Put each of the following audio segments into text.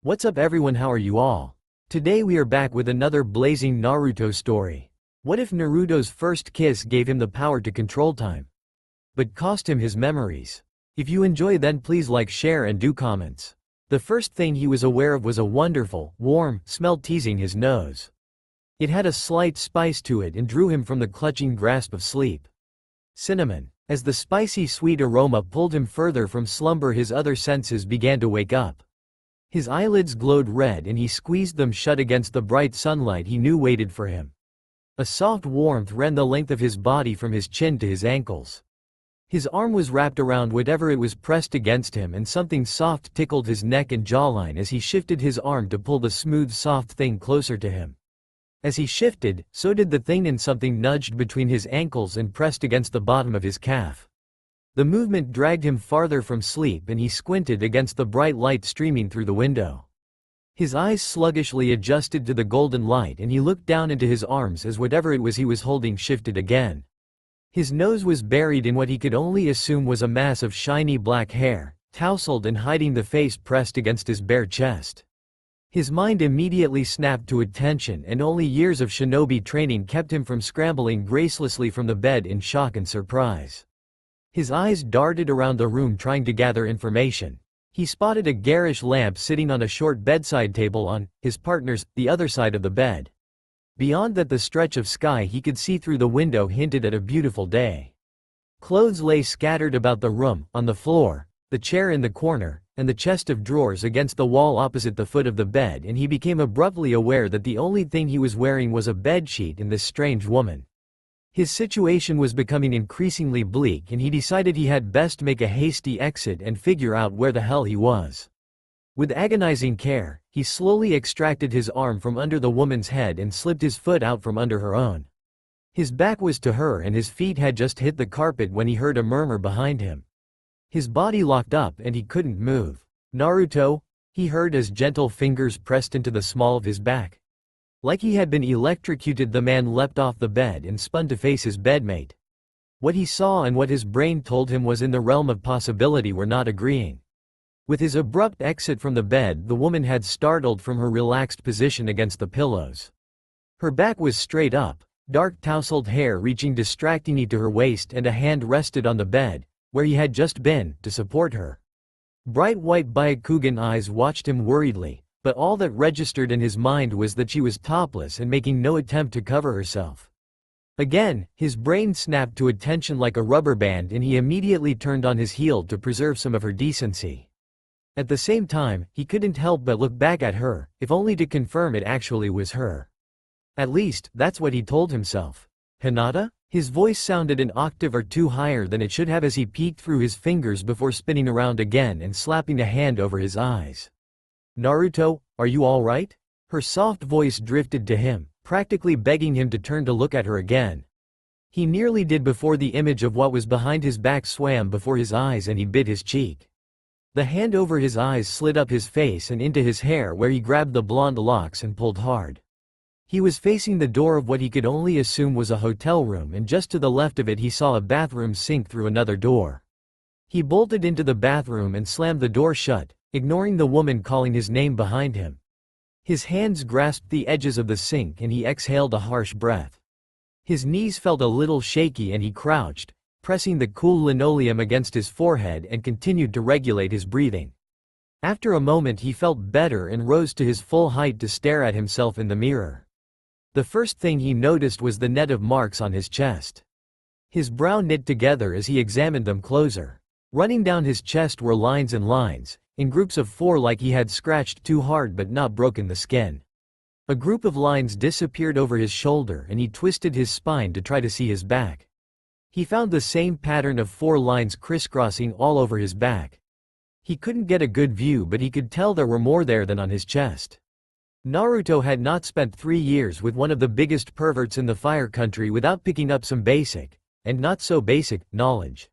What's up everyone, how are you all? Today we are back with another blazing Naruto story. What if Naruto's first kiss gave him the power to control time, but cost him his memories? If you enjoy, then please like, share and do comments. The first thing he was aware of was a wonderful, warm smell teasing his nose. It had a slight spice to it and drew him from the clutching grasp of sleep. Cinnamon. As the spicy sweet aroma pulled him further from slumber, his other senses began to wake up. His eyelids glowed red and he squeezed them shut against the bright sunlight he knew waited for him. A soft warmth ran the length of his body from his chin to his ankles. His arm was wrapped around whatever it was pressed against him, and something soft tickled his neck and jawline as he shifted his arm to pull the smooth soft thing closer to him. As he shifted, so did the thing, and something nudged between his ankles and pressed against the bottom of his calf. The movement dragged him farther from sleep and he squinted against the bright light streaming through the window. His eyes sluggishly adjusted to the golden light and he looked down into his arms as whatever it was he was holding shifted again. His nose was buried in what he could only assume was a mass of shiny black hair, tousled and hiding the face pressed against his bare chest. His mind immediately snapped to attention, and only years of shinobi training kept him from scrambling gracelessly from the bed in shock and surprise. His eyes darted around the room trying to gather information. He spotted a garish lamp sitting on a short bedside table on his partner's, the other side of the bed. Beyond that, the stretch of sky he could see through the window hinted at a beautiful day. Clothes lay scattered about the room, on the floor, the chair in the corner, and the chest of drawers against the wall opposite the foot of the bed, and he became abruptly aware that the only thing he was wearing was a bedsheet in this strange woman. His situation was becoming increasingly bleak, and he decided he had best make a hasty exit and figure out where the hell he was. With agonizing care, he slowly extracted his arm from under the woman's head and slipped his foot out from under her own. His back was to her and his feet had just hit the carpet when he heard a murmur behind him. His body locked up and he couldn't move. "Naruto," he heard as gentle fingers pressed into the small of his back. Like he had been electrocuted, the man leapt off the bed and spun to face his bedmate. What he saw and what his brain told him was in the realm of possibility were not agreeing. With his abrupt exit from the bed, the woman had startled from her relaxed position against the pillows. Her back was straight up, dark tousled hair reaching distractingly to her waist, and a hand rested on the bed, where he had just been, to support her. Bright white Byakugan eyes watched him worriedly, but all that registered in his mind was that she was topless and making no attempt to cover herself. Again, his brain snapped to attention like a rubber band, and he immediately turned on his heel to preserve some of her decency. At the same time, he couldn't help but look back at her, if only to confirm it actually was her. At least, that's what he told himself. "Hinata?" His voice sounded an octave or two higher than it should have as he peeked through his fingers before spinning around again and slapping a hand over his eyes. "Naruto, are you all right?" Her soft voice drifted to him, practically begging him to turn to look at her again. He nearly did before the image of what was behind his back swam before his eyes and he bit his cheek. The hand over his eyes slid up his face and into his hair, where he grabbed the blonde locks and pulled hard. He was facing the door of what he could only assume was a hotel room, and just to the left of it he saw a bathroom sink through another door. He bolted into the bathroom and slammed the door shut, ignoring the woman calling his name behind him. His hands grasped the edges of the sink and he exhaled a harsh breath. His knees felt a little shaky and he crouched, pressing the cool linoleum against his forehead, and continued to regulate his breathing. After a moment he felt better and rose to his full height to stare at himself in the mirror. The first thing he noticed was the net of marks on his chest. His brow knit together as he examined them closer. Running down his chest were lines and lines, in groups of 4, like he had scratched too hard but not broken the skin. A group of lines disappeared over his shoulder and he twisted his spine to try to see his back. He found the same pattern of 4 lines crisscrossing all over his back. He couldn't get a good view, but he could tell there were more there than on his chest. Naruto had not spent 3 years with one of the biggest perverts in the Fire Country without picking up some basic, and not so basic, knowledge.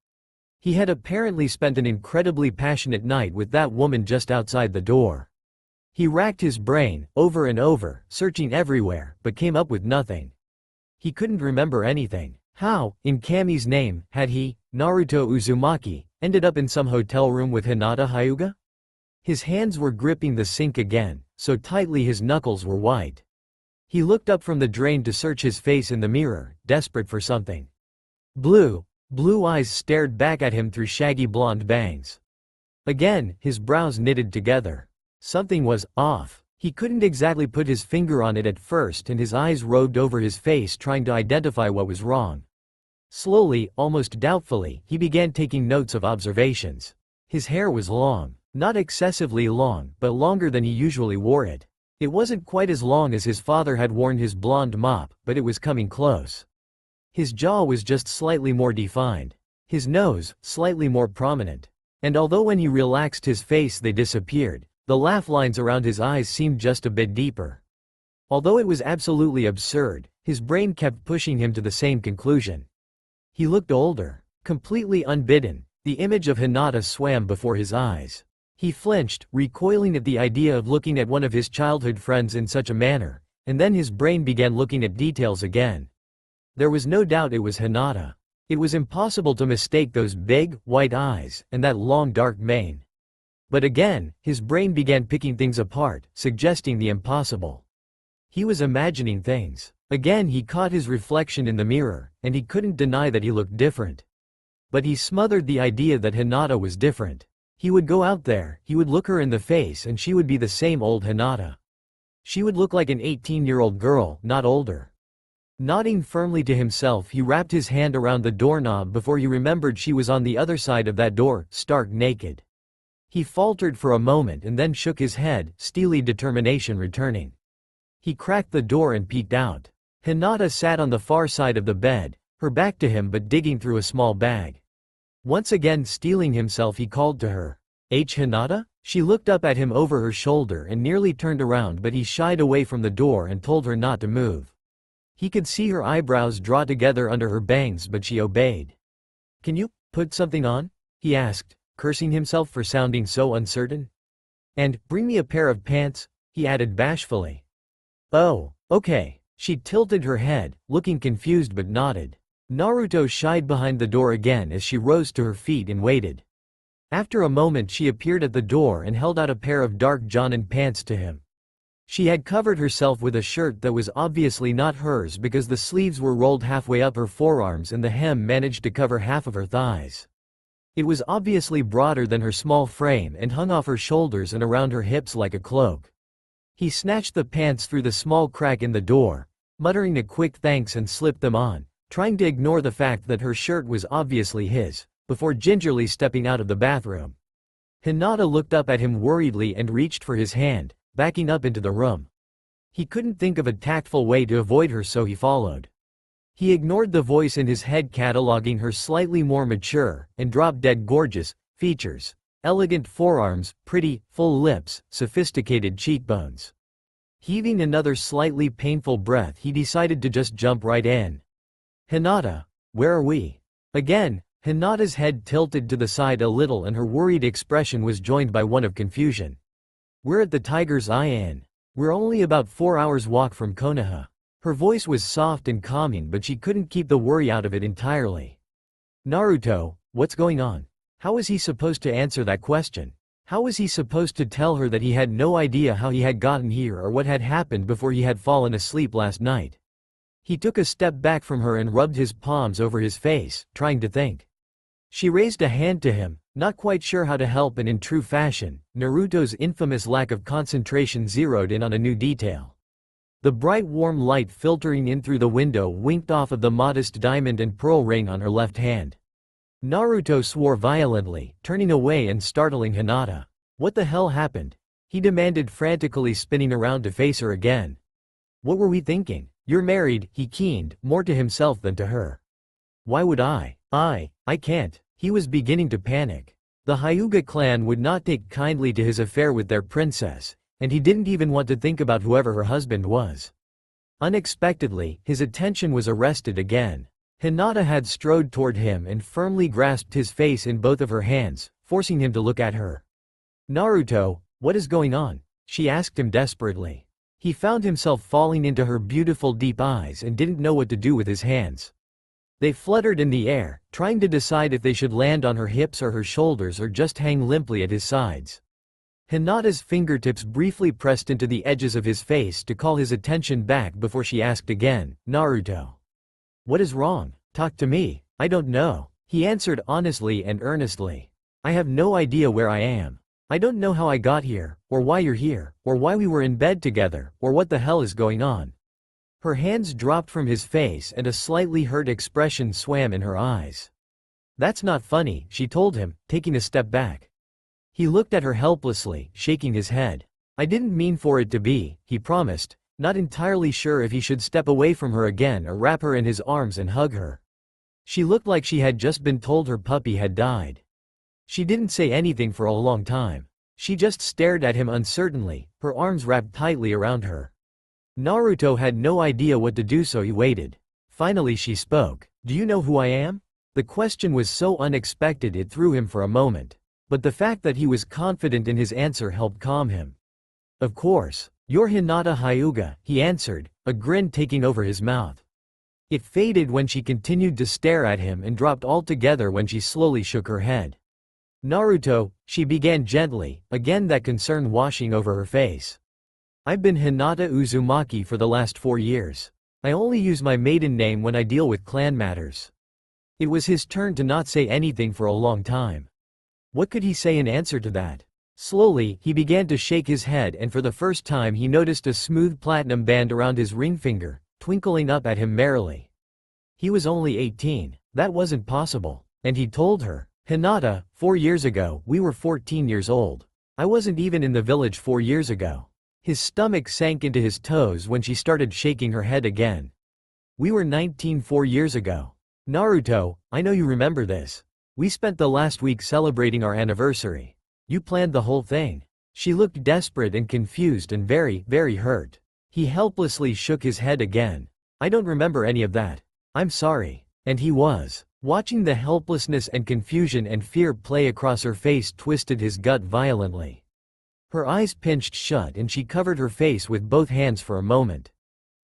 He had apparently spent an incredibly passionate night with that woman just outside the door. He racked his brain, over and over, searching everywhere, but came up with nothing. He couldn't remember anything. How, in Kami's name, had he, Naruto Uzumaki, ended up in some hotel room with Hinata Hyuga? His hands were gripping the sink again, so tightly his knuckles were white. He looked up from the drain to search his face in the mirror, desperate for something. Blue eyes stared back at him through shaggy blonde bangs. Again, his brows knitted together. Something was off. He couldn't exactly put his finger on it at first, and his eyes roved over his face trying to identify what was wrong. Slowly, almost doubtfully, he began taking notes of observations. His hair was long. Not excessively long, but longer than he usually wore it. It wasn't quite as long as his father had worn his blonde mop, but it was coming close. His jaw was just slightly more defined. His nose, slightly more prominent. And although when he relaxed his face they disappeared, the laugh lines around his eyes seemed just a bit deeper. Although it was absolutely absurd, his brain kept pushing him to the same conclusion. He looked older. Completely unbidden, the image of Hinata swam before his eyes. He flinched, recoiling at the idea of looking at one of his childhood friends in such a manner, and then his brain began looking at details again. There was no doubt it was Hinata. It was impossible to mistake those big, white eyes, and that long dark mane. But again, his brain began picking things apart, suggesting the impossible. He was imagining things. Again he caught his reflection in the mirror, and he couldn't deny that he looked different. But he smothered the idea that Hinata was different. He would go out there, he would look her in the face, and she would be the same old Hinata. She would look like an 18-year-old girl, not older. Nodding firmly to himself, he wrapped his hand around the doorknob before he remembered she was on the other side of that door, stark naked. He faltered for a moment and then shook his head, steely determination returning. He cracked the door and peeked out. Hinata sat on the far side of the bed, her back to him but digging through a small bag. Once again steeling himself, he called to her. Hinata? She looked up at him over her shoulder and nearly turned around, but he shied away from the door and told her not to move. He could see her eyebrows draw together under her bangs, but she obeyed. Can you put something on? He asked, cursing himself for sounding so uncertain. And bring me a pair of pants, he added bashfully. Oh, okay. She tilted her head, looking confused but nodded. Naruto shied behind the door again as she rose to her feet and waited. After a moment she appeared at the door and held out a pair of dark Jonin pants to him. She had covered herself with a shirt that was obviously not hers because the sleeves were rolled halfway up her forearms and the hem managed to cover half of her thighs. It was obviously broader than her small frame and hung off her shoulders and around her hips like a cloak. He snatched the pants through the small crack in the door, muttering a quick thanks, and slipped them on, trying to ignore the fact that her shirt was obviously his, before gingerly stepping out of the bathroom. Hinata looked up at him worriedly and reached for his hand, backing up into the room. He couldn't think of a tactful way to avoid her, so he followed. He ignored the voice in his head cataloging her slightly more mature and drop-dead gorgeous features, elegant forearms, pretty, full lips, sophisticated cheekbones. Heaving another slightly painful breath, he decided to just jump right in. Hinata, where are we? Again, Hinata's head tilted to the side a little and her worried expression was joined by one of confusion. We're at the Tiger's Eye Inn. We're only about 4 hours' walk from Konoha. Her voice was soft and calming, but she couldn't keep the worry out of it entirely. Naruto, what's going on? How was he supposed to answer that question? How was he supposed to tell her that he had no idea how he had gotten here or what had happened before he had fallen asleep last night? He took a step back from her and rubbed his palms over his face, trying to think. She raised a hand to him, not quite sure how to help, and in true fashion, Naruto's infamous lack of concentration zeroed in on a new detail. The bright warm light filtering in through the window winked off of the modest diamond and pearl ring on her left hand. Naruto swore violently, turning away and startling Hinata. What the hell happened? He demanded frantically, spinning around to face her again. What were we thinking? You're married, he keened, more to himself than to her. Why would I can't. He was beginning to panic. The Hyuga clan would not take kindly to his affair with their princess, and he didn't even want to think about whoever her husband was. Unexpectedly, his attention was arrested again. Hinata had strode toward him and firmly grasped his face in both of her hands, forcing him to look at her. Naruto, what is going on? She asked him desperately. He found himself falling into her beautiful deep eyes and didn't know what to do with his hands. They fluttered in the air, trying to decide if they should land on her hips or her shoulders or just hang limply at his sides. Hinata's fingertips briefly pressed into the edges of his face to call his attention back before she asked again, Naruto. What is wrong? Talk to me. I don't know. He answered honestly and earnestly. I have no idea where I am. I don't know how I got here, or why you're here, or why we were in bed together, or what the hell is going on. Her hands dropped from his face and a slightly hurt expression swam in her eyes. That's not funny, she told him, taking a step back. He looked at her helplessly, shaking his head. I didn't mean for it to be, he promised, not entirely sure if he should step away from her again or wrap her in his arms and hug her. She looked like she had just been told her puppy had died. She didn't say anything for a long time. She just stared at him uncertainly, her arms wrapped tightly around her. Naruto had no idea what to do, so he waited. Finally she spoke. Do you know who I am? The question was so unexpected it threw him for a moment. But the fact that he was confident in his answer helped calm him. Of course. You're Hinata Hyuga, he answered, a grin taking over his mouth. It faded when she continued to stare at him and dropped altogether when she slowly shook her head. Naruto, she began gently, again that concern washing over her face. I've been Hinata Uzumaki for the last 4 years. I only use my maiden name when I deal with clan matters. It was his turn to not say anything for a long time. What could he say in answer to that? Slowly, he began to shake his head, and for the first time he noticed a smooth platinum band around his ring finger, twinkling up at him merrily. He was only 18. That wasn't possible. And he told her, Hinata, 4 years ago, we were 14 years old. I wasn't even in the village 4 years ago. His stomach sank into his toes when she started shaking her head again. We were 19 4 years ago. Naruto, I know you remember this. We spent the last week celebrating our anniversary. You planned the whole thing. She looked desperate and confused and very, very hurt. He helplessly shook his head again. I don't remember any of that. I'm sorry. And he was. Watching the helplessness and confusion and fear play across her face twisted his gut violently. Her eyes pinched shut and she covered her face with both hands for a moment.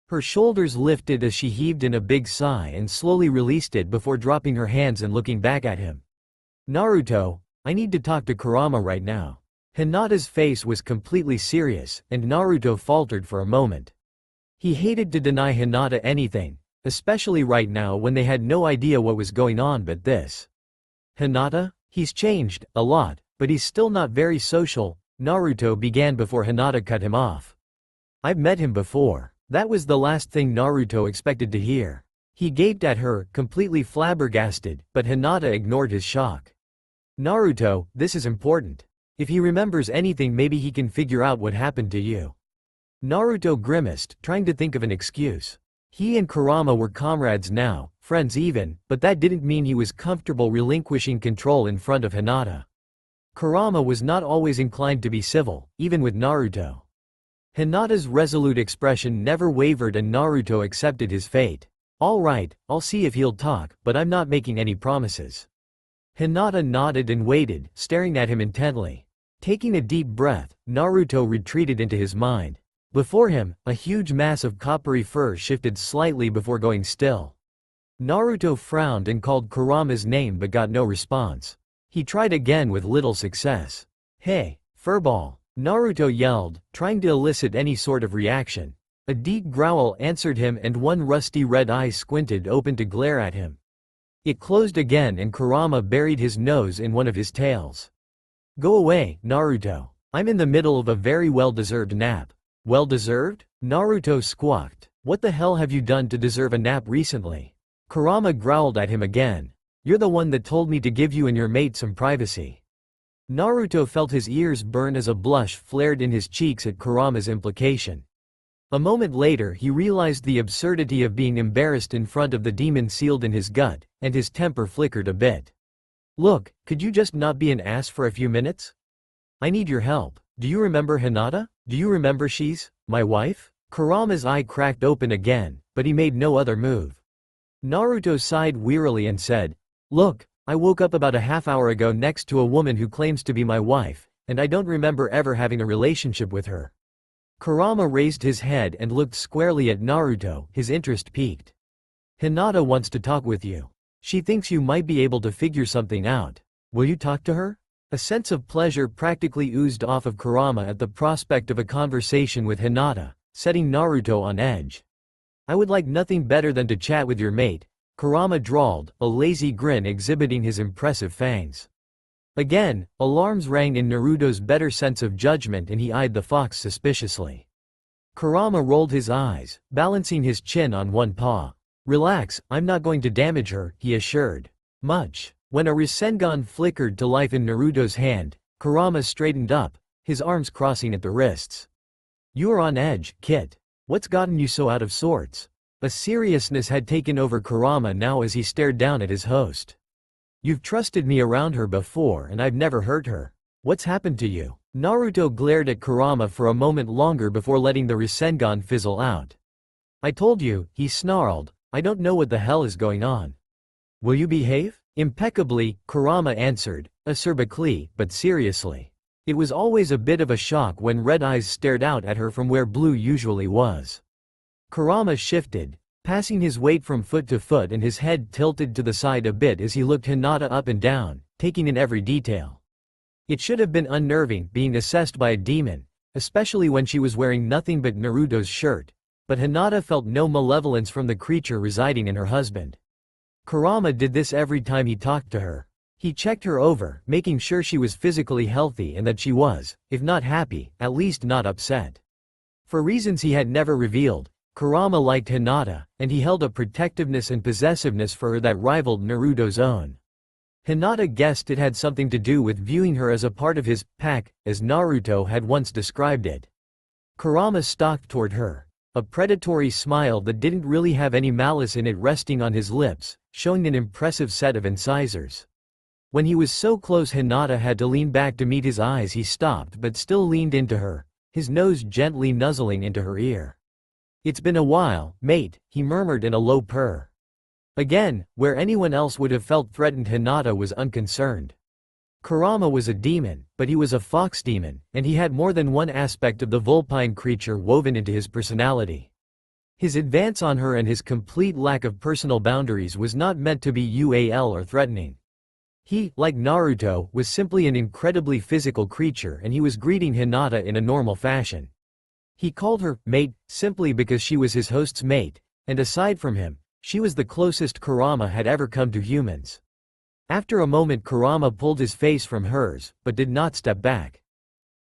Her shoulders lifted as she heaved in a big sigh and slowly released it before dropping her hands and looking back at him. Naruto, I need to talk to Kurama right now. Hinata's face was completely serious, and Naruto faltered for a moment. He hated to deny Hinata anything, especially right now when they had no idea what was going on but this. Hinata? He's changed, a lot, but he's still not very social, Naruto began before Hinata cut him off. I've met him before. That was the last thing Naruto expected to hear. He gaped at her, completely flabbergasted, but Hinata ignored his shock. Naruto, this is important. If he remembers anything, maybe he can figure out what happened to you. Naruto grimaced, trying to think of an excuse. He and Kurama were comrades now, friends even, but that didn't mean he was comfortable relinquishing control in front of Hinata. Kurama was not always inclined to be civil, even with Naruto. Hinata's resolute expression never wavered and Naruto accepted his fate. All right, I'll see if he'll talk, but I'm not making any promises. Hinata nodded and waited, staring at him intently. Taking a deep breath, Naruto retreated into his mind. Before him, a huge mass of coppery fur shifted slightly before going still. Naruto frowned and called Kurama's name but got no response. He tried again with little success. Hey, furball! Naruto yelled, trying to elicit any sort of reaction. A deep growl answered him and one rusty red eye squinted open to glare at him. It closed again and Kurama buried his nose in one of his tails. Go away, Naruto. I'm in the middle of a very well-deserved nap. Well-deserved? Naruto squawked. What the hell have you done to deserve a nap recently? Kurama growled at him again. You're the one that told me to give you and your mate some privacy. Naruto felt his ears burn as a blush flared in his cheeks at Kurama's implication. A moment later he realized the absurdity of being embarrassed in front of the demon sealed in his gut, and his temper flickered a bit. Look, could you just not be an ass for a few minutes? I need your help. Do you remember Hinata? Do you remember she's my wife? Kurama's eye cracked open again, but he made no other move. Naruto sighed wearily and said, Look, I woke up about a half hour ago next to a woman who claims to be my wife, and I don't remember ever having a relationship with her. Kurama raised his head and looked squarely at Naruto, his interest piqued. Hinata wants to talk with you. She thinks you might be able to figure something out. Will you talk to her? A sense of pleasure practically oozed off of Kurama at the prospect of a conversation with Hinata, setting Naruto on edge. "I would like nothing better than to chat with your mate," Kurama drawled, a lazy grin exhibiting his impressive fangs. Again, alarms rang in Naruto's better sense of judgment and he eyed the fox suspiciously. Kurama rolled his eyes, balancing his chin on one paw. "Relax, I'm not going to damage her," he assured. Much. When a Rasengan flickered to life in Naruto's hand, Kurama straightened up, his arms crossing at the wrists. "You are on edge, Kit. What's gotten you so out of sorts?" A seriousness had taken over Kurama now as he stared down at his host. "You've trusted me around her before and I've never hurt her. What's happened to you?" Naruto glared at Kurama for a moment longer before letting the Rasengan fizzle out. "I told you," he snarled, "I don't know what the hell is going on." "Will you behave?" "Impeccably," Kurama answered, acerbically, but seriously. It was always a bit of a shock when red eyes stared out at her from where blue usually was. Kurama shifted, passing his weight from foot to foot and his head tilted to the side a bit as he looked Hinata up and down, taking in every detail. It should have been unnerving being assessed by a demon, especially when she was wearing nothing but Naruto's shirt, but Hinata felt no malevolence from the creature residing in her husband. Kurama did this every time he talked to her. He checked her over, making sure she was physically healthy and that she was, if not happy, at least not upset. For reasons he had never revealed, Kurama liked Hinata, and he held a protectiveness and possessiveness for her that rivaled Naruto's own. Hinata guessed it had something to do with viewing her as a part of his pack, as Naruto had once described it. Kurama stalked toward her, a predatory smile that didn't really have any malice in it resting on his lips, showing an impressive set of incisors. When he was so close Hinata had to lean back to meet his eyes. He stopped but still leaned into her, his nose gently nuzzling into her ear. "It's been a while, mate," he murmured in a low purr. Again, where anyone else would have felt threatened, Hinata was unconcerned. Kurama was a demon, but he was a fox demon, and he had more than one aspect of the vulpine creature woven into his personality. His advance on her and his complete lack of personal boundaries was not meant to be ual or threatening. He, like Naruto, was simply an incredibly physical creature and he was greeting Hinata in a normal fashion. He called her mate simply because she was his host's mate, and aside from him, she was the closest Kurama had ever come to humans. After a moment Kurama pulled his face from hers, but did not step back.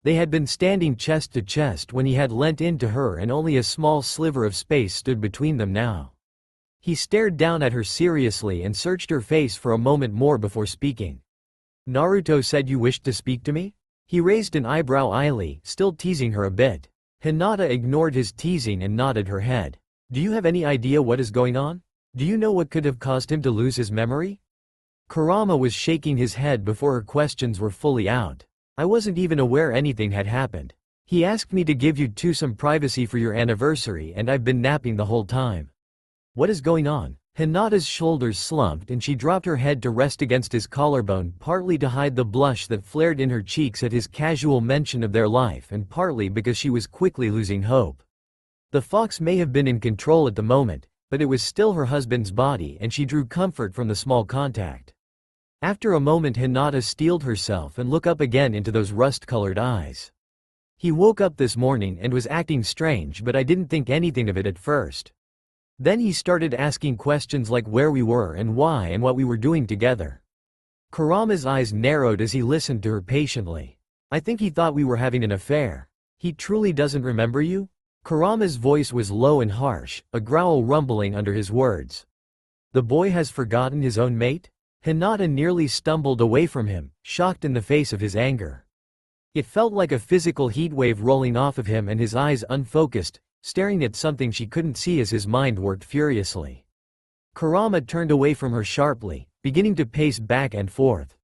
They had been standing chest to chest when he had leant into her and only a small sliver of space stood between them now. He stared down at her seriously and searched her face for a moment more before speaking. "Naruto said you wished to speak to me?" He raised an eyebrow idly, still teasing her a bit. Hinata ignored his teasing and nodded her head. "Do you have any idea what is going on? Do you know what could have caused him to lose his memory?" Kurama was shaking his head before her questions were fully out. "I wasn't even aware anything had happened. He asked me to give you two some privacy for your anniversary and I've been napping the whole time." "What is going on?" Hinata's shoulders slumped and she dropped her head to rest against his collarbone, partly to hide the blush that flared in her cheeks at his casual mention of their life and partly because she was quickly losing hope. The fox may have been in control at the moment, but it was still her husband's body and she drew comfort from the small contact. After a moment Hinata steeled herself and looked up again into those rust-colored eyes. "He woke up this morning and was acting strange, but I didn't think anything of it at first. Then he started asking questions like where we were and why and what we were doing together." Kurama's eyes narrowed as he listened to her patiently. "I think he thought we were having an affair. He truly doesn't remember you?" Kurama's voice was low and harsh, a growl rumbling under his words. "The boy has forgotten his own mate?" Hinata nearly stumbled away from him, shocked in the face of his anger. It felt like a physical heatwave rolling off of him and his eyes unfocused, staring at something she couldn't see as his mind worked furiously. Kurama turned away from her sharply, beginning to pace back and forth.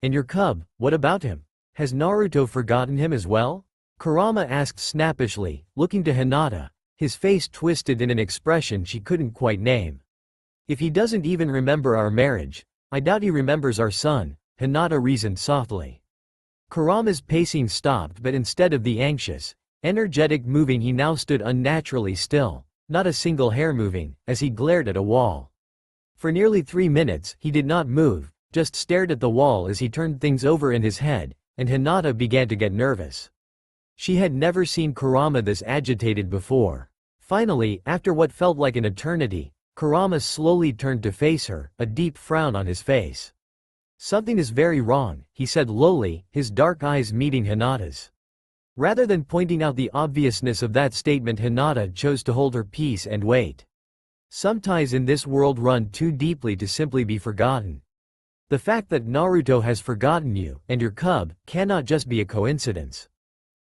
"And your cub, what about him? Has Naruto forgotten him as well?" Kurama asked snappishly, looking to Hinata, his face twisted in an expression she couldn't quite name. "If he doesn't even remember our marriage, I doubt he remembers our son," Hinata reasoned softly. Kurama's pacing stopped, but instead of the anxious, energetic moving he now stood unnaturally still, not a single hair moving, as he glared at a wall. For nearly 3 minutes he did not move, just stared at the wall as he turned things over in his head, and Hinata began to get nervous. She had never seen Kurama this agitated before. Finally, after what felt like an eternity, Kurama slowly turned to face her, a deep frown on his face. "Something is very wrong," he said lowly, his dark eyes meeting Hinata's. Rather than pointing out the obviousness of that statement, Hinata chose to hold her peace and wait. Some ties in this world run too deeply to simply be forgotten. The fact that Naruto has forgotten you, and your cub, cannot just be a coincidence.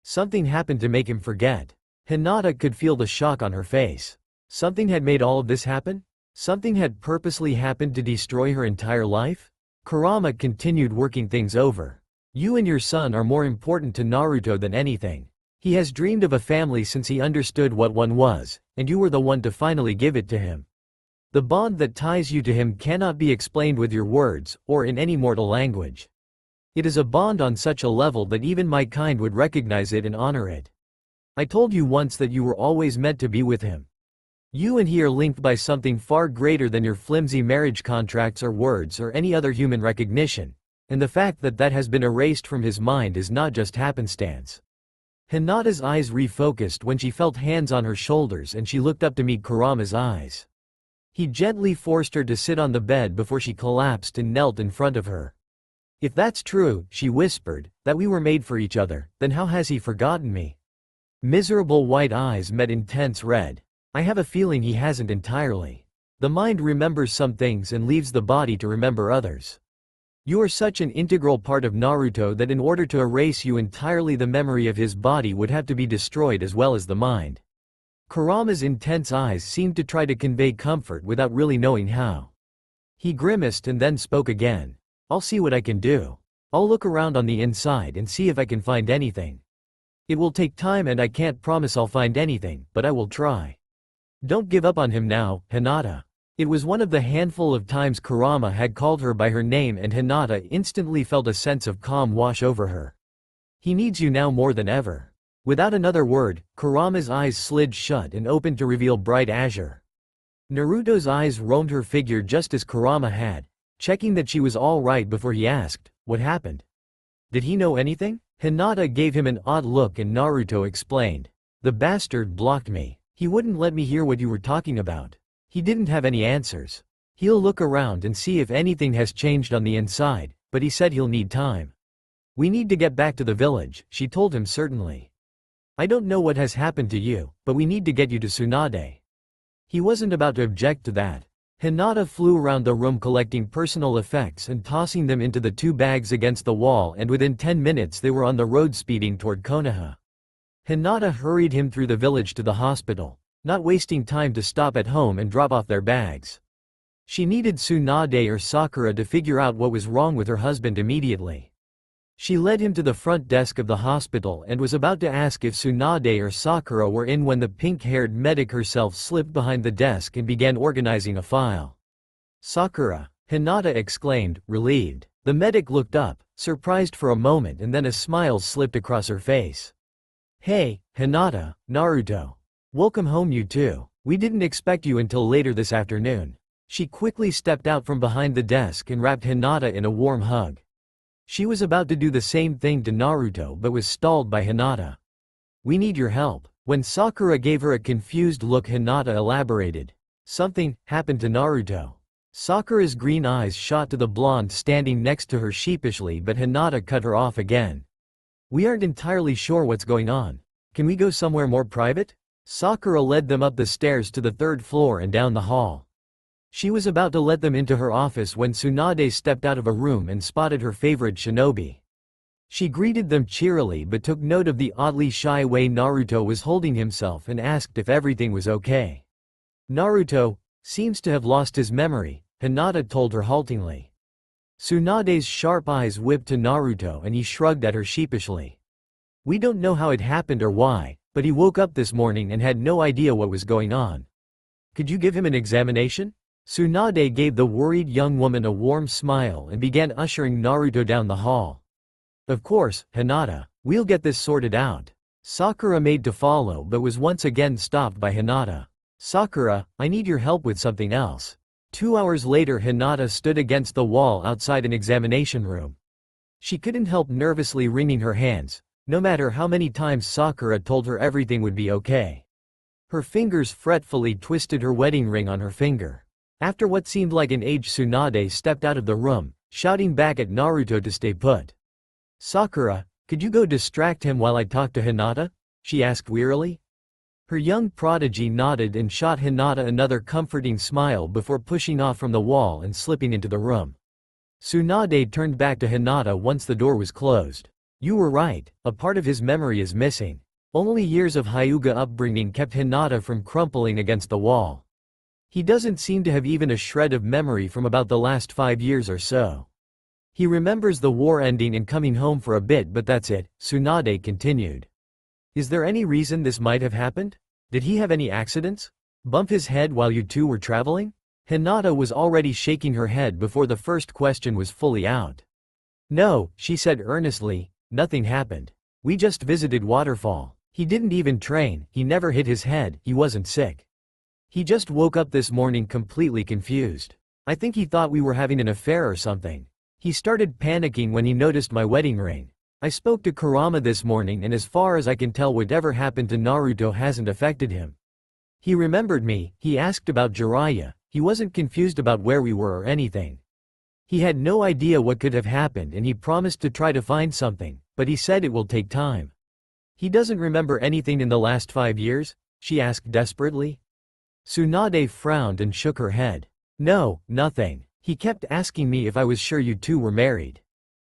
Something happened to make him forget. Hinata could feel the shock on her face. Something had made all of this happen? Something had purposely happened to destroy her entire life? Kurama continued working things over. "You and your son are more important to Naruto than anything. He has dreamed of a family since he understood what one was, and you were the one to finally give it to him. The bond that ties you to him cannot be explained with your words, or in any mortal language. It is a bond on such a level that even my kind would recognize it and honor it. I told you once that you were always meant to be with him. You and he are linked by something far greater than your flimsy marriage contracts or words or any other human recognition, and the fact that that has been erased from his mind is not just happenstance." Hinata's eyes refocused when she felt hands on her shoulders and she looked up to meet Kurama's eyes. He gently forced her to sit on the bed before she collapsed and knelt in front of her. "If that's true," she whispered, "that we were made for each other, then how has he forgotten me?" Miserable white eyes met intense red. "I have a feeling he hasn't entirely. The mind remembers some things and leaves the body to remember others. You are such an integral part of Naruto that in order to erase you entirely, the memory of his body would have to be destroyed as well as the mind." Kurama's intense eyes seemed to try to convey comfort without really knowing how. He grimaced and then spoke again. "I'll see what I can do. I'll look around on the inside and see if I can find anything. It will take time and I can't promise I'll find anything, but I will try. Don't give up on him now, Hinata." It was one of the handful of times Kurama had called her by her name, and Hinata instantly felt a sense of calm wash over her. "He needs you now more than ever." Without another word, Kurama's eyes slid shut and opened to reveal bright azure. Naruto's eyes roamed her figure just as Kurama had, checking that she was all right before he asked, "What happened? Did he know anything?" Hinata gave him an odd look and Naruto explained. "The bastard blocked me. He wouldn't let me hear what you were talking about. He didn't have any answers. He'll look around and see if anything has changed on the inside, but he said he'll need time. We need to get back to the village," she told him certainly. "I don't know what has happened to you, but we need to get you to Tsunade." He wasn't about to object to that. Hinata flew around the room collecting personal effects and tossing them into the 2 bags against the wall, and within 10 minutes they were on the road speeding toward Konoha. Hinata hurried him through the village to the hospital, not wasting time to stop at home and drop off their bags. She needed Tsunade or Sakura to figure out what was wrong with her husband immediately. She led him to the front desk of the hospital and was about to ask if Tsunade or Sakura were in when the pink-haired medic herself slipped behind the desk and began organizing a file. "Sakura," Hinata exclaimed, relieved. The medic looked up, surprised for a moment, and then a smile slipped across her face. "Hey, Hinata, Naruto. Welcome home you two. We didn't expect you until later this afternoon." She quickly stepped out from behind the desk and wrapped Hinata in a warm hug. She was about to do the same thing to Naruto but was stalled by Hinata. "We need your help." When Sakura gave her a confused look, Hinata elaborated. "Something happened to Naruto." Sakura's green eyes shot to the blonde standing next to her sheepishly, but Hinata cut her off again. "We aren't entirely sure what's going on. Can we go somewhere more private?" Sakura led them up the stairs to the 3rd floor and down the hall. She was about to let them into her office when Tsunade stepped out of a room and spotted her favorite shinobi. She greeted them cheerily but took note of the oddly shy way Naruto was holding himself and asked if everything was okay. "Naruto seems to have lost his memory," Hinata told her haltingly. Tsunade's sharp eyes whipped to Naruto and he shrugged at her sheepishly. "We don't know how it happened or why, but he woke up this morning and had no idea what was going on. Could you give him an examination?" Tsunade gave the worried young woman a warm smile and began ushering Naruto down the hall. "Of course, Hinata. We'll get this sorted out." Sakura made to follow but was once again stopped by Hinata. "Sakura, I need your help with something else." 2 hours later, Hinata stood against the wall outside an examination room. She couldn't help nervously wringing her hands, no matter how many times Sakura told her everything would be okay. Her fingers fretfully twisted her wedding ring on her finger. After what seemed like an age, Tsunade stepped out of the room, shouting back at Naruto to stay put. "Sakura, could you go distract him while I talk to Hinata?" she asked wearily. Her young prodigy nodded and shot Hinata another comforting smile before pushing off from the wall and slipping into the room. Tsunade turned back to Hinata once the door was closed. "You were right, a part of his memory is missing." Only years of Hyuga upbringing kept Hinata from crumpling against the wall. He doesn't seem to have even a shred of memory from about the last 5 years or so. He remembers the war ending and coming home for a bit, but that's it, Tsunade continued. "Is there any reason this might have happened? Did he have any accidents? Bump his head while you two were traveling?" Hinata was already shaking her head before the first question was fully out. "No," she said earnestly, "nothing happened. We just visited Waterfall. He didn't even train, he never hit his head, he wasn't sick. He just woke up this morning completely confused. I think he thought we were having an affair or something. He started panicking when he noticed my wedding ring. I spoke to Kurama this morning, and as far as I can tell, whatever happened to Naruto hasn't affected him. He remembered me, he asked about Jiraiya, he wasn't confused about where we were or anything. He had no idea what could have happened, and he promised to try to find something, but he said it will take time." "He doesn't remember anything in the last 5 years?" she asked desperately. Tsunade frowned and shook her head. "No, nothing. He kept asking me if I was sure you two were married.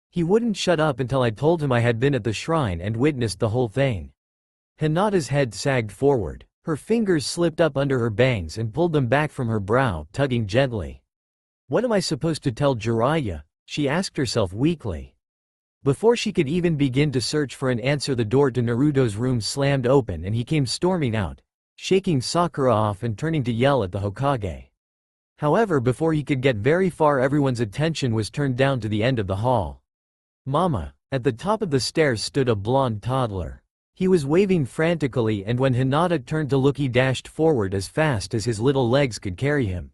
He wouldn't shut up until I told him I had been at the shrine and witnessed the whole thing." Hinata's head sagged forward. Her fingers slipped up under her bangs and pulled them back from her brow, tugging gently. "What am I supposed to tell Jiraiya?" she asked herself weakly. Before she could even begin to search for an answer, the door to Naruto's room slammed open and he came storming out, shaking Sakura off and turning to yell at the Hokage. However, before he could get very far, everyone's attention was turned down to the end of the hall. "Mama!" At the top of the stairs stood a blonde toddler. He was waving frantically, and when Hinata turned to look, he dashed forward as fast as his little legs could carry him.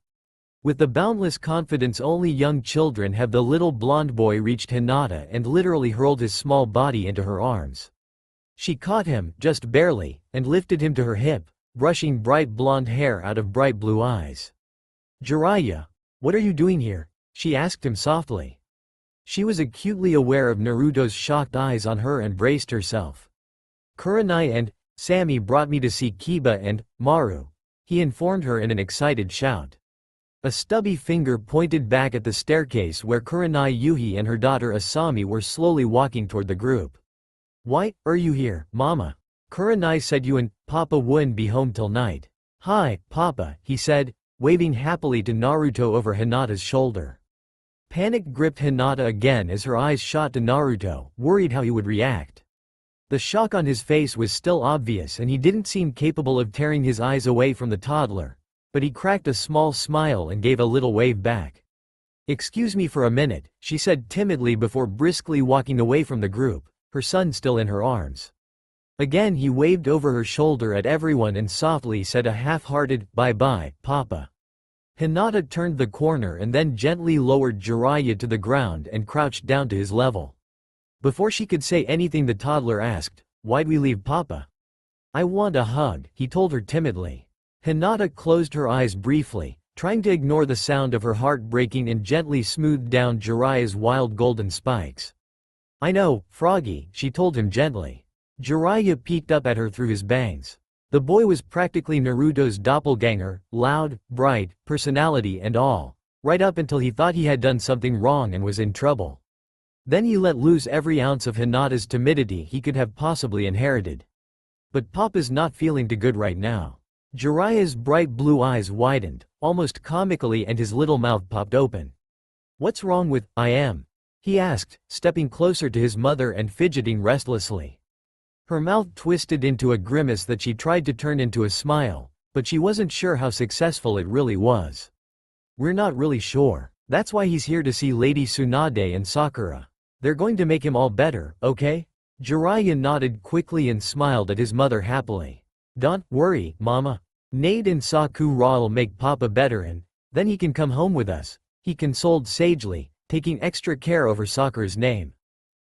With the boundless confidence only young children have, the little blonde boy reached Hinata and literally hurled his small body into her arms. She caught him, just barely, and lifted him to her hip, brushing bright blonde hair out of bright blue eyes. "Jiraiya, what are you doing here?" she asked him softly. She was acutely aware of Naruto's shocked eyes on her and braced herself. "Kurenai and Sammy brought me to see Kiba and Maru," he informed her in an excited shout. A stubby finger pointed back at the staircase where Kurenai Yuhi and her daughter Asami were slowly walking toward the group. "Why are you here, Mama? Kurenai said you and Papa wouldn't be home till night." "Hi, Papa," he said, waving happily to Naruto over Hinata's shoulder. Panic gripped Hinata again as her eyes shot to Naruto, worried how he would react. The shock on his face was still obvious and he didn't seem capable of tearing his eyes away from the toddler, but he cracked a small smile and gave a little wave back. "Excuse me for a minute," she said timidly before briskly walking away from the group, her son still in her arms. Again he waved over her shoulder at everyone and softly said a half-hearted, "Bye-bye, Papa." Hinata turned the corner and then gently lowered Jiraiya to the ground and crouched down to his level. Before she could say anything, the toddler asked, "Why'd we leave Papa?" "I want a hug," he told her timidly. Hinata closed her eyes briefly, trying to ignore the sound of her heart breaking, and gently smoothed down Jiraiya's wild golden spikes. "I know, Froggy," she told him gently. Jiraiya peeked up at her through his bangs. The boy was practically Naruto's doppelganger, loud, bright, personality and all, right up until he thought he had done something wrong and was in trouble. Then he let loose every ounce of Hinata's timidity he could have possibly inherited. "But Papa's not feeling too good right now." Jiraiya's bright blue eyes widened, almost comically, and his little mouth popped open. "What's wrong with I am?" he asked, stepping closer to his mother and fidgeting restlessly. Her mouth twisted into a grimace that she tried to turn into a smile, but she wasn't sure how successful it really was. "We're not really sure. That's why he's here to see Lady Tsunade and Sakura. They're going to make him all better, okay?" Jiraiya nodded quickly and smiled at his mother happily. "Don't worry, Mama. Nade and Sakura'll make Papa better, and Then he can come home with us, he consoled sagely, taking extra care over Sakura's name.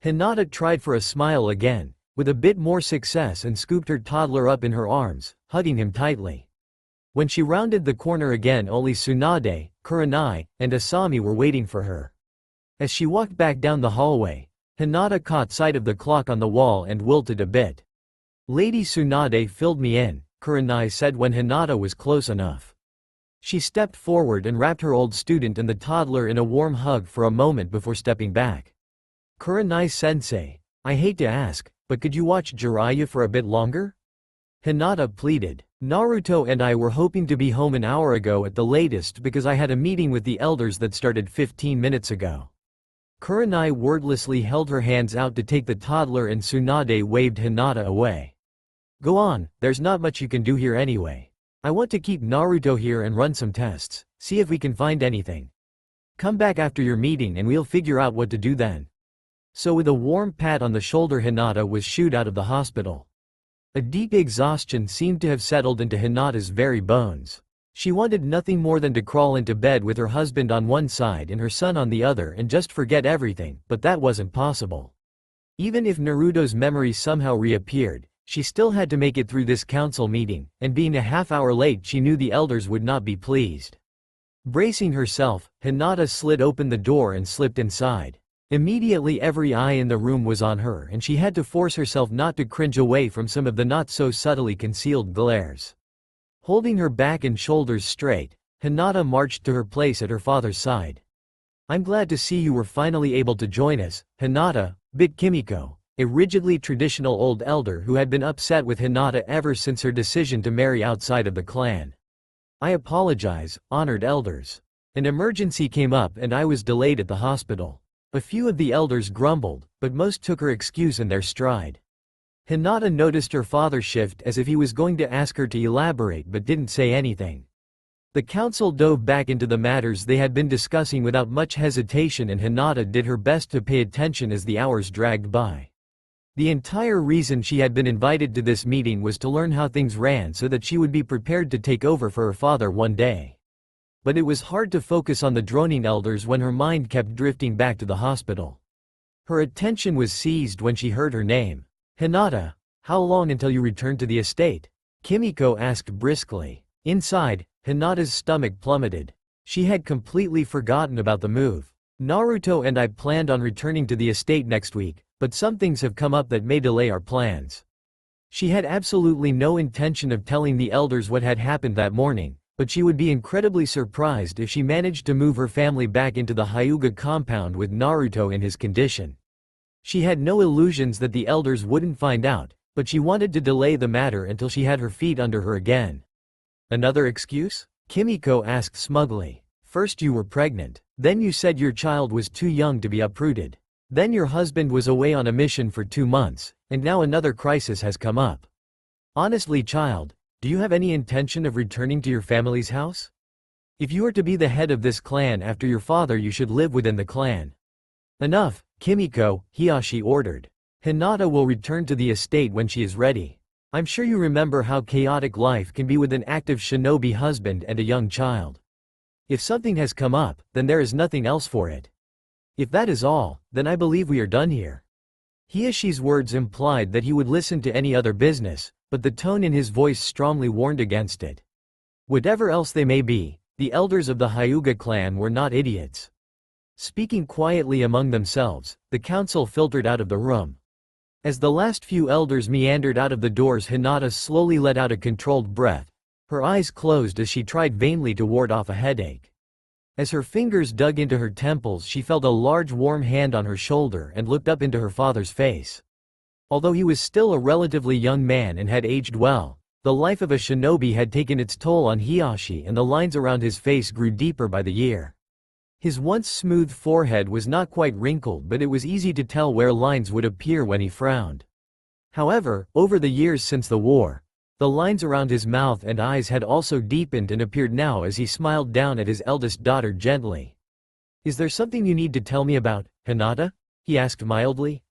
Hinata tried for a smile again, with a bit more success, and scooped her toddler up in her arms, hugging him tightly. When she rounded the corner again, only Tsunade, Kurenai, and Asami were waiting for her. As she walked back down the hallway, Hinata caught sight of the clock on the wall and wilted a bit. Lady Tsunade filled me in, Kurenai said when Hinata was close enough. She stepped forward and wrapped her old student and the toddler in a warm hug for a moment before stepping back. Kurenai-sensei, I hate to ask, but could you watch Jiraiya for a bit longer? Hinata pleaded. Naruto and I were hoping to be home an hour ago at the latest because I had a meeting with the elders that started 15 minutes ago. Kurenai wordlessly held her hands out to take the toddler and Tsunade waved Hinata away. Go on, there's not much you can do here anyway. I want to keep Naruto here and run some tests, see if we can find anything. Come back after your meeting and we'll figure out what to do then. So with a warm pat on the shoulder, Hinata was shooed out of the hospital. A deep exhaustion seemed to have settled into Hinata's very bones. She wanted nothing more than to crawl into bed with her husband on one side and her son on the other and just forget everything, but that wasn't possible. Even if Naruto's memory somehow reappeared, she still had to make it through this council meeting, and being a half-hour late she knew the elders would not be pleased. Bracing herself, Hinata slid open the door and slipped inside. Immediately every eye in the room was on her and she had to force herself not to cringe away from some of the not so subtly concealed glares. Holding her back and shoulders straight, Hinata marched to her place at her father's side. I'm glad to see you were finally able to join us, Hinata, bit Kimiko, a rigidly traditional old elder who had been upset with Hinata ever since her decision to marry outside of the clan. I apologize, honored elders. An emergency came up and I was delayed at the hospital. A few of the elders grumbled, but most took her excuse in their stride. Hinata noticed her father shift as if he was going to ask her to elaborate but didn't say anything. The council dove back into the matters they had been discussing without much hesitation and Hinata did her best to pay attention as the hours dragged by. The entire reason she had been invited to this meeting was to learn how things ran so that she would be prepared to take over for her father one day. But it was hard to focus on the droning elders when her mind kept drifting back to the hospital. Her attention was seized when she heard her name. Hinata, how long until you return to the estate? Kimiko asked briskly. Inside, Hinata's stomach plummeted. She had completely forgotten about the move. Naruto and I planned on returning to the estate next week, but some things have come up that may delay our plans. She had absolutely no intention of telling the elders what had happened that morning, but she would be incredibly surprised if she managed to move her family back into the Hyuga compound with Naruto in his condition. She had no illusions that the elders wouldn't find out, but she wanted to delay the matter until she had her feet under her again. Another excuse? Kimiko asked smugly. First you were pregnant, then you said your child was too young to be uprooted. Then your husband was away on a mission for 2 months, and now another crisis has come up. Honestly, child, do you have any intention of returning to your family's house? If you are to be the head of this clan after your father, you should live within the clan. Enough, Kimiko, Hiyashi ordered. Hinata will return to the estate when she is ready. I'm sure you remember how chaotic life can be with an active shinobi husband and a young child. If something has come up, then there is nothing else for it. If that is all, then I believe we are done here. Hiyashi's words implied that he would listen to any other business, but the tone in his voice strongly warned against it. Whatever else they may be, the elders of the Hyuga clan were not idiots. Speaking quietly among themselves, the council filtered out of the room. As the last few elders meandered out of the doors, Hinata slowly let out a controlled breath, her eyes closed as she tried vainly to ward off a headache. As her fingers dug into her temples, she felt a large warm hand on her shoulder and looked up into her father's face. Although he was still a relatively young man and had aged well, the life of a shinobi had taken its toll on Hiyashi and the lines around his face grew deeper by the year. His once smooth forehead was not quite wrinkled, but it was easy to tell where lines would appear when he frowned. However, over the years since the war, the lines around his mouth and eyes had also deepened and appeared now as he smiled down at his eldest daughter gently. Is there something you need to tell me about, Hinata? He asked mildly.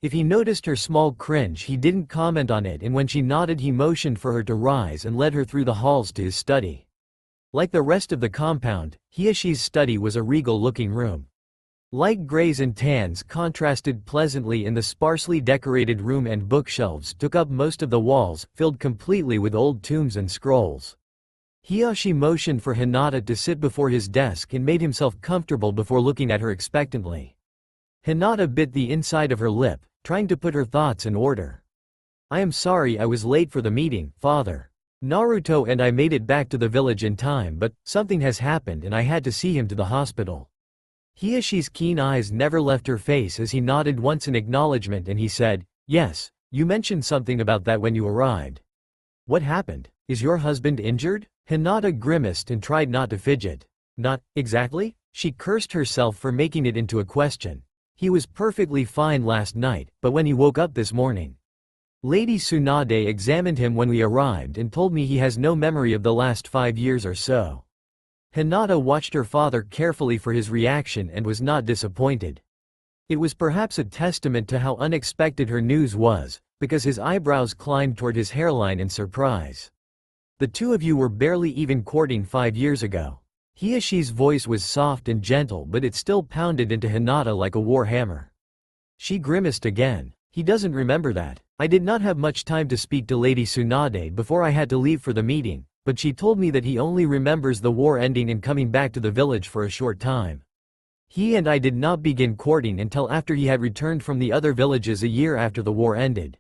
If he noticed her small cringe, he didn't comment on it, and when she nodded he motioned for her to rise and led her through the halls to his study. Like the rest of the compound, Hiyoshi's study was a regal-looking room. Light grays and tans contrasted pleasantly in the sparsely decorated room, and bookshelves took up most of the walls, filled completely with old tomes and scrolls. Hiyoshi motioned for Hinata to sit before his desk and made himself comfortable before looking at her expectantly. Hinata bit the inside of her lip, trying to put her thoughts in order. "I am sorry I was late for the meeting, father. Naruto and I made it back to the village in time, but something has happened and I had to see him to the hospital." Hiyoshi's keen eyes never left her face as he nodded once in acknowledgement, and he said, "Yes, you mentioned something about that when you arrived. What happened? Is your husband injured?" Hinata grimaced and tried not to fidget. "Not exactly?" She cursed herself for making it into a question. "He was perfectly fine last night, but when he woke up this morning. Lady Tsunade examined him when we arrived and told me he has no memory of the last 5 years or so." Hinata watched her father carefully for his reaction and was not disappointed. It was perhaps a testament to how unexpected her news was, because his eyebrows climbed toward his hairline in surprise. "The two of you were barely even courting 5 years ago." Hiyoshi's voice was soft and gentle, but it still pounded into Hinata like a war hammer. She grimaced again. "He doesn't remember that. I did not have much time to speak to Lady Tsunade before I had to leave for the meeting, but she told me that he only remembers the war ending and coming back to the village for a short time. He and I did not begin courting until after he had returned from the other villages a year after the war ended."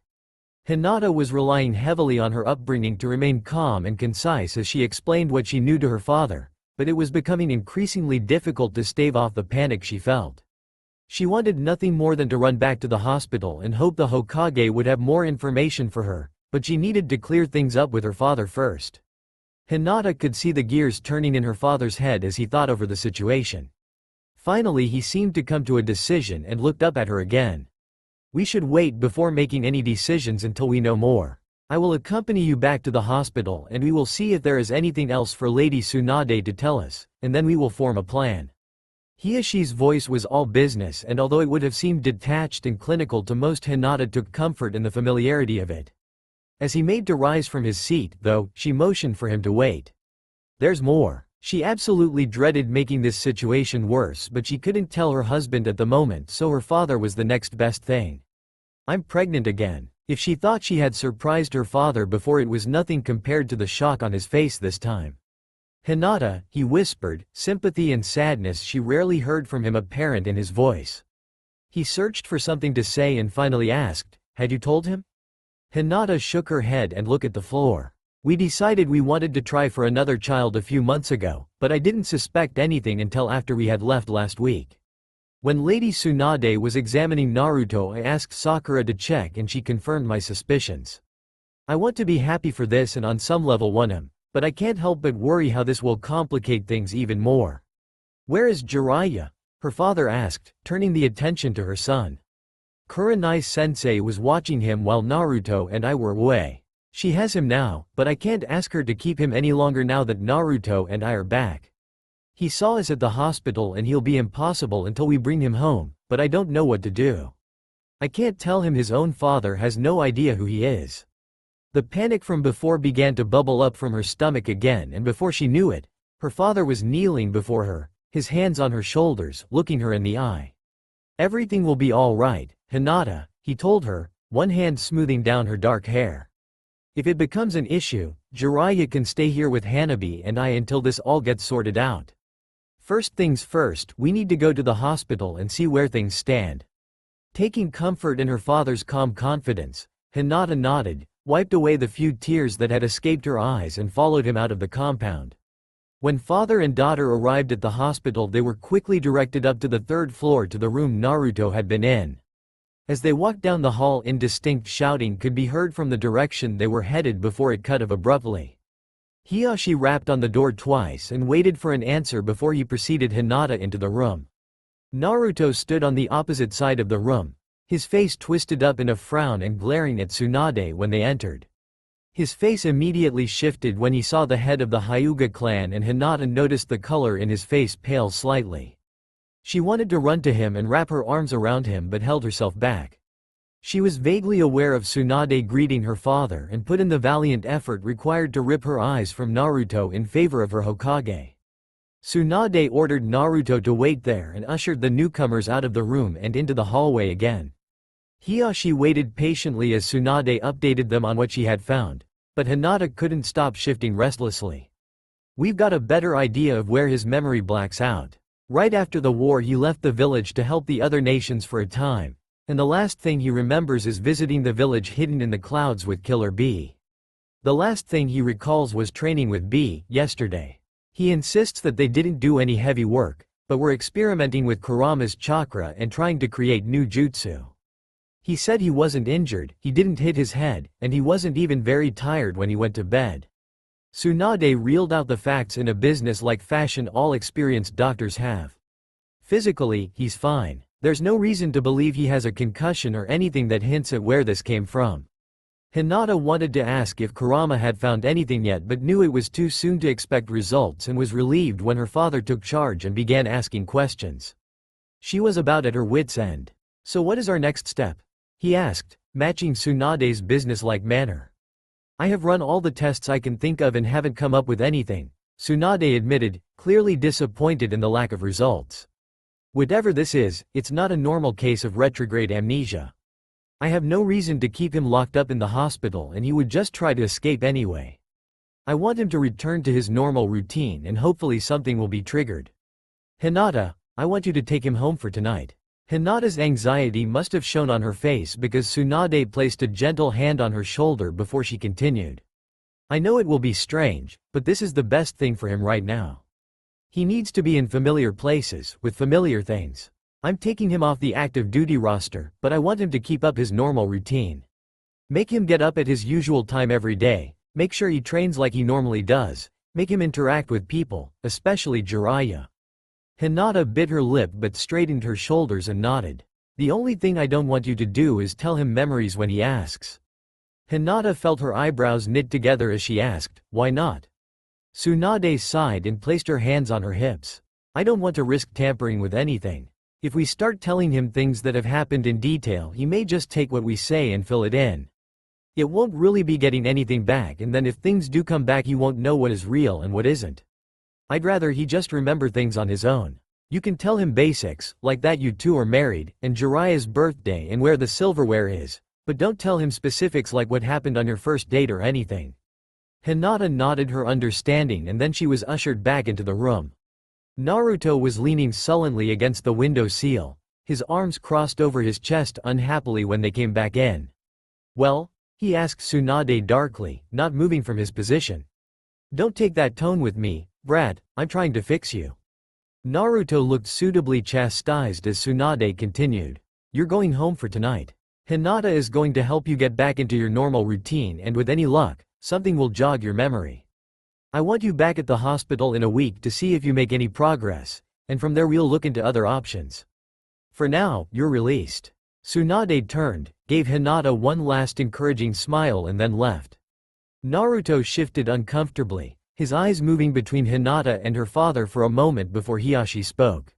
Hinata was relying heavily on her upbringing to remain calm and concise as she explained what she knew to her father, but it was becoming increasingly difficult to stave off the panic she felt. She wanted nothing more than to run back to the hospital and hope the Hokage would have more information for her, but she needed to clear things up with her father first. Hinata could see the gears turning in her father's head as he thought over the situation. Finally he seemed to come to a decision and looked up at her again. "We should wait before making any decisions until we know more. I will accompany you back to the hospital and we will see if there is anything else for Lady Tsunade to tell us, and then we will form a plan." Hiyoshi's voice was all business, and although it would have seemed detached and clinical to most, Hinata took comfort in the familiarity of it. As he made to rise from his seat, though, she motioned for him to wait. "There's more." She absolutely dreaded making this situation worse, but she couldn't tell her husband at the moment, so her father was the next best thing. "I'm pregnant again." If she thought she had surprised her father before, it was nothing compared to the shock on his face this time. "Hinata," he whispered, sympathy and sadness she rarely heard from him apparent in his voice. He searched for something to say and finally asked, "Had you told him?" Hinata shook her head and looked at the floor. "We decided we wanted to try for another child a few months ago, but I didn't suspect anything until after we had left last week. When Lady Tsunade was examining Naruto, I asked Sakura to check and she confirmed my suspicions. I want to be happy for this and on some level want him, but I can't help but worry how this will complicate things even more." "Where is Jiraiya?" her father asked, turning the attention to her son. "Kurenai-sensei was watching him while Naruto and I were away. She has him now, but I can't ask her to keep him any longer now that Naruto and I are back. He saw us at the hospital and he'll be impossible until we bring him home, but I don't know what to do. I can't tell him his own father has no idea who he is." The panic from before began to bubble up from her stomach again, and before she knew it, her father was kneeling before her, his hands on her shoulders, looking her in the eye. "Everything will be all right, Hinata," he told her, one hand smoothing down her dark hair. "If it becomes an issue, Jiraiya can stay here with Hanabi and I until this all gets sorted out. First things first, we need to go to the hospital and see where things stand." Taking comfort in her father's calm confidence, Hinata nodded, wiped away the few tears that had escaped her eyes and followed him out of the compound. When father and daughter arrived at the hospital, they were quickly directed up to the 3rd floor to the room Naruto had been in. As they walked down the hall, indistinct shouting could be heard from the direction they were headed before it cut off abruptly. Hiyoshi rapped on the door twice and waited for an answer before he preceded Hinata into the room. Naruto stood on the opposite side of the room, his face twisted up in a frown and glaring at Tsunade when they entered. His face immediately shifted when he saw the head of the Hyuga clan, and Hinata noticed the color in his face pale slightly. She wanted to run to him and wrap her arms around him but held herself back. She was vaguely aware of Tsunade greeting her father and put in the valiant effort required to rip her eyes from Naruto in favor of her Hokage. Tsunade ordered Naruto to wait there and ushered the newcomers out of the room and into the hallway again. Hiyashi waited patiently as Tsunade updated them on what she had found, but Hinata couldn't stop shifting restlessly. We've got a better idea of where his memory blacks out. Right after the war he left the village to help the other nations for a time, and the last thing he remembers is visiting the village hidden in the clouds with Killer Bee. The last thing he recalls was training with Bee yesterday. He insists that they didn't do any heavy work, but were experimenting with Kurama's chakra and trying to create new jutsu. He said he wasn't injured, he didn't hit his head, and he wasn't even very tired when he went to bed. Tsunade reeled out the facts in a business-like fashion all experienced doctors have. Physically, he's fine. There's no reason to believe he has a concussion or anything that hints at where this came from. Hinata wanted to ask if Kurama had found anything yet but knew it was too soon to expect results and was relieved when her father took charge and began asking questions. She was about at her wits' end. So what is our next step? He asked, matching Tsunade's business-like manner. I have run all the tests I can think of and haven't come up with anything, Tsunade admitted, clearly disappointed in the lack of results. Whatever this is, it's not a normal case of retrograde amnesia. I have no reason to keep him locked up in the hospital and he would just try to escape anyway. I want him to return to his normal routine and hopefully something will be triggered. Hinata, I want you to take him home for tonight. Hinata's anxiety must have shown on her face because Tsunade placed a gentle hand on her shoulder before she continued. I know it will be strange, but this is the best thing for him right now. He needs to be in familiar places, with familiar things. I'm taking him off the active duty roster, but I want him to keep up his normal routine. Make him get up at his usual time every day, make sure he trains like he normally does, make him interact with people, especially Jiraiya. Hinata bit her lip but straightened her shoulders and nodded. The only thing I don't want you to do is tell him memories when he asks. Hinata felt her eyebrows knit together as she asked, why not? Tsunade sighed and placed her hands on her hips. I don't want to risk tampering with anything. If we start telling him things that have happened in detail he may just take what we say and fill it in. It won't really be getting anything back and then if things do come back he won't know what is real and what isn't. I'd rather he just remember things on his own. You can tell him basics, like that you two are married, and Jiraiya's birthday and where the silverware is, but don't tell him specifics like what happened on your first date or anything. Hinata nodded her understanding and then she was ushered back into the room. Naruto was leaning sullenly against the window sill, his arms crossed over his chest unhappily when they came back in. Well? He asked Tsunade darkly, not moving from his position. Don't take that tone with me, brat, I'm trying to fix you. Naruto looked suitably chastised as Tsunade continued. You're going home for tonight. Hinata is going to help you get back into your normal routine and with any luck, something will jog your memory. I want you back at the hospital in a week to see if you make any progress, and from there we'll look into other options. For now, you're released. Tsunade turned, gave Hinata one last encouraging smile and then left. Naruto shifted uncomfortably, his eyes moving between Hinata and her father for a moment before Hiyashi spoke.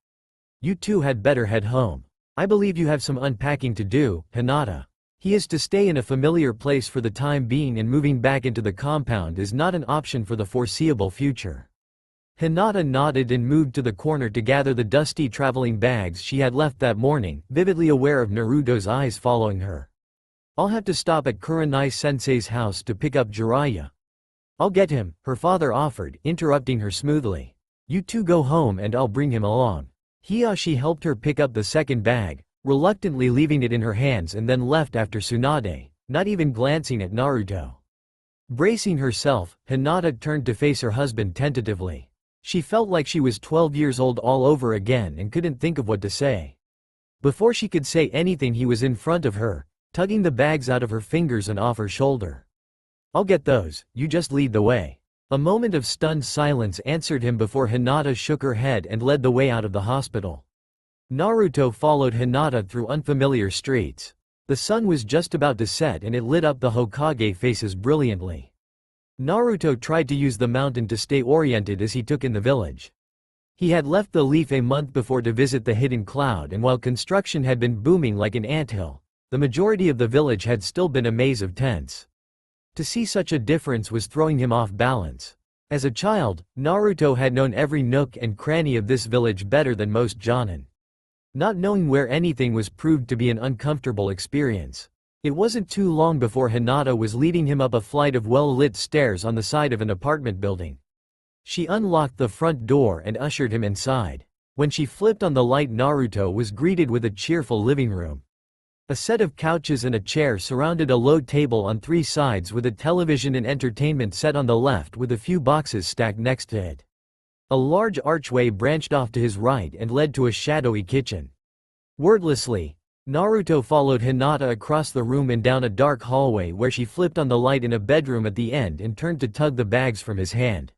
You two had better head home. I believe you have some unpacking to do, Hinata. He is to stay in a familiar place for the time being and moving back into the compound is not an option for the foreseeable future. Hinata nodded and moved to the corner to gather the dusty traveling bags she had left that morning, vividly aware of Naruto's eyes following her. I'll have to stop at Kurenai-sensei's house to pick up Jiraiya. I'll get him, her father offered, interrupting her smoothly. You two go home and I'll bring him along. Hiyashi helped her pick up the second bag, reluctantly leaving it in her hands and then left after Tsunade, not even glancing at Naruto. Bracing herself, Hinata turned to face her husband tentatively. She felt like she was 12 years old all over again and couldn't think of what to say. Before she could say anything he was in front of her, tugging the bags out of her fingers and off her shoulder. I'll get those, you just lead the way. A moment of stunned silence answered him before Hinata shook her head and led the way out of the hospital. Naruto followed Hinata through unfamiliar streets. The sun was just about to set and it lit up the Hokage faces brilliantly. Naruto tried to use the mountain to stay oriented as he took in the village. He had left the leaf a month before to visit the hidden cloud and while construction had been booming like an anthill, The majority of the village had still been a maze of tents. To see such a difference was throwing him off balance. As a child, Naruto had known every nook and cranny of this village better than most jonin. Not knowing where anything was proved to be an uncomfortable experience. It wasn't too long before Hinata was leading him up a flight of well-lit stairs on the side of an apartment building. She unlocked the front door and ushered him inside. When she flipped on the light, Naruto was greeted with a cheerful living room. A set of couches and a chair surrounded a low table on three sides with a television and entertainment set on the left with a few boxes stacked next to it. A large archway branched off to his right and led to a shadowy kitchen. Wordlessly, Naruto followed Hinata across the room and down a dark hallway where she flipped on the light in a bedroom at the end and turned to tug the bags from his hand.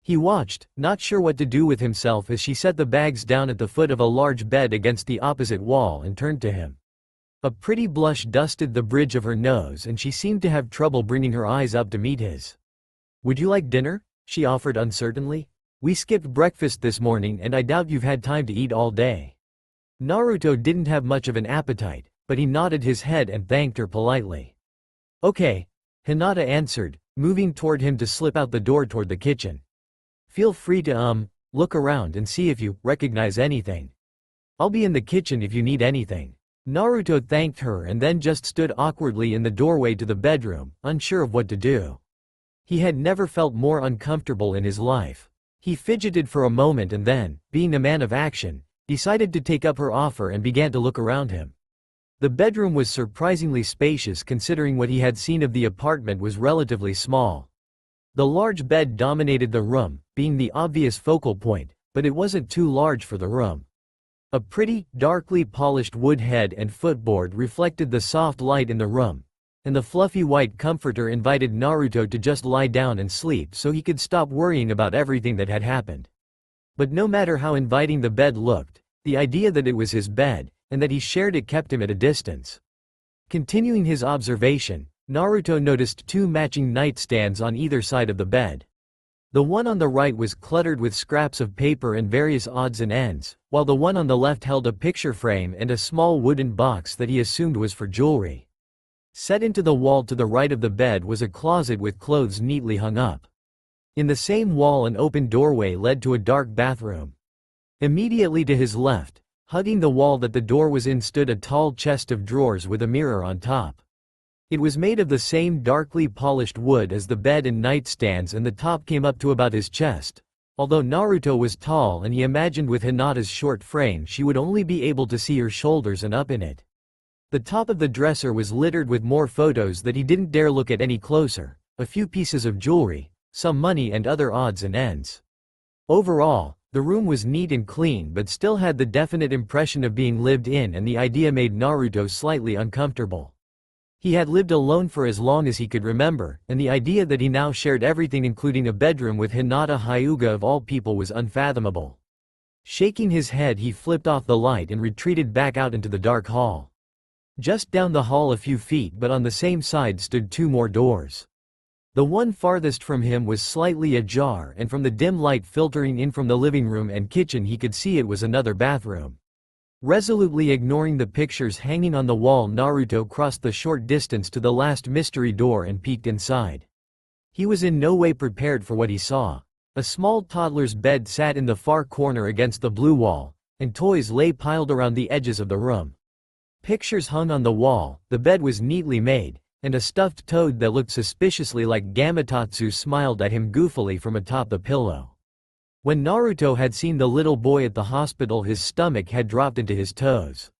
He watched, not sure what to do with himself as she set the bags down at the foot of a large bed against the opposite wall and turned to him. A pretty blush dusted the bridge of her nose and she seemed to have trouble bringing her eyes up to meet his. "Would you like dinner?" she offered uncertainly. "We skipped breakfast this morning and I doubt you've had time to eat all day." Naruto didn't have much of an appetite, but he nodded his head and thanked her politely. "Okay," Hinata answered, moving toward him to slip out the door toward the kitchen. "Feel free to look around and see if you recognize anything. I'll be in the kitchen if you need anything." Naruto thanked her and then just stood awkwardly in the doorway to the bedroom, unsure of what to do. He had never felt more uncomfortable in his life. He fidgeted for a moment and then, being a man of action, decided to take up her offer and began to look around him. The bedroom was surprisingly spacious considering what he had seen of the apartment was relatively small. The large bed dominated the room, being the obvious focal point, but it wasn't too large for the room. A pretty, darkly polished wood head and footboard reflected the soft light in the room, and the fluffy white comforter invited Naruto to just lie down and sleep so he could stop worrying about everything that had happened. But no matter how inviting the bed looked, the idea that it was his bed, and that he shared it kept him at a distance. Continuing his observation, Naruto noticed two matching nightstands on either side of the bed. The one on the right was cluttered with scraps of paper and various odds and ends, while the one on the left held a picture frame and a small wooden box that he assumed was for jewelry. Set into the wall to the right of the bed was a closet with clothes neatly hung up. In the same wall an open doorway led to a dark bathroom. Immediately to his left, hugging the wall that the door was in stood a tall chest of drawers with a mirror on top. It was made of the same darkly polished wood as the bed and nightstands and the top came up to about his chest. Although Naruto was tall and he imagined with Hinata's short frame she would only be able to see her shoulders and up in it. The top of the dresser was littered with more photos that he didn't dare look at any closer, a few pieces of jewelry, some money and other odds and ends. Overall, the room was neat and clean but still had the definite impression of being lived in and the idea made Naruto slightly uncomfortable. He had lived alone for as long as he could remember, and the idea that he now shared everything including a bedroom with Hinata Hyuga of all people was unfathomable. Shaking his head he flipped off the light and retreated back out into the dark hall. Just down the hall a few feet but on the same side stood two more doors. The one farthest from him was slightly ajar and from the dim light filtering in from the living room and kitchen he could see it was another bathroom. Resolutely ignoring the pictures hanging on the wall, Naruto crossed the short distance to the last mystery door and peeked inside. He was in no way prepared for what he saw. A small toddler's bed sat in the far corner against the blue wall, and toys lay piled around the edges of the room. Pictures hung on the wall, the bed was neatly made, and a stuffed toad that looked suspiciously like Gamatotsu smiled at him goofily from atop the pillow. When Naruto had seen the little boy at the hospital, his stomach had dropped into his toes.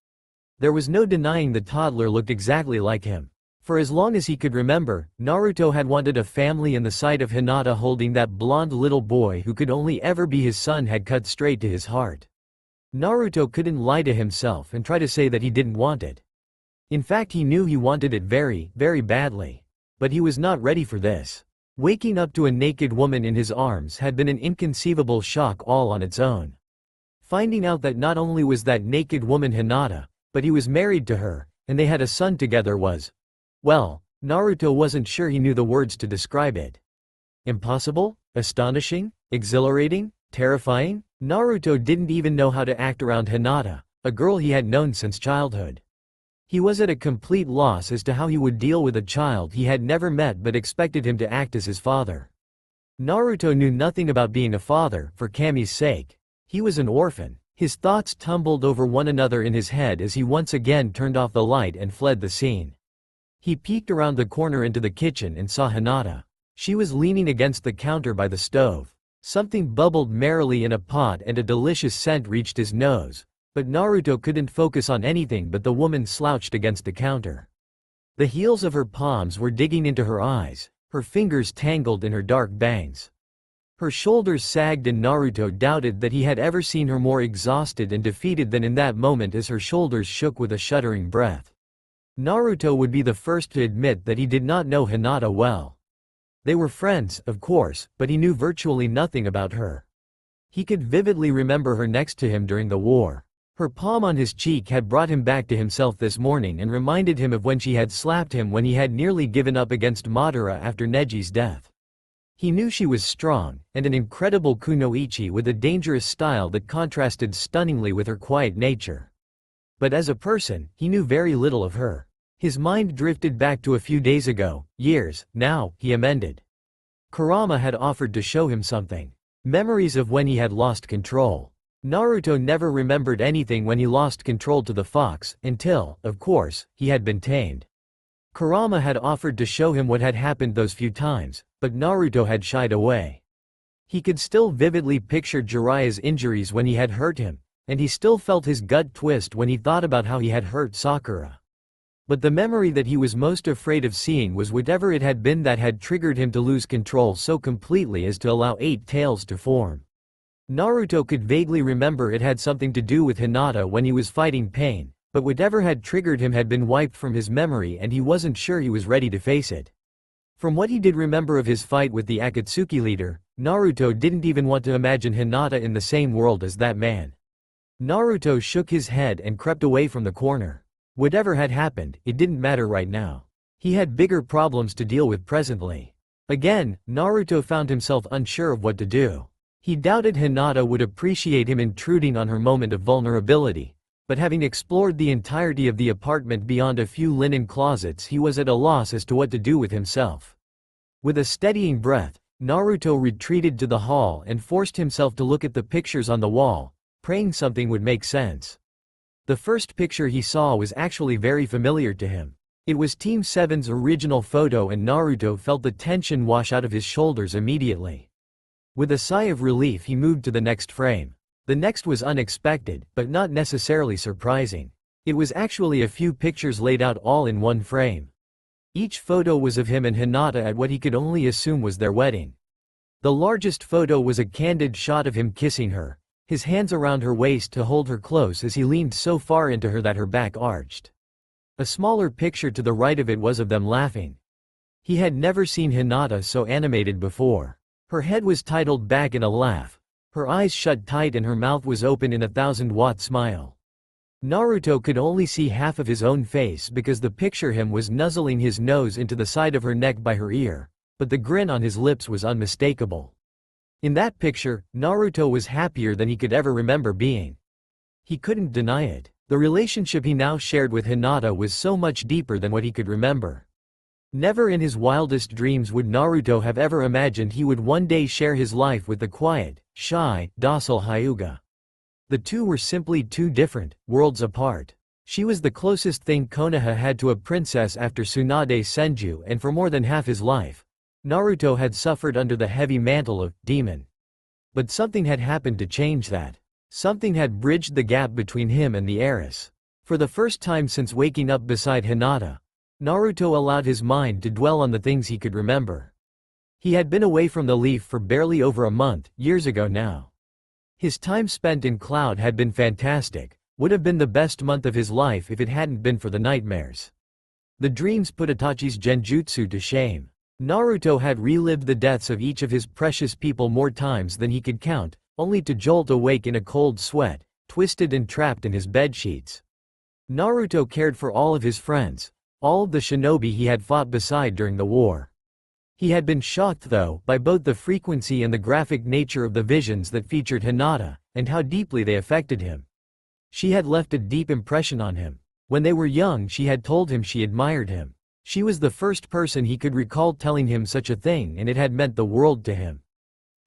There was no denying the toddler looked exactly like him. For as long as he could remember, Naruto had wanted a family and the sight of Hinata holding that blonde little boy who could only ever be his son had cut straight to his heart. Naruto couldn't lie to himself and try to say that he didn't want it. In fact, he knew he wanted it very, very badly. But he was not ready for this. Waking up to a naked woman in his arms had been an inconceivable shock all on its own. Finding out that not only was that naked woman Hinata, but he was married to her, and they had a son together was, well, Naruto wasn't sure he knew the words to describe it. Impossible? Astonishing? Exhilarating? Terrifying? Naruto didn't even know how to act around Hinata, a girl he had known since childhood. He was at a complete loss as to how he would deal with a child he had never met but expected him to act as his father. Naruto knew nothing about being a father, for Kami's sake. He was an orphan. His thoughts tumbled over one another in his head as he once again turned off the light and fled the scene. He peeked around the corner into the kitchen and saw Hinata. She was leaning against the counter by the stove. Something bubbled merrily in a pot and a delicious scent reached his nose, but Naruto couldn't focus on anything but the woman slouched against the counter. The heels of her palms were digging into her eyes, her fingers tangled in her dark bangs. Her shoulders sagged and Naruto doubted that he had ever seen her more exhausted and defeated than in that moment as her shoulders shook with a shuddering breath. Naruto would be the first to admit that he did not know Hinata well. They were friends, of course, but he knew virtually nothing about her. He could vividly remember her next to him during the war. Her palm on his cheek had brought him back to himself this morning and reminded him of when she had slapped him when he had nearly given up against Madara after Neji's death. He knew she was strong, and an incredible kunoichi with a dangerous style that contrasted stunningly with her quiet nature. But as a person, he knew very little of her. His mind drifted back to a few days ago, years, now, he amended. Kurama had offered to show him something. Memories of when he had lost control. Naruto never remembered anything when he lost control to the fox, until, of course, he had been tamed. Kurama had offered to show him what had happened those few times, but Naruto had shied away. He could still vividly picture Jiraiya's injuries when he had hurt him, and he still felt his gut twist when he thought about how he had hurt Sakura. But the memory that he was most afraid of seeing was whatever it had been that had triggered him to lose control so completely as to allow 8 tails to form. Naruto could vaguely remember it had something to do with Hinata when he was fighting pain, but whatever had triggered him had been wiped from his memory and he wasn't sure he was ready to face it. From what he did remember of his fight with the Akatsuki leader, Naruto didn't even want to imagine Hinata in the same world as that man. Naruto shook his head and crept away from the corner. Whatever had happened, it didn't matter right now. He had bigger problems to deal with presently. Again, Naruto found himself unsure of what to do. He doubted Hinata would appreciate him intruding on her moment of vulnerability, but having explored the entirety of the apartment beyond a few linen closets, he was at a loss as to what to do with himself. With a steadying breath, Naruto retreated to the hall and forced himself to look at the pictures on the wall, praying something would make sense. The first picture he saw was actually very familiar to him. It was Team 7's original photo and Naruto felt the tension wash out of his shoulders immediately. With a sigh of relief he moved to the next frame. The next was unexpected, but not necessarily surprising. It was actually a few pictures laid out all in one frame. Each photo was of him and Hinata at what he could only assume was their wedding. The largest photo was a candid shot of him kissing her, his hands around her waist to hold her close as he leaned so far into her that her back arched. A smaller picture to the right of it was of them laughing. He had never seen Hinata so animated before. Her head was titled back in a laugh, her eyes shut tight and her mouth was open in a 1,000-watt smile. Naruto could only see half of his own face because the picture him was nuzzling his nose into the side of her neck by her ear, but the grin on his lips was unmistakable. In that picture, Naruto was happier than he could ever remember being. He couldn't deny it. The relationship he now shared with Hinata was so much deeper than what he could remember. Never in his wildest dreams would Naruto have ever imagined he would one day share his life with the quiet, shy, docile Hyuga. The two were simply two different worlds apart. She was the closest thing Konoha had to a princess after Tsunade Senju, and for more than half his life, Naruto had suffered under the heavy mantle of demon. But something had happened to change that. Something had bridged the gap between him and the heiress. For the first time since waking up beside Hinata, Naruto allowed his mind to dwell on the things he could remember. He had been away from the leaf for barely over a month, years ago now. His time spent in Cloud had been fantastic, would have been the best month of his life if it hadn't been for the nightmares. The dreams put Itachi's genjutsu to shame. Naruto had relived the deaths of each of his precious people more times than he could count, only to jolt awake in a cold sweat, twisted and trapped in his bedsheets. Naruto cared for all of his friends, all of the shinobi he had fought beside during the war. He had been shocked though, by both the frequency and the graphic nature of the visions that featured Hinata, and how deeply they affected him. She had left a deep impression on him. When they were young, she had told him she admired him. She was the first person he could recall telling him such a thing, and it had meant the world to him.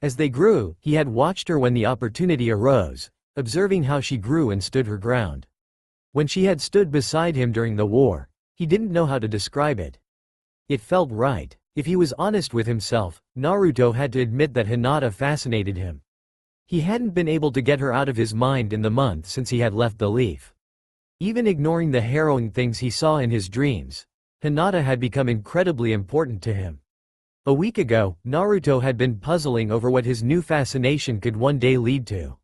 As they grew, he had watched her when the opportunity arose, observing how she grew and stood her ground. When she had stood beside him during the war, he didn't know how to describe it. It felt right. If he was honest with himself, Naruto had to admit that Hinata fascinated him. He hadn't been able to get her out of his mind in the month since he had left the leaf. Even ignoring the harrowing things he saw in his dreams, Hinata had become incredibly important to him. A week ago, Naruto had been puzzling over what his new fascination could one day lead to.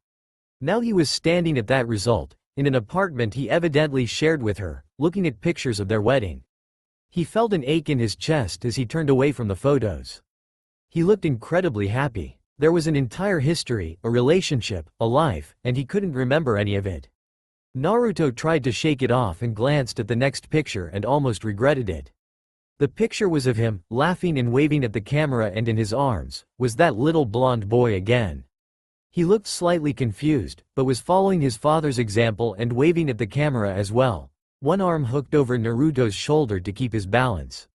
Now he was standing at that result, in an apartment he evidently shared with her, looking at pictures of their wedding. He felt an ache in his chest as he turned away from the photos. He looked incredibly happy. There was an entire history, a relationship, a life, and he couldn't remember any of it. Naruto tried to shake it off and glanced at the next picture and almost regretted it. The picture was of him, laughing and waving at the camera, and in his arms was that little blonde boy again. He looked slightly confused, but was following his father's example and waving at the camera as well, one arm hooked over Naruto's shoulder to keep his balance.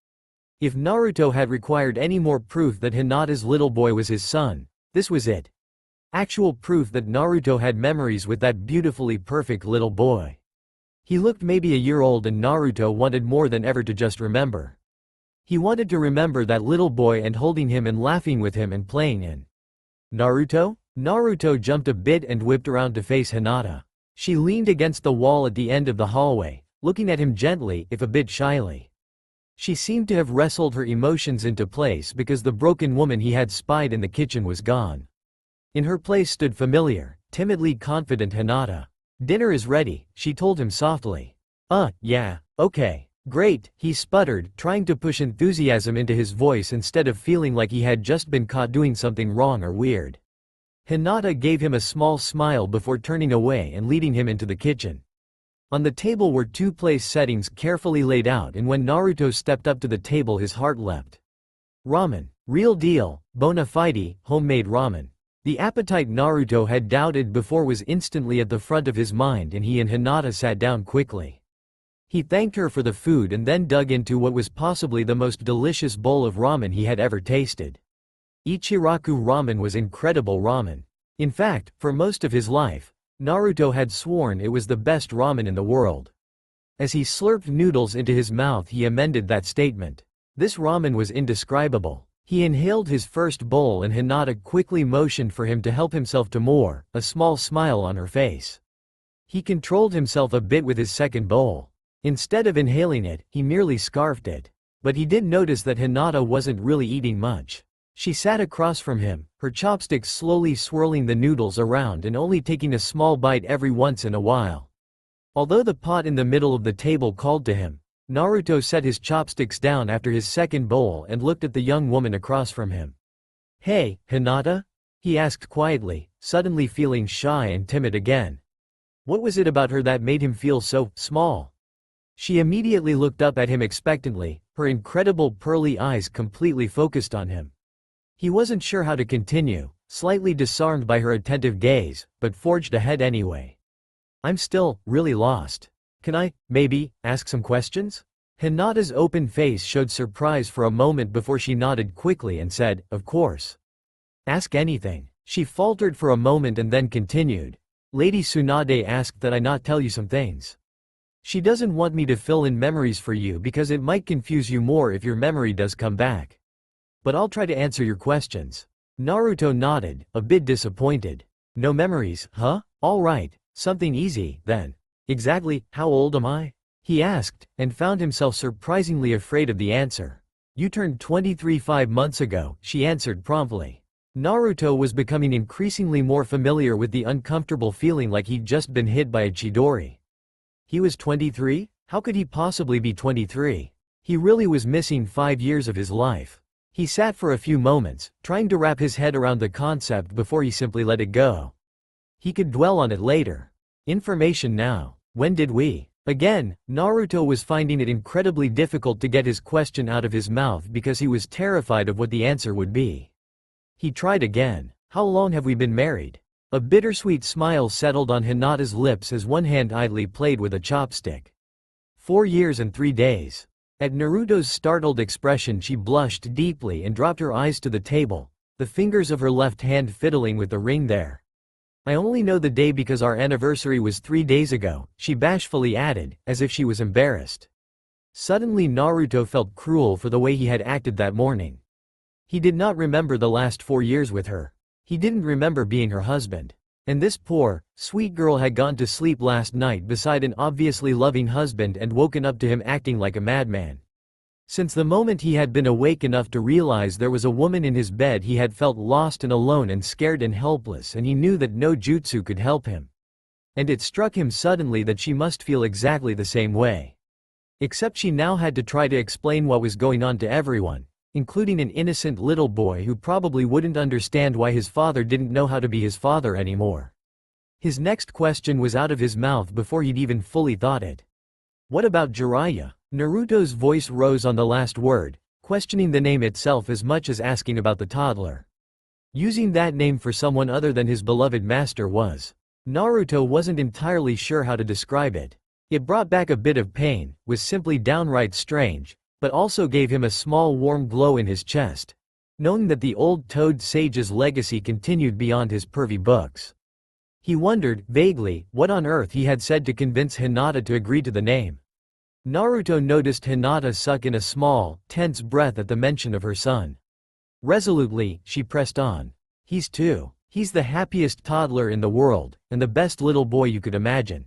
If Naruto had required any more proof that Hinata's little boy was his son, this was it. Actual proof that Naruto had memories with that beautifully perfect little boy. He looked maybe a year old, and Naruto wanted more than ever to just remember. He wanted to remember that little boy and holding him and laughing with him and playing in. Naruto? Naruto jumped a bit and whipped around to face Hinata. She leaned against the wall at the end of the hallway, looking at him gently, if a bit shyly. She seemed to have wrestled her emotions into place because the broken woman he had spied in the kitchen was gone. In her place stood familiar, timidly confident Hinata. "Dinner is ready," she told him softly. Yeah, okay. Great," he sputtered, trying to push enthusiasm into his voice instead of feeling like he had just been caught doing something wrong or weird. Hinata gave him a small smile before turning away and leading him into the kitchen. On the table were two place settings carefully laid out, and when Naruto stepped up to the table his heart leapt. Ramen. Real deal, bona fide, homemade ramen. The appetite Naruto had doubted before was instantly at the front of his mind, and he and Hinata sat down quickly. He thanked her for the food and then dug into what was possibly the most delicious bowl of ramen he had ever tasted. Ichiraku ramen was incredible ramen. In fact, for most of his life, Naruto had sworn it was the best ramen in the world. As he slurped noodles into his mouth, he amended that statement. This ramen was indescribable. He inhaled his first bowl and Hinata quickly motioned for him to help himself to more, a small smile on her face. He controlled himself a bit with his second bowl. Instead of inhaling it, he merely scarfed it. But he did notice that Hinata wasn't really eating much. She sat across from him, her chopsticks slowly swirling the noodles around and only taking a small bite every once in a while. Although the pot in the middle of the table called to him, Naruto set his chopsticks down after his second bowl and looked at the young woman across from him. "Hey, Hinata?" he asked quietly, suddenly feeling shy and timid again. What was it about her that made him feel so small? She immediately looked up at him expectantly, her incredible pearly eyes completely focused on him. He wasn't sure how to continue, slightly disarmed by her attentive gaze, but forged ahead anyway. "I'm still really lost. Can I, maybe, ask some questions?" Hinata's open face showed surprise for a moment before she nodded quickly and said, "Of course. Ask anything." She faltered for a moment and then continued. "Lady Tsunade asked that I not tell you some things. She doesn't want me to fill in memories for you because it might confuse you more if your memory does come back. But I'll try to answer your questions." Naruto nodded, a bit disappointed. "No memories, huh? All right, something easy, then. Exactly, how old am I?" he asked, and found himself surprisingly afraid of the answer. "You turned 23 5 months ago," she answered promptly. Naruto was becoming increasingly more familiar with the uncomfortable feeling like he'd just been hit by a chidori. He was 23? How could he possibly be 23? He really was missing 5 years of his life. He sat for a few moments, trying to wrap his head around the concept before he simply let it go. He could dwell on it later. Information now. When did we? Again, Naruto was finding it incredibly difficult to get his question out of his mouth because he was terrified of what the answer would be. He tried again. How long have we been married? A bittersweet smile settled on Hinata's lips as one hand idly played with a chopstick. 4 years and 3 days. At Naruto's startled expression she blushed deeply and dropped her eyes to the table, the fingers of her left hand fiddling with the ring there. I only know the day because our anniversary was 3 days ago, she bashfully added, as if she was embarrassed. Suddenly Naruto felt cruel for the way he had acted that morning. He did not remember the last 4 years with her. He didn't remember being her husband. And this poor, sweet girl had gone to sleep last night beside an obviously loving husband and woken up to him acting like a madman. Since the moment he had been awake enough to realize there was a woman in his bed he had felt lost and alone and scared and helpless, and he knew that no jutsu could help him. And it struck him suddenly that she must feel exactly the same way. Except she now had to try to explain what was going on to everyone, including an innocent little boy who probably wouldn't understand why his father didn't know how to be his father anymore. His next question was out of his mouth before he'd even fully thought it. What about Jiraiya? Naruto's voice rose on the last word, questioning the name itself as much as asking about the toddler. Using that name for someone other than his beloved master was. Naruto wasn't entirely sure how to describe it. It brought back a bit of pain, was simply downright strange, but also gave him a small warm glow in his chest, knowing that the old Toad Sage's legacy continued beyond his pervy books. He wondered, vaguely, what on earth he had said to convince Hinata to agree to the name. Naruto noticed Hinata suck in a small, tense breath at the mention of her son. Resolutely, she pressed on. He's the happiest toddler in the world, and the best little boy you could imagine.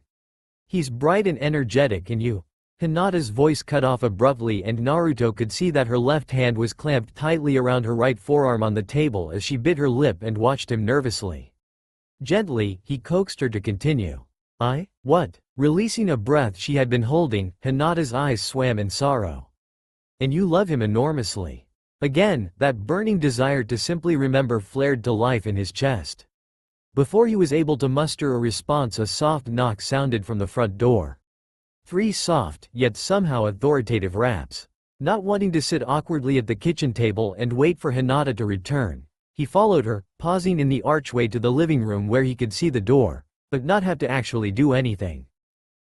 He's bright and energetic and you. Hinata's voice cut off abruptly and Naruto could see that her left hand was clamped tightly around her right forearm on the table as she bit her lip and watched him nervously. Gently, he coaxed her to continue. What? Releasing a breath she had been holding, Hinata's eyes swam in sorrow. And you love him enormously. Again, that burning desire to simply remember flared to life in his chest. Before he was able to muster a response, a soft knock sounded from the front door. 3 soft, yet somehow authoritative raps. Not wanting to sit awkwardly at the kitchen table and wait for Hinata to return, he followed her, pausing in the archway to the living room where he could see the door, but not have to actually do anything.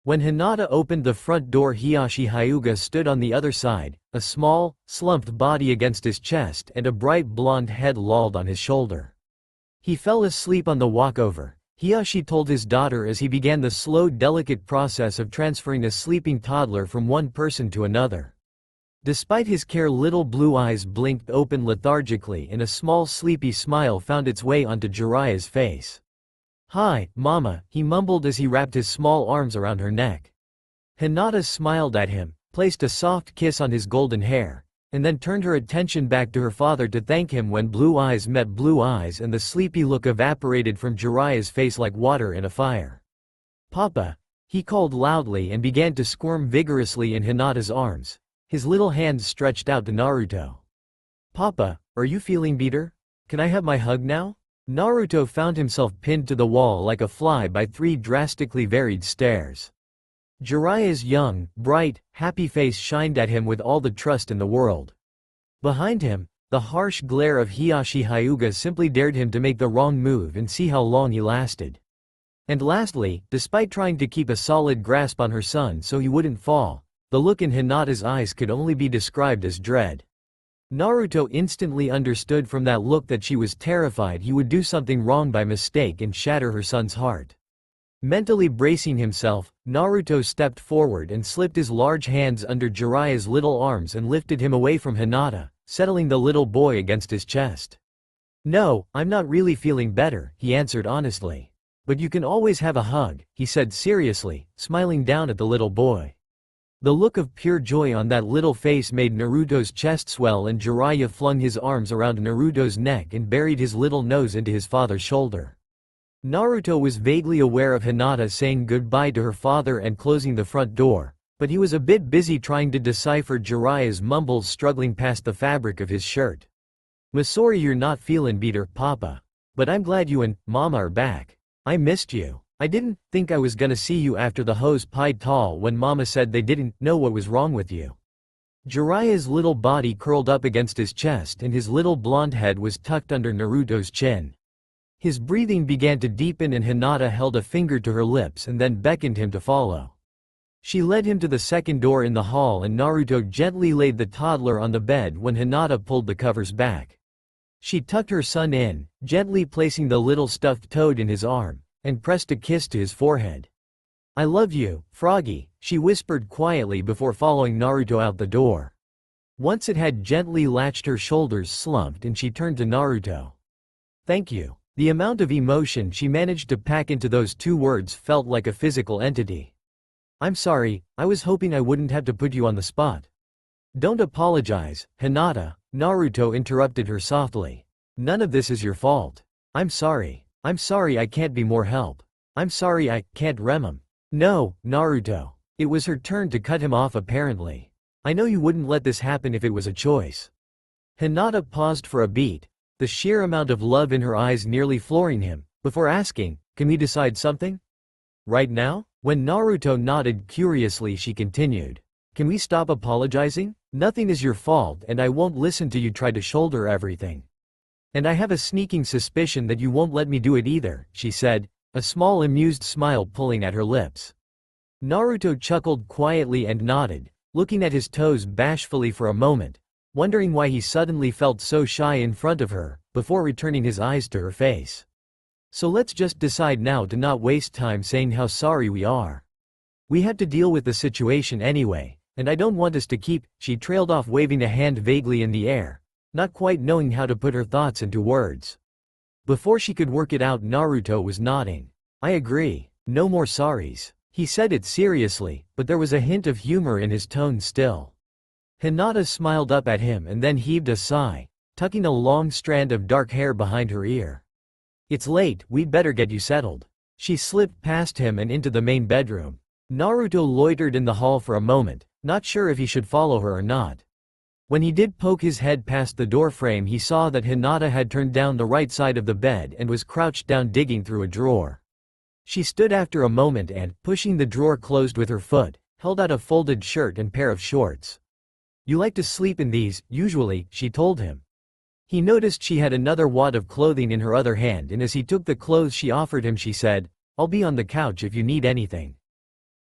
When Hinata opened the front door, Hiyashi Hyuga stood on the other side, a small, slumped body against his chest and a bright blonde head lolled on his shoulder. He fell asleep on the walkover, Hiyashi told his daughter as he began the slow, delicate process of transferring a sleeping toddler from one person to another. Despite his care, little blue eyes blinked open lethargically and a small sleepy smile found its way onto Jiraiya's face. "Hi, Mama," he mumbled as he wrapped his small arms around her neck. Hinata smiled at him, placed a soft kiss on his golden hair, and then turned her attention back to her father to thank him when blue eyes met blue eyes and the sleepy look evaporated from Jiraiya's face like water in a fire. "Papa," he called loudly and began to squirm vigorously in Hinata's arms, his little hands stretched out to Naruto. "Papa, are you feeling better? Can I have my hug now?" Naruto found himself pinned to the wall like a fly by 3 drastically varied stares. Jiraiya's young, bright, happy face shined at him with all the trust in the world. Behind him, the harsh glare of Hiyashi Hyuga simply dared him to make the wrong move and see how long he lasted. And lastly, despite trying to keep a solid grasp on her son so he wouldn't fall, the look in Hinata's eyes could only be described as dread. Naruto instantly understood from that look that she was terrified he would do something wrong by mistake and shatter her son's heart. Mentally bracing himself, Naruto stepped forward and slipped his large hands under Jiraiya's little arms and lifted him away from Hinata, settling the little boy against his chest. "No, I'm not really feeling better," he answered honestly. "But you can always have a hug," he said seriously, smiling down at the little boy. The look of pure joy on that little face made Naruto's chest swell and Jiraiya flung his arms around Naruto's neck and buried his little nose into his father's shoulder. Naruto was vaguely aware of Hinata saying goodbye to her father and closing the front door, but he was a bit busy trying to decipher Jiraiya's mumbles struggling past the fabric of his shirt. "Sorry you're not feelin' better, Papa. But I'm glad you and Mama are back. I missed you. I didn't think I was gonna see you after the hose pied tall when Mama said they didn't know what was wrong with you." Jiraiya's little body curled up against his chest and his little blonde head was tucked under Naruto's chin. His breathing began to deepen and Hinata held a finger to her lips and then beckoned him to follow. She led him to the second door in the hall and Naruto gently laid the toddler on the bed when Hinata pulled the covers back. She tucked her son in, gently placing the little stuffed toad in his arm, and pressed a kiss to his forehead. "I love you, Froggy," she whispered quietly before following Naruto out the door. Once it had gently latched, her shoulders slumped and she turned to Naruto. "Thank you." The amount of emotion she managed to pack into those two words felt like a physical entity. "I'm sorry, I was hoping I wouldn't have to put you on the spot." "Don't apologize, Hinata," Naruto interrupted her softly. "None of this is your fault. I'm sorry. I'm sorry I can't be more help. I'm sorry I can't rem him." "No, Naruto." It was her turn to cut him off apparently. "I know you wouldn't let this happen if it was a choice." Hinata paused for a beat, the sheer amount of love in her eyes nearly flooring him, before asking, "Can we decide something? Right now?" When Naruto nodded curiously, she continued, "Can we stop apologizing? Nothing is your fault and I won't listen to you try to shoulder everything. And I have a sneaking suspicion that you won't let me do it either," she said, a small amused smile pulling at her lips. Naruto chuckled quietly and nodded, looking at his toes bashfully for a moment, wondering why he suddenly felt so shy in front of her, before returning his eyes to her face. "So let's just decide now to not waste time saying how sorry we are. We had to deal with the situation anyway, and I don't want us to keep," she trailed off waving a hand vaguely in the air, not quite knowing how to put her thoughts into words. Before she could work it out, Naruto was nodding. "I agree, no more sorries." He said it seriously, but there was a hint of humor in his tone still. Hinata smiled up at him and then heaved a sigh, tucking a long strand of dark hair behind her ear. "It's late, we'd better get you settled." She slipped past him and into the main bedroom. Naruto loitered in the hall for a moment, not sure if he should follow her or not. When he did poke his head past the doorframe, he saw that Hinata had turned down the right side of the bed and was crouched down digging through a drawer. She stood after a moment and, pushing the drawer closed with her foot, held out a folded shirt and pair of shorts. "You like to sleep in these, usually," she told him. He noticed she had another wad of clothing in her other hand, and as he took the clothes she offered him, she said, "I'll be on the couch if you need anything.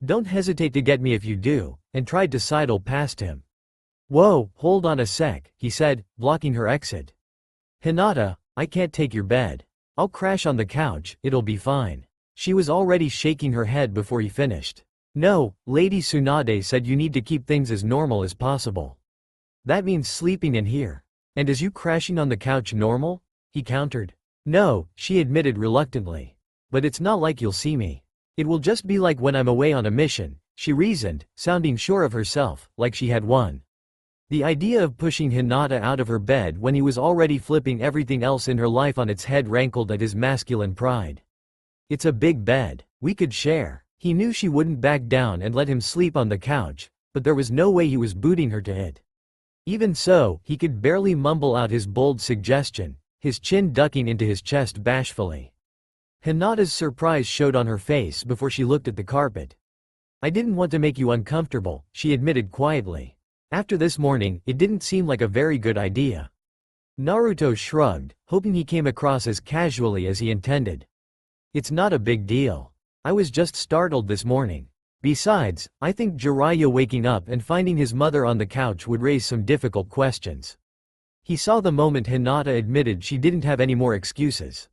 Don't hesitate to get me if you do," and tried to sidle past him. "Whoa, hold on a sec," he said, blocking her exit. "Hinata, I can't take your bed. I'll crash on the couch, it'll be fine." She was already shaking her head before he finished. "No, Lady Tsunade said you need to keep things as normal as possible. That means sleeping in here. And is you crashing on the couch normal?" he countered. "No," she admitted reluctantly. "But it's not like you'll see me. It will just be like when I'm away on a mission," she reasoned, sounding sure of herself, like she had won. The idea of pushing Hinata out of her bed when he was already flipping everything else in her life on its head rankled at his masculine pride. "It's a big bed. We could share." He knew she wouldn't back down and let him sleep on the couch, but there was no way he was booting her to it. Even so, he could barely mumble out his bold suggestion, his chin ducking into his chest bashfully. Hinata's surprise showed on her face before she looked at the carpet. "I didn't want to make you uncomfortable," she admitted quietly. "After this morning, it didn't seem like a very good idea." Naruto shrugged, hoping he came across as casually as he intended. "It's not a big deal. I was just startled this morning. Besides, I think Jiraiya waking up and finding his mother on the couch would raise some difficult questions." He saw the moment Hinata admitted she didn't have any more excuses.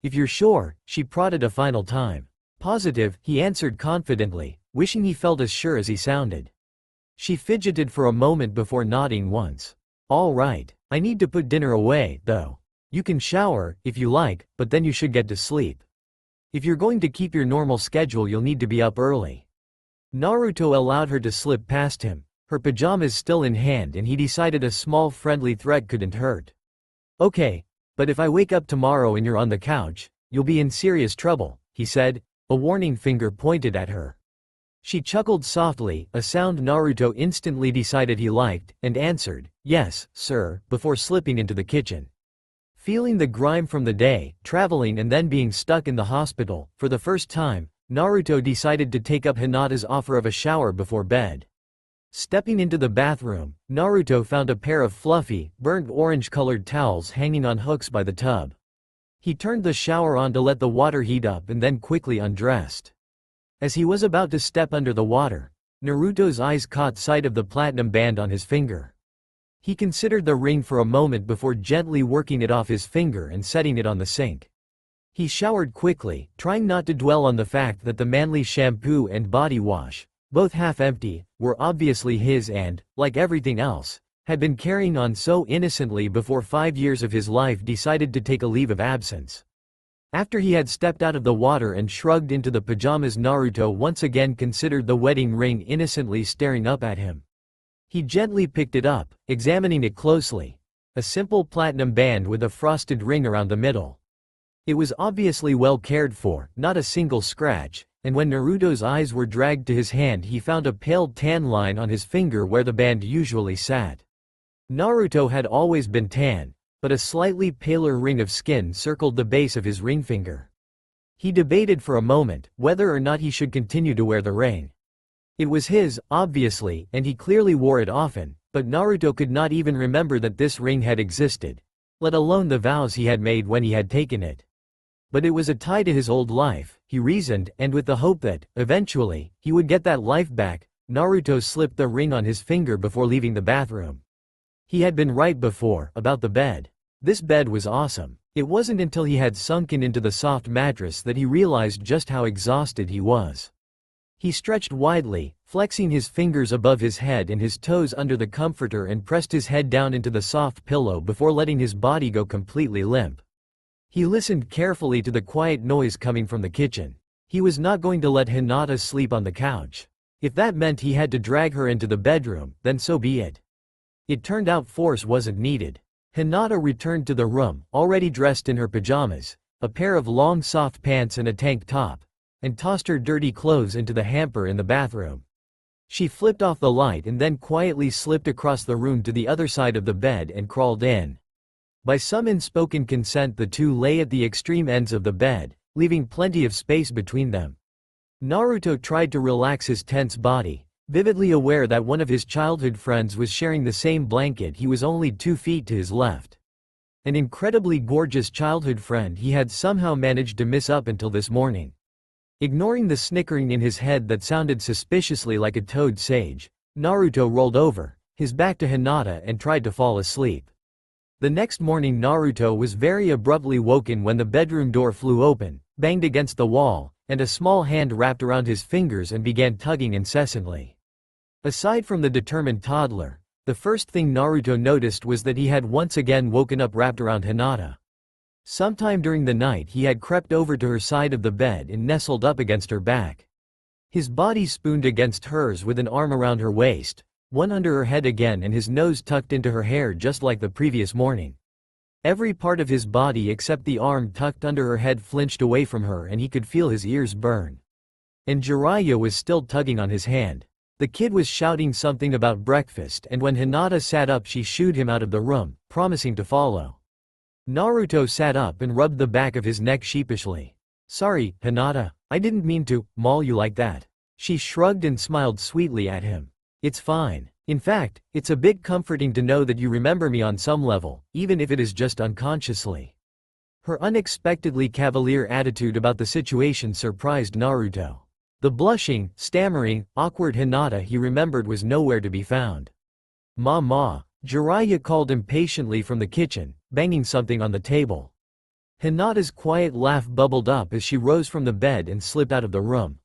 "If you're sure," she prodded a final time. "Positive," he answered confidently, wishing he felt as sure as he sounded. She fidgeted for a moment before nodding once. "All right, I need to put dinner away, though. You can shower, if you like, but then you should get to sleep. If you're going to keep your normal schedule, you'll need to be up early." Naruto allowed her to slip past him, her pajamas still in hand, and he decided a small friendly threat couldn't hurt. "Okay, but if I wake up tomorrow and you're on the couch, you'll be in serious trouble," he said, a warning finger pointed at her. She chuckled softly, a sound Naruto instantly decided he liked, and answered, "Yes, sir," before slipping into the kitchen. Feeling the grime from the day, traveling and then being stuck in the hospital, for the first time, Naruto decided to take up Hinata's offer of a shower before bed. Stepping into the bathroom, Naruto found a pair of fluffy, burnt orange-colored towels hanging on hooks by the tub. He turned the shower on to let the water heat up and then quickly undressed. As he was about to step under the water, Naruto's eyes caught sight of the platinum band on his finger. He considered the ring for a moment before gently working it off his finger and setting it on the sink. He showered quickly, trying not to dwell on the fact that the manly shampoo and body wash, both half empty, were obviously his and, like everything else, had been carrying on so innocently before 5 years of his life decided to take a leave of absence. After he had stepped out of the water and shrugged into the pajamas, Naruto once again considered the wedding ring innocently staring up at him. He gently picked it up, examining it closely. A simple platinum band with a frosted ring around the middle. It was obviously well cared for, not a single scratch, and when Naruto's eyes were dragged to his hand he found a pale tan line on his finger where the band usually sat. Naruto had always been tan, but a slightly paler ring of skin circled the base of his ring finger. He debated for a moment whether or not he should continue to wear the ring. It was his, obviously, and he clearly wore it often, but Naruto could not even remember that this ring had existed, let alone the vows he had made when he had taken it. But it was a tie to his old life, he reasoned, and with the hope that, eventually, he would get that life back, Naruto slipped the ring on his finger before leaving the bathroom. He had been right before, about the bed. This bed was awesome. It wasn't until he had sunken into the soft mattress that he realized just how exhausted he was. He stretched widely, flexing his fingers above his head and his toes under the comforter and pressed his head down into the soft pillow before letting his body go completely limp. He listened carefully to the quiet noise coming from the kitchen. He was not going to let Hinata sleep on the couch. If that meant he had to drag her into the bedroom, then so be it. It turned out force wasn't needed. Hinata returned to the room, already dressed in her pajamas, a pair of long soft pants and a tank top, and tossed her dirty clothes into the hamper in the bathroom. She flipped off the light and then quietly slipped across the room to the other side of the bed and crawled in. By some unspoken consent the two lay at the extreme ends of the bed, leaving plenty of space between them. Naruto tried to relax his tense body, vividly aware that one of his childhood friends was sharing the same blanket. He was only 2 feet to his left. An incredibly gorgeous childhood friend he had somehow managed to miss up until this morning. Ignoring the snickering in his head that sounded suspiciously like a toad sage, Naruto rolled over, his back to Hinata, and tried to fall asleep. The next morning Naruto was very abruptly woken when the bedroom door flew open, banged against the wall, and a small hand wrapped around his fingers and began tugging incessantly. Aside from the determined toddler, the first thing Naruto noticed was that he had once again woken up wrapped around Hinata. Sometime during the night he had crept over to her side of the bed and nestled up against her back. His body spooned against hers with an arm around her waist, one under her head again, and his nose tucked into her hair just like the previous morning. Every part of his body except the arm tucked under her head flinched away from her and he could feel his ears burn. And Jiraiya was still tugging on his hand. The kid was shouting something about breakfast, and when Hinata sat up she shooed him out of the room, promising to follow. Naruto sat up and rubbed the back of his neck sheepishly. "Sorry, Hinata, I didn't mean to maul you like that." She shrugged and smiled sweetly at him. "It's fine. In fact, it's a bit comforting to know that you remember me on some level, even if it is just unconsciously." Her unexpectedly cavalier attitude about the situation surprised Naruto. The blushing, stammering, awkward Hinata he remembered was nowhere to be found. "Ma," Jiraiya called impatiently from the kitchen, banging something on the table. Hinata's quiet laugh bubbled up as she rose from the bed and slipped out of the room.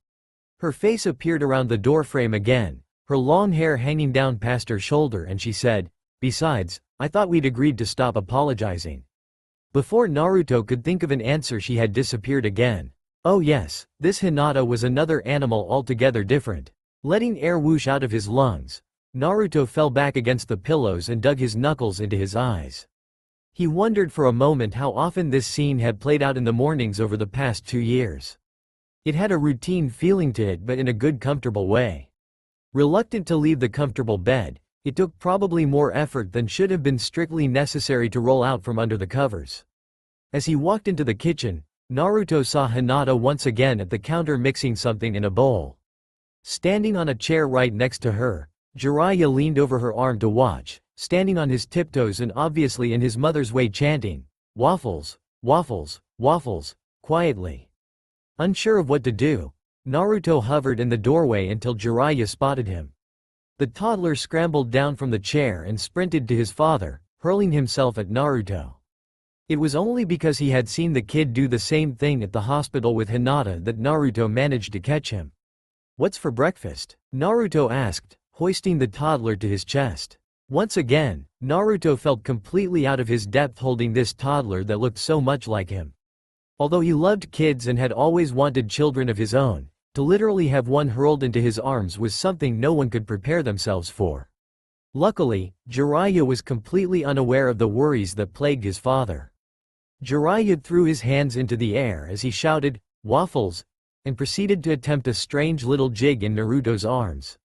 Her face appeared around the doorframe again, her long hair hanging down past her shoulder, and she said, "Besides, I thought we'd agreed to stop apologizing." Before Naruto could think of an answer she had disappeared again. Oh yes, this Hinata was another animal altogether different. Letting air whoosh out of his lungs, Naruto fell back against the pillows and dug his knuckles into his eyes. He wondered for a moment how often this scene had played out in the mornings over the past 2 years. It had a routine feeling to it, but in a good, comfortable way. Reluctant to leave the comfortable bed, it took probably more effort than should have been strictly necessary to roll out from under the covers. As he walked into the kitchen, Naruto saw Hinata once again at the counter mixing something in a bowl. Standing on a chair right next to her, Jiraiya leaned over her arm to watch, standing on his tiptoes and obviously in his mother's way chanting, "Waffles, waffles, waffles," quietly. Unsure of what to do, Naruto hovered in the doorway until Jiraiya spotted him. The toddler scrambled down from the chair and sprinted to his father, hurling himself at Naruto. It was only because he had seen the kid do the same thing at the hospital with Hinata that Naruto managed to catch him. "What's for breakfast?" Naruto asked, hoisting the toddler to his chest. Once again, Naruto felt completely out of his depth holding this toddler that looked so much like him. Although he loved kids and had always wanted children of his own, to literally have one hurled into his arms was something no one could prepare themselves for. Luckily, Jiraiya was completely unaware of the worries that plagued his father. Jiraiya threw his hands into the air as he shouted, "Waffles!" and proceeded to attempt a strange little jig in Naruto's arms.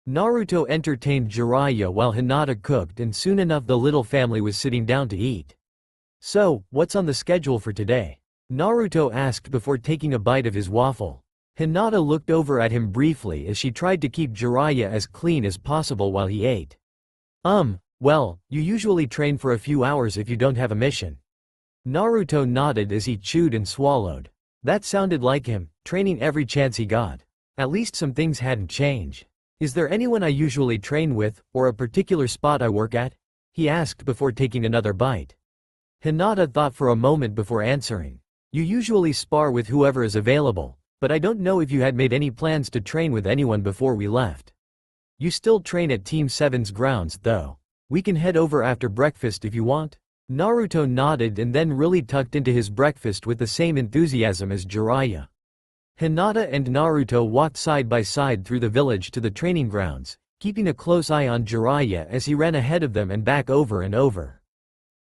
Naruto entertained Jiraiya while Hinata cooked, and soon enough the little family was sitting down to eat. "So, what's on the schedule for today?" Naruto asked before taking a bite of his waffle. Hinata looked over at him briefly as she tried to keep Jiraiya as clean as possible while he ate. Well, you usually train for a few hours if you don't have a mission." Naruto nodded as he chewed and swallowed. That sounded like him, training every chance he got. At least some things hadn't changed. "Is there anyone I usually train with, or a particular spot I work at?" he asked before taking another bite. Hinata thought for a moment before answering. "You usually spar with whoever is available, but I don't know if you had made any plans to train with anyone before we left." "You still train at Team 7's grounds, though. We can head over after breakfast if you want." Naruto nodded and then really tucked into his breakfast with the same enthusiasm as Jiraiya. Hinata and Naruto walked side by side through the village to the training grounds, keeping a close eye on Jiraiya as he ran ahead of them and back over and over.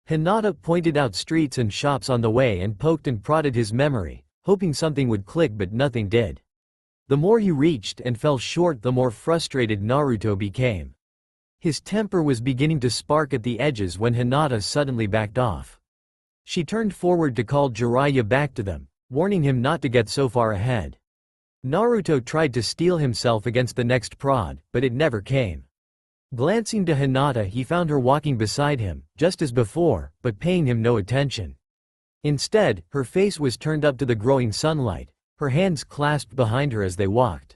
Hinata pointed out streets and shops on the way and poked and prodded his memory, hoping something would click, but nothing did. The more he reached and fell short, the more frustrated Naruto became. His temper was beginning to spark at the edges when Hinata suddenly backed off. She turned forward to call Jiraiya back to them, warning him not to get so far ahead. Naruto tried to steel himself against the next prod, but it never came. Glancing to Hinata, he found her walking beside him, just as before, but paying him no attention. Instead, her face was turned up to the growing sunlight, her hands clasped behind her as they walked.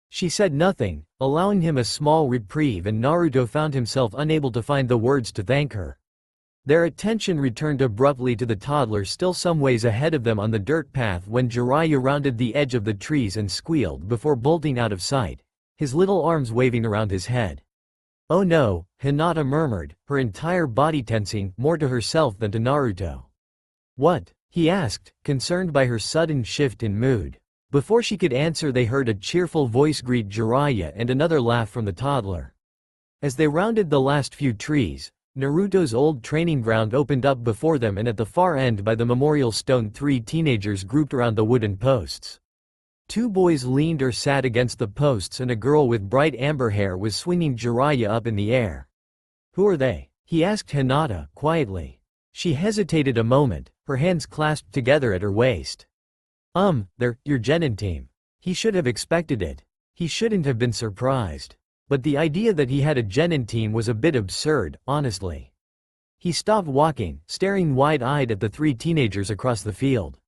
She said nothing, allowing him a small reprieve, and Naruto found himself unable to find the words to thank her. Their attention returned abruptly to the toddler still some ways ahead of them on the dirt path when Jiraiya rounded the edge of the trees and squealed before bolting out of sight, his little arms waving around his head. "Oh no," Hinata murmured, her entire body tensing, more to herself than to Naruto. "What?" he asked, concerned by her sudden shift in mood. Before she could answer, they heard a cheerful voice greet Jiraiya and another laugh from the toddler. As they rounded the last few trees, Naruto's old training ground opened up before them, and at the far end by the memorial stone 3 teenagers grouped around the wooden posts. 2 boys leaned or sat against the posts, and a girl with bright amber hair was swinging Jiraiya up in the air. "Who are they?" he asked Hinata, quietly. She hesitated a moment, her hands clasped together at her waist. They're your genin team." He should have expected it. He shouldn't have been surprised. But the idea that he had a genin team was a bit absurd, honestly. He stopped walking, staring wide-eyed at the 3 teenagers across the field.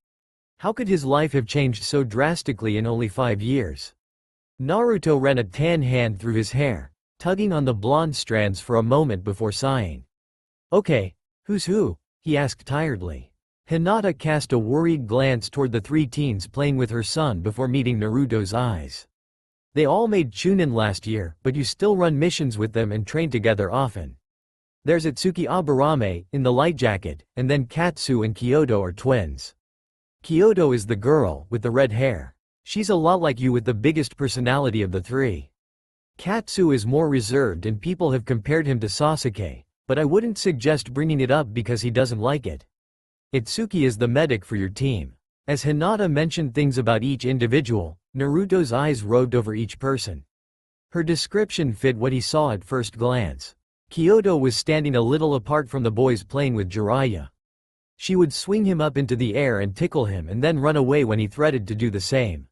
How could his life have changed so drastically in only 5 years? Naruto ran a tan hand through his hair, tugging on the blonde strands for a moment before sighing. "Okay, who's who?" he asked tiredly. Hinata cast a worried glance toward the 3 teens playing with her son before meeting Naruto's eyes. "They all made Chunin last year, but you still run missions with them and train together often. There's Itsuki Aburame, in the light jacket, and then Katsu and Kyoto are twins. Kyoto is the girl, with the red hair. She's a lot like you with the biggest personality of the 3. Katsu is more reserved and people have compared him to Sasuke, but I wouldn't suggest bringing it up because he doesn't like it. Itsuki is the medic for your team." As Hinata mentioned things about each individual, Naruto's eyes roved over each person. Her description fit what he saw at first glance. Kyoto was standing a little apart from the boys playing with Jiraiya. She would swing him up into the air and tickle him and then run away when he threatened to do the same.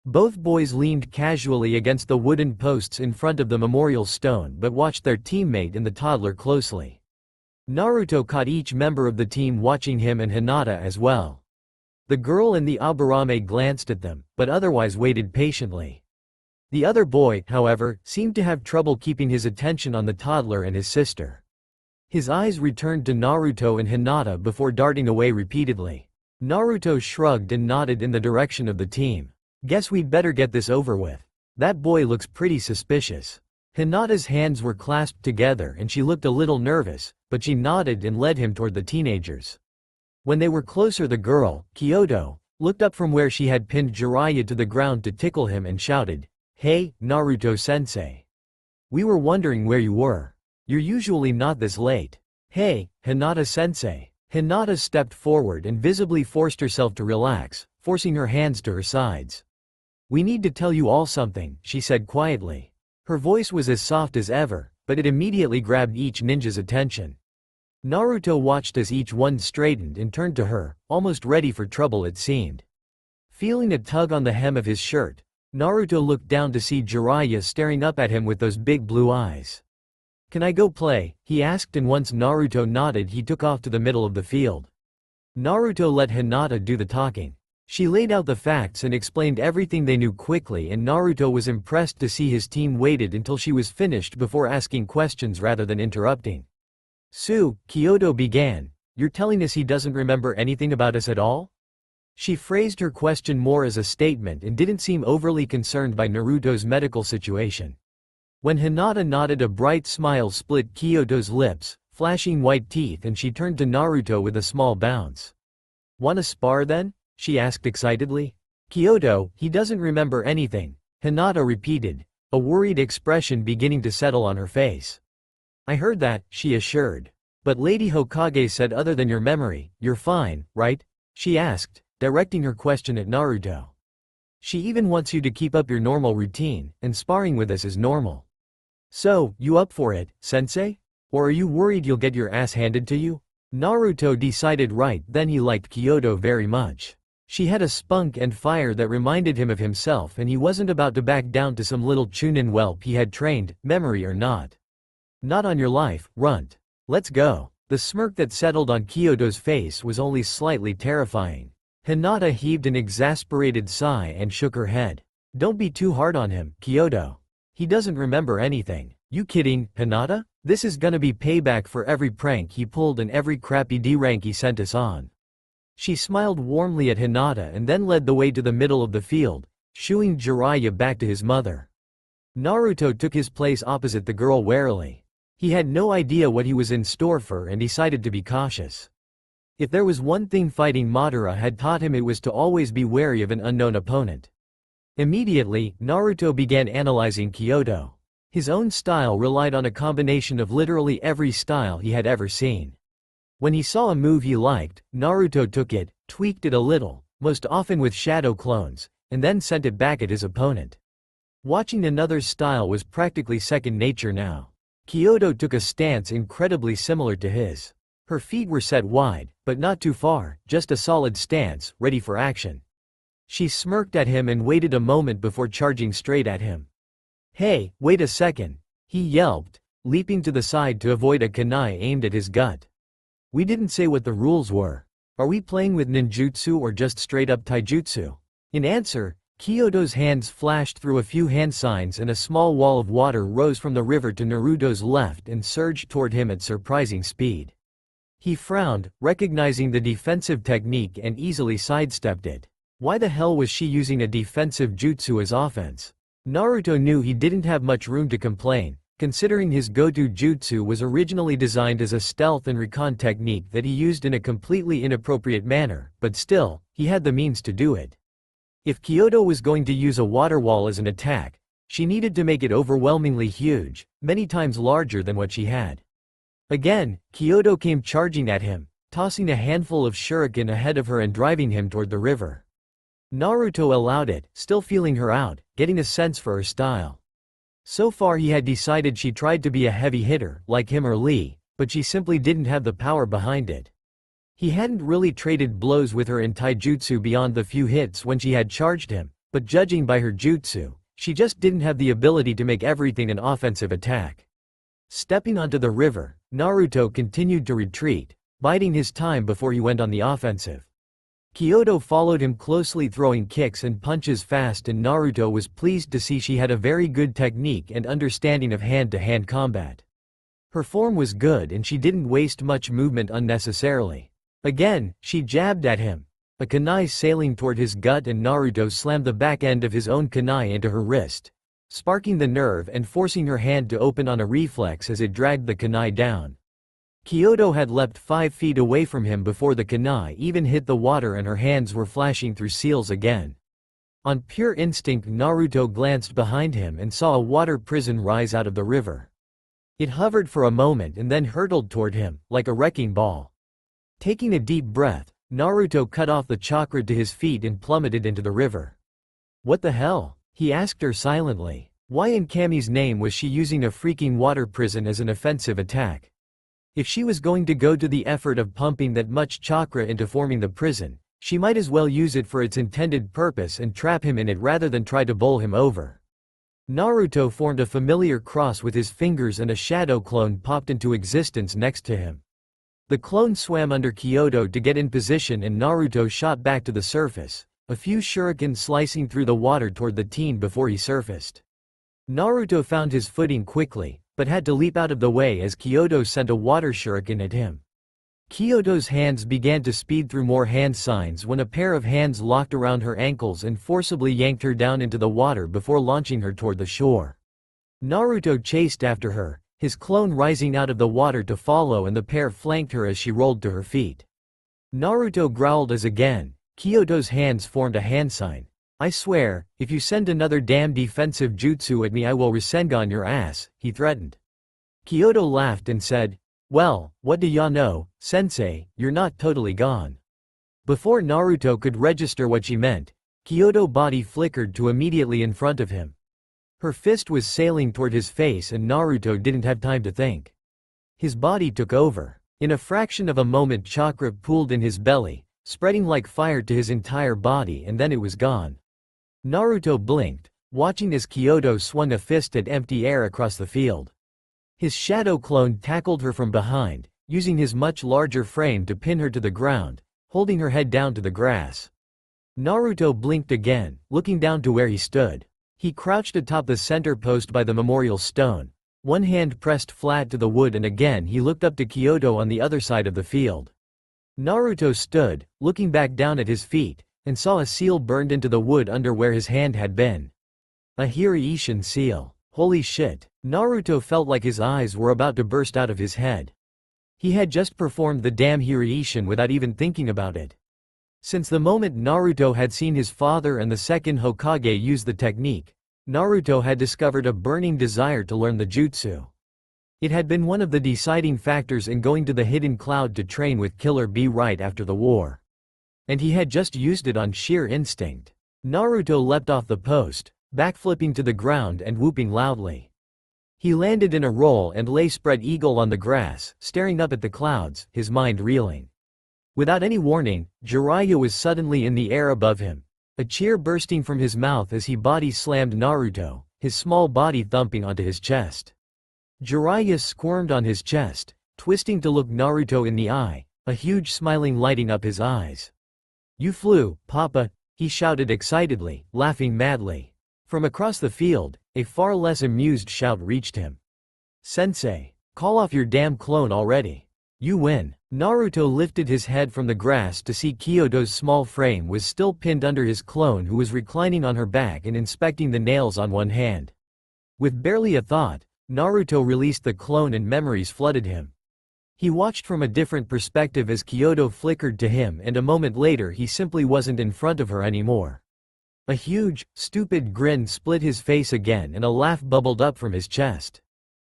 Both boys leaned casually against the wooden posts in front of the memorial stone but watched their teammate and the toddler closely. Naruto caught each member of the team watching him and Hinata as well. The girl and the Aburame glanced at them, but otherwise waited patiently. The other boy, however, seemed to have trouble keeping his attention on the toddler and his sister. His eyes returned to Naruto and Hinata before darting away repeatedly. Naruto shrugged and nodded in the direction of the team. Guess we'd better get this over with. That boy looks pretty suspicious. Hinata's hands were clasped together and she looked a little nervous, but she nodded and led him toward the teenagers. When they were closer, the girl, Kyoto, looked up from where she had pinned Jiraiya to the ground to tickle him and shouted, "Hey, Naruto-sensei. We were wondering where you were. You're usually not this late." "Hey, Hinata-sensei." Hinata stepped forward and visibly forced herself to relax, forcing her hands to her sides. "We need to tell you all something," she said quietly. Her voice was as soft as ever, but it immediately grabbed each ninja's attention. Naruto watched as each one straightened and turned to her, almost ready for trouble it seemed. Feeling a tug on the hem of his shirt, Naruto looked down to see Jiraiya staring up at him with those big blue eyes. "Can I go play?" he asked, and once Naruto nodded he took off to the middle of the field. Naruto let Hinata do the talking. She laid out the facts and explained everything they knew quickly, and Naruto was impressed to see his team waited until she was finished before asking questions rather than interrupting. "So," Kyoto began, "you're telling us he doesn't remember anything about us at all?" She phrased her question more as a statement and didn't seem overly concerned by Naruto's medical situation. When Hinata nodded, a bright smile split Kyoto's lips, flashing white teeth, and she turned to Naruto with a small bounce. "Wanna spar then?" she asked excitedly. "Kyoto, he doesn't remember anything," Hinata repeated, a worried expression beginning to settle on her face. "I heard that," she assured. "But Lady Hokage said other than your memory, you're fine, right?" she asked, directing her question at Naruto. "She even wants you to keep up your normal routine, and sparring with us is normal. So, you up for it, sensei? Or are you worried you'll get your ass handed to you?" Naruto decided right then he liked Kyoto very much. She had a spunk and fire that reminded him of himself, and he wasn't about to back down to some little chunin whelp he had trained, memory or not. "Not on your life, runt. Let's go." The smirk that settled on Kyoto's face was only slightly terrifying. Hinata heaved an exasperated sigh and shook her head. "Don't be too hard on him, Kyoto. He doesn't remember anything." "You kidding, Hinata? This is gonna be payback for every prank he pulled and every crappy D-rank he sent us on." She smiled warmly at Hinata and then led the way to the middle of the field, shooing Jiraiya back to his mother. Naruto took his place opposite the girl warily. He had no idea what he was in store for and decided to be cautious. If there was one thing fighting Madara had taught him, it was to always be wary of an unknown opponent. Immediately, Naruto began analyzing Kyoto. His own style relied on a combination of literally every style he had ever seen. When he saw a move he liked, Naruto took it, tweaked it a little, most often with shadow clones, and then sent it back at his opponent. Watching another's style was practically second nature now. Kyoto took a stance incredibly similar to his. Her feet were set wide, but not too far, just a solid stance, ready for action. She smirked at him and waited a moment before charging straight at him. "Hey, wait a second," he yelped, leaping to the side to avoid a kunai aimed at his gut. "We didn't say what the rules were. Are we playing with ninjutsu or just straight up taijutsu?" In answer, Kyoto's hands flashed through a few hand signs and a small wall of water rose from the river to Naruto's left and surged toward him at surprising speed. He frowned, recognizing the defensive technique, and easily sidestepped it. Why the hell was she using a defensive jutsu as offense? Naruto knew he didn't have much room to complain, considering his go-to jutsu was originally designed as a stealth and recon technique that he used in a completely inappropriate manner, but still, he had the means to do it. If Kyoto was going to use a water wall as an attack, she needed to make it overwhelmingly huge, many times larger than what she had. Again, Kyoto came charging at him, tossing a handful of shuriken ahead of her and driving him toward the river. Naruto allowed it, still feeling her out, getting a sense for her style. So far he had decided she tried to be a heavy hitter, like him or Lee, but she simply didn't have the power behind it. He hadn't really traded blows with her in taijutsu beyond the few hits when she had charged him, but judging by her jutsu, she just didn't have the ability to make everything an offensive attack. Stepping onto the river, Naruto continued to retreat, biding his time before he went on the offensive. Kyoto followed him closely, throwing kicks and punches fast, and Naruto was pleased to see she had a very good technique and understanding of hand-to-hand combat. Her form was good and she didn't waste much movement unnecessarily. Again, she jabbed at him, a kunai sailing toward his gut, and Naruto slammed the back end of his own kunai into her wrist, sparking the nerve and forcing her hand to open on a reflex as it dragged the kunai down. Kyoto had leapt 5 feet away from him before the kunai even hit the water, and her hands were flashing through seals again. On pure instinct, Naruto glanced behind him and saw a water prison rise out of the river. It hovered for a moment and then hurtled toward him, like a wrecking ball. Taking a deep breath, Naruto cut off the chakra to his feet and plummeted into the river. "What the hell?" he asked her silently. Why in Kami's name was she using a freaking water prison as an offensive attack? If she was going to go to the effort of pumping that much chakra into forming the prison, she might as well use it for its intended purpose and trap him in it rather than try to bowl him over. Naruto formed a familiar cross with his fingers and a shadow clone popped into existence next to him. The clone swam under Kyoto to get in position and Naruto shot back to the surface, a few shurikens slicing through the water toward the teen before he surfaced. Naruto found his footing quickly, but had to leap out of the way as Kyoto sent a water shuriken at him. Kyoto's hands began to speed through more hand signs when a pair of hands locked around her ankles and forcibly yanked her down into the water before launching her toward the shore. Naruto chased after her, his clone rising out of the water to follow, and the pair flanked her as she rolled to her feet. Naruto growled as again, Kyoto's hands formed a hand sign. "I swear, if you send another damn defensive jutsu at me I will Rasengan your ass," he threatened. Kyoto laughed and said, "Well, what do ya know, sensei, you're not totally gone." Before Naruto could register what she meant, Kyoto's body flickered to immediately in front of him. Her fist was sailing toward his face and Naruto didn't have time to think. His body took over. In a fraction of a moment chakra pooled in his belly, spreading like fire to his entire body, and then it was gone. Naruto blinked, watching as Kyoto swung a fist at empty air across the field. His shadow clone tackled her from behind, using his much larger frame to pin her to the ground, holding her head down to the grass. Naruto blinked again, looking down to where he stood. He crouched atop the center post by the memorial stone, one hand pressed flat to the wood, and again he looked up to Kyoto on the other side of the field. Naruto stood, looking back down at his feet, and saw a seal burned into the wood under where his hand had been. A Hiraishin seal. Holy shit. Naruto felt like his eyes were about to burst out of his head. He had just performed the damn Hiraishin without even thinking about it. Since the moment Naruto had seen his father and the second Hokage use the technique, Naruto had discovered a burning desire to learn the jutsu. It had been one of the deciding factors in going to the Hidden Cloud to train with Killer Bee right after the war. And he had just used it on sheer instinct. Naruto leapt off the post, backflipping to the ground and whooping loudly. He landed in a roll and lay spread eagle on the grass, staring up at the clouds, his mind reeling. Without any warning, Jiraiya was suddenly in the air above him, a cheer bursting from his mouth as he body slammed Naruto, his small body thumping onto his chest. Jiraiya squirmed on his chest, twisting to look Naruto in the eye, a huge smiling lighting up his eyes. "You flew, Papa," he shouted excitedly, laughing madly. From across the field, a far less amused shout reached him. "Sensei, call off your damn clone already. You win." Naruto lifted his head from the grass to see Kyoto's small frame was still pinned under his clone, who was reclining on her back and inspecting the nails on one hand. With barely a thought, Naruto released the clone and memories flooded him. He watched from a different perspective as Kyoto flickered to him, and a moment later he simply wasn't in front of her anymore. A huge, stupid grin split his face again and a laugh bubbled up from his chest.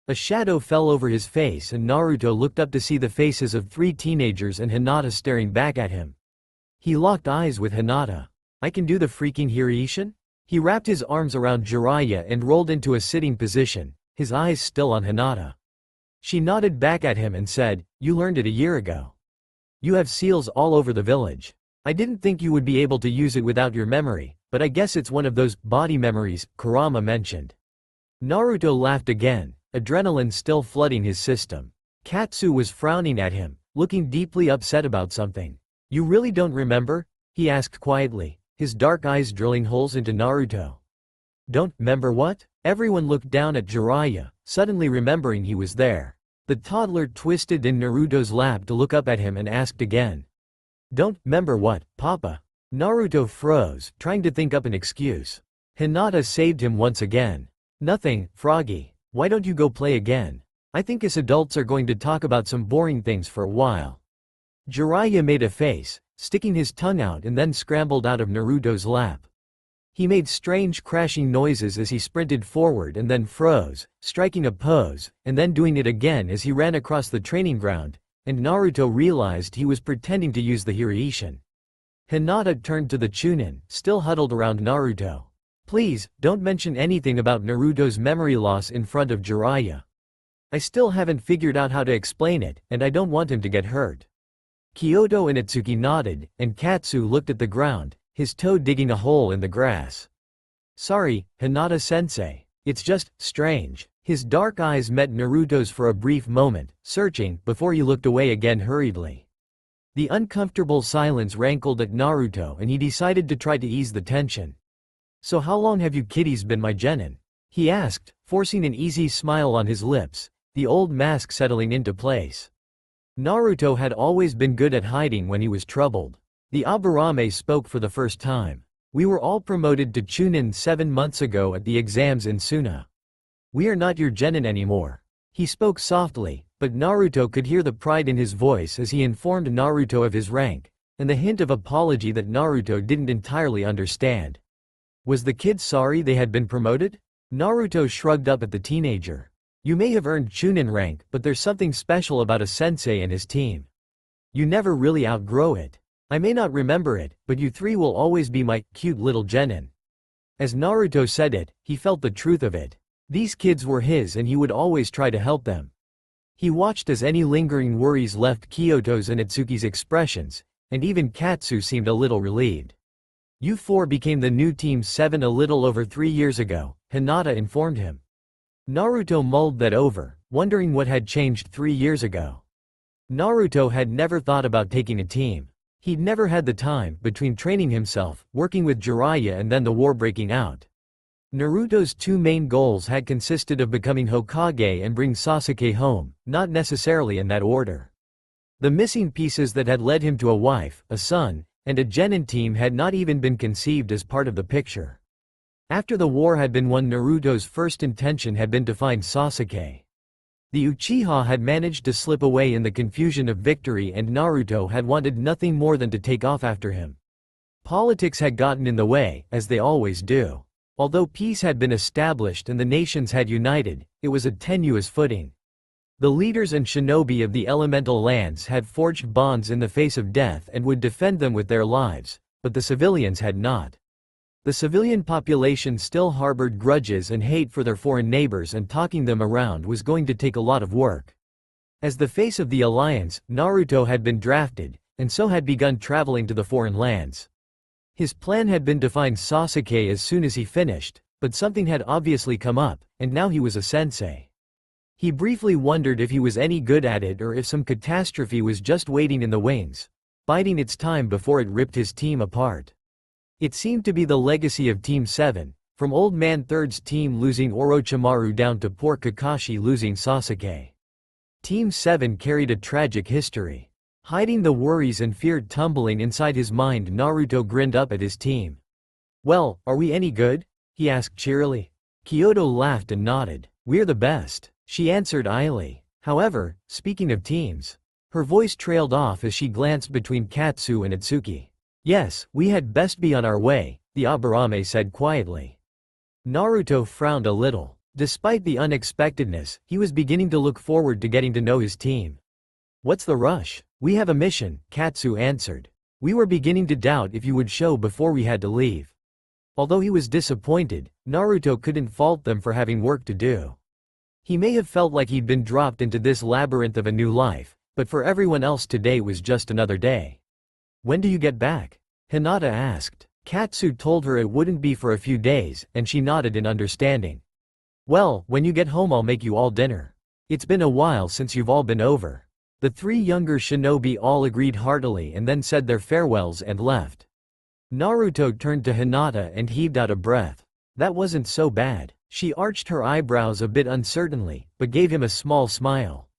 A shadow fell over his face and Naruto looked up to see the faces of 3 teenagers and Hinata staring back at him. He locked eyes with Hinata. "I can do the freaking Hiraishin?" He wrapped his arms around Jiraiya and rolled into a sitting position, his eyes still on Hinata. She nodded back at him and said, "You learned it a year ago. You have seals all over the village. I didn't think you would be able to use it without your memory, but I guess it's one of those body memories Kurama mentioned." Naruto laughed again, adrenaline still flooding his system. Katsu was frowning at him, looking deeply upset about something. "You really don't remember?" he asked quietly, his dark eyes drilling holes into Naruto. Don't remember what? Everyone looked down at Jiraiya, suddenly remembering he was there. The toddler twisted in Naruto's lap to look up at him and asked again. Don't remember what, Papa? Naruto froze, trying to think up an excuse. Hinata saved him once again. Nothing, Froggy. Why don't you go play again? I think us adults are going to talk about some boring things for a while. Jiraiya made a face, sticking his tongue out, and then scrambled out of Naruto's lap. He made strange crashing noises as he sprinted forward and then froze, striking a pose, and then doing it again as he ran across the training ground, and Naruto realized he was pretending to use the Hiraishin. Hinata turned to the Chunin, still huddled around Naruto. Please, don't mention anything about Naruto's memory loss in front of Jiraiya. I still haven't figured out how to explain it, and I don't want him to get hurt. Kyoto and Itsuki nodded, and Katsu looked at the ground, his toe digging a hole in the grass. Sorry, Hinata-sensei. It's just strange. His dark eyes met Naruto's for a brief moment, searching, before he looked away again hurriedly. The uncomfortable silence rankled at Naruto, and he decided to try to ease the tension. So how long have you kiddies been my genin? He asked, forcing an easy smile on his lips, the old mask settling into place. Naruto had always been good at hiding when he was troubled. The Aburame spoke for the first time. We were all promoted to Chunin 7 months ago at the exams in Suna. We are not your genin anymore. He spoke softly, but Naruto could hear the pride in his voice as he informed Naruto of his rank, and the hint of apology that Naruto didn't entirely understand. Was the kid sorry they had been promoted? Naruto shrugged up at the teenager. You may have earned Chunin rank, but there's something special about a sensei and his team. You never really outgrow it. I may not remember it, but you three will always be my cute little genin. As Naruto said it, he felt the truth of it. These kids were his and he would always try to help them. He watched as any lingering worries left Kyoto's and Itsuki's expressions, and even Katsu seemed a little relieved. You four became the new Team 7 a little over 3 years ago, Hinata informed him. Naruto mulled that over, wondering what had changed 3 years ago. Naruto had never thought about taking a team. He'd never had the time, between training himself, working with Jiraiya and then the war breaking out. Naruto's 2 main goals had consisted of becoming Hokage and bring Sasuke home, not necessarily in that order. The missing pieces that had led him to a wife, a son, and a genin team had not even been conceived as part of the picture. After the war had been won, Naruto's first intention had been to find Sasuke. The Uchiha had managed to slip away in the confusion of victory, and Naruto had wanted nothing more than to take off after him. Politics had gotten in the way, as they always do. Although peace had been established and the nations had united, it was a tenuous footing. The leaders and shinobi of the elemental lands had forged bonds in the face of death and would defend them with their lives, but the civilians had not. The civilian population still harbored grudges and hate for their foreign neighbors, and talking them around was going to take a lot of work. As the face of the alliance, Naruto had been drafted, and so had begun traveling to the foreign lands. His plan had been to find Sasuke as soon as he finished, but something had obviously come up, and now he was a sensei. He briefly wondered if he was any good at it or if some catastrophe was just waiting in the wings, biding its time before it ripped his team apart. It seemed to be the legacy of Team 7, from Old Man Third's team losing Orochimaru down to poor Kakashi losing Sasuke. Team 7 carried a tragic history. Hiding the worries and fear tumbling inside his mind, Naruto grinned up at his team. Well, are we any good? He asked cheerily. Kyoto laughed and nodded. We're the best, she answered idly. However, speaking of teams. Her voice trailed off as she glanced between Katsu and Itsuki. Yes, we had best be on our way, the Aburame said quietly. Naruto frowned a little. Despite the unexpectedness, he was beginning to look forward to getting to know his team. What's the rush? We have a mission, Katsu answered. We were beginning to doubt if you would show before we had to leave. Although he was disappointed, Naruto couldn't fault them for having work to do. He may have felt like he'd been dropped into this labyrinth of a new life, but for everyone else today was just another day. When do you get back? Hinata asked. Katsu told her it wouldn't be for a few days, and she nodded in understanding. Well, when you get home I'll make you all dinner. It's been a while since you've all been over. The 3 younger shinobi all agreed heartily and then said their farewells and left. Naruto turned to Hinata and heaved out a breath. That wasn't so bad. She arched her eyebrows a bit uncertainly, but gave him a small smile.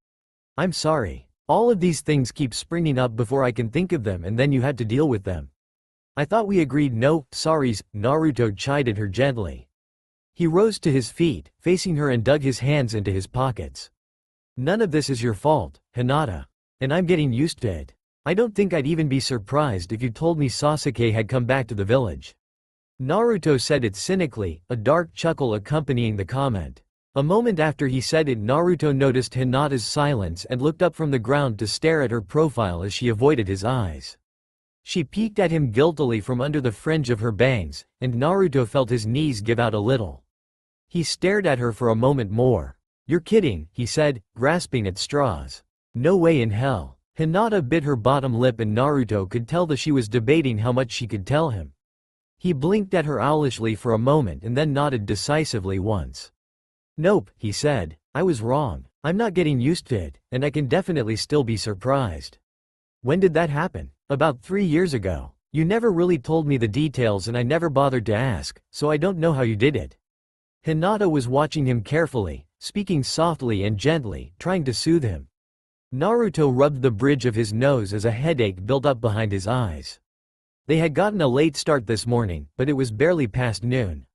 I'm sorry. All of these things keep springing up before I can think of them, and then you had to deal with them. I thought we agreed no sorries, Naruto chided her gently. He rose to his feet, facing her, and dug his hands into his pockets. None of this is your fault, Hinata. And I'm getting used to it. I don't think I'd even be surprised if you told me Sasuke had come back to the village. Naruto said it cynically, a dark chuckle accompanying the comment. A moment after he said it, Naruto noticed Hinata's silence and looked up from the ground to stare at her profile as she avoided his eyes. She peeked at him guiltily from under the fringe of her bangs, and Naruto felt his knees give out a little. He stared at her for a moment more. You're kidding, he said, grasping at straws. No way in hell. Hinata bit her bottom lip, and Naruto could tell that she was debating how much she could tell him. He blinked at her owlishly for a moment and then nodded decisively once. Nope, he said. I was wrong. I'm not getting used to it, and I can definitely still be surprised. When did that happen? About 3 years ago. You never really told me the details and I never bothered to ask, so I don't know how you did it. Hinata was watching him carefully, speaking softly and gently, trying to soothe him. Naruto rubbed the bridge of his nose as a headache built up behind his eyes. They had gotten a late start this morning, but it was barely past noon.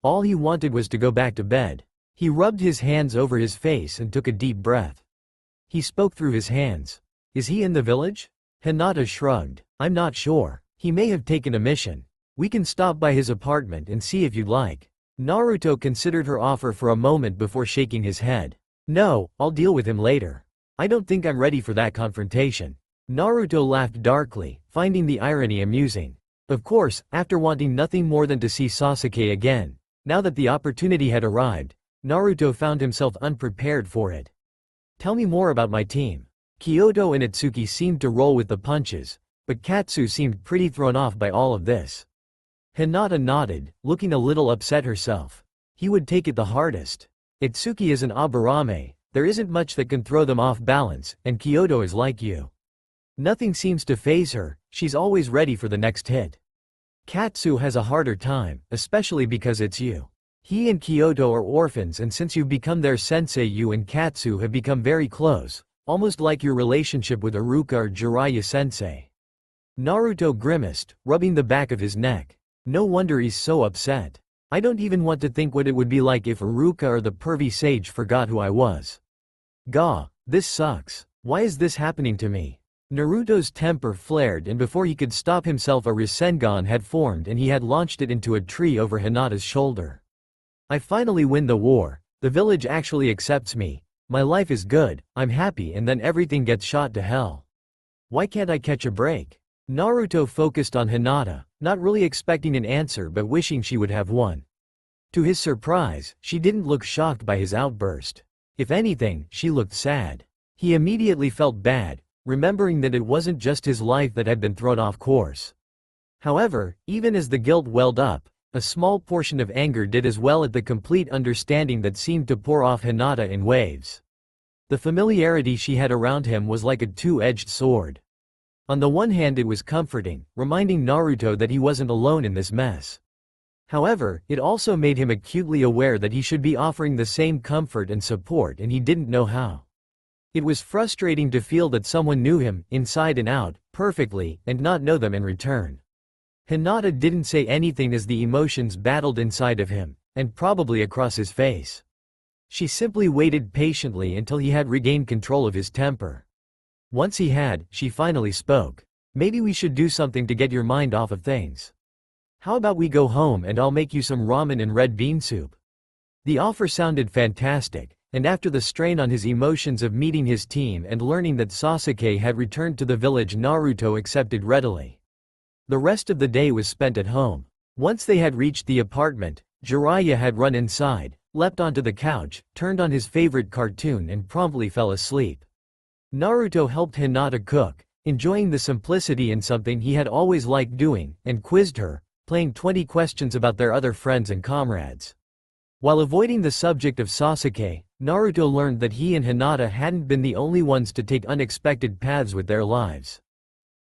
All he wanted was to go back to bed. He rubbed his hands over his face and took a deep breath. He spoke through his hands. Is he in the village? Hinata shrugged. I'm not sure. He may have taken a mission. We can stop by his apartment and see if you'd like. Naruto considered her offer for a moment before shaking his head. No, I'll deal with him later. I don't think I'm ready for that confrontation. Naruto laughed darkly, finding the irony amusing. Of course, after wanting nothing more than to see Sasuke again, now that the opportunity had arrived, Naruto found himself unprepared for it. Tell me more about my team. Kyoto and Itsuki seemed to roll with the punches, but Katsu seemed pretty thrown off by all of this. Hinata nodded, looking a little upset herself. He would take it the hardest. Itsuki is an Aburame, there isn't much that can throw them off balance, and Kyoto is like you. Nothing seems to faze her, she's always ready for the next hit. Katsu has a harder time, especially because it's you. He and Kyoto are orphans, and since you've become their sensei, you and Katsu have become very close, almost like your relationship with Iruka or Jiraiya sensei. Naruto grimaced, rubbing the back of his neck. No wonder he's so upset. I don't even want to think what it would be like if Iruka or the pervy sage forgot who I was. Gah, this sucks. Why is this happening to me? Naruto's temper flared, and before he could stop himself, a Rasengan had formed and he had launched it into a tree over Hinata's shoulder. I finally win the war. The village actually accepts me. My life is good, I'm happy, and then everything gets shot to hell. Why can't I catch a break? Naruto focused on Hinata, not really expecting an answer but wishing she would have won. To his surprise, she didn't look shocked by his outburst. If anything, she looked sad. He immediately felt bad, remembering that it wasn't just his life that had been thrown off course. However, even as the guilt welled up, a small portion of anger did as well at the complete understanding that seemed to pour off Hinata in waves. The familiarity she had around him was like a two-edged sword. On the one hand, it was comforting, reminding Naruto that he wasn't alone in this mess. However, it also made him acutely aware that he should be offering the same comfort and support, and he didn't know how. It was frustrating to feel that someone knew him, inside and out, perfectly, and not know them in return. Hinata didn't say anything as the emotions battled inside of him, and probably across his face. She simply waited patiently until he had regained control of his temper. Once he had, she finally spoke. Maybe we should do something to get your mind off of things. How about we go home and I'll make you some ramen and red bean soup? The offer sounded fantastic, and after the strain on his emotions of meeting his team and learning that Sasuke had returned to the village, Naruto accepted readily. The rest of the day was spent at home. Once they had reached the apartment, Jiraiya had run inside, leapt onto the couch, turned on his favorite cartoon and promptly fell asleep. Naruto helped Hinata cook, enjoying the simplicity in something he had always liked doing, and quizzed her, playing 20 questions about their other friends and comrades. While avoiding the subject of Sasuke, Naruto learned that he and Hinata hadn't been the only ones to take unexpected paths with their lives.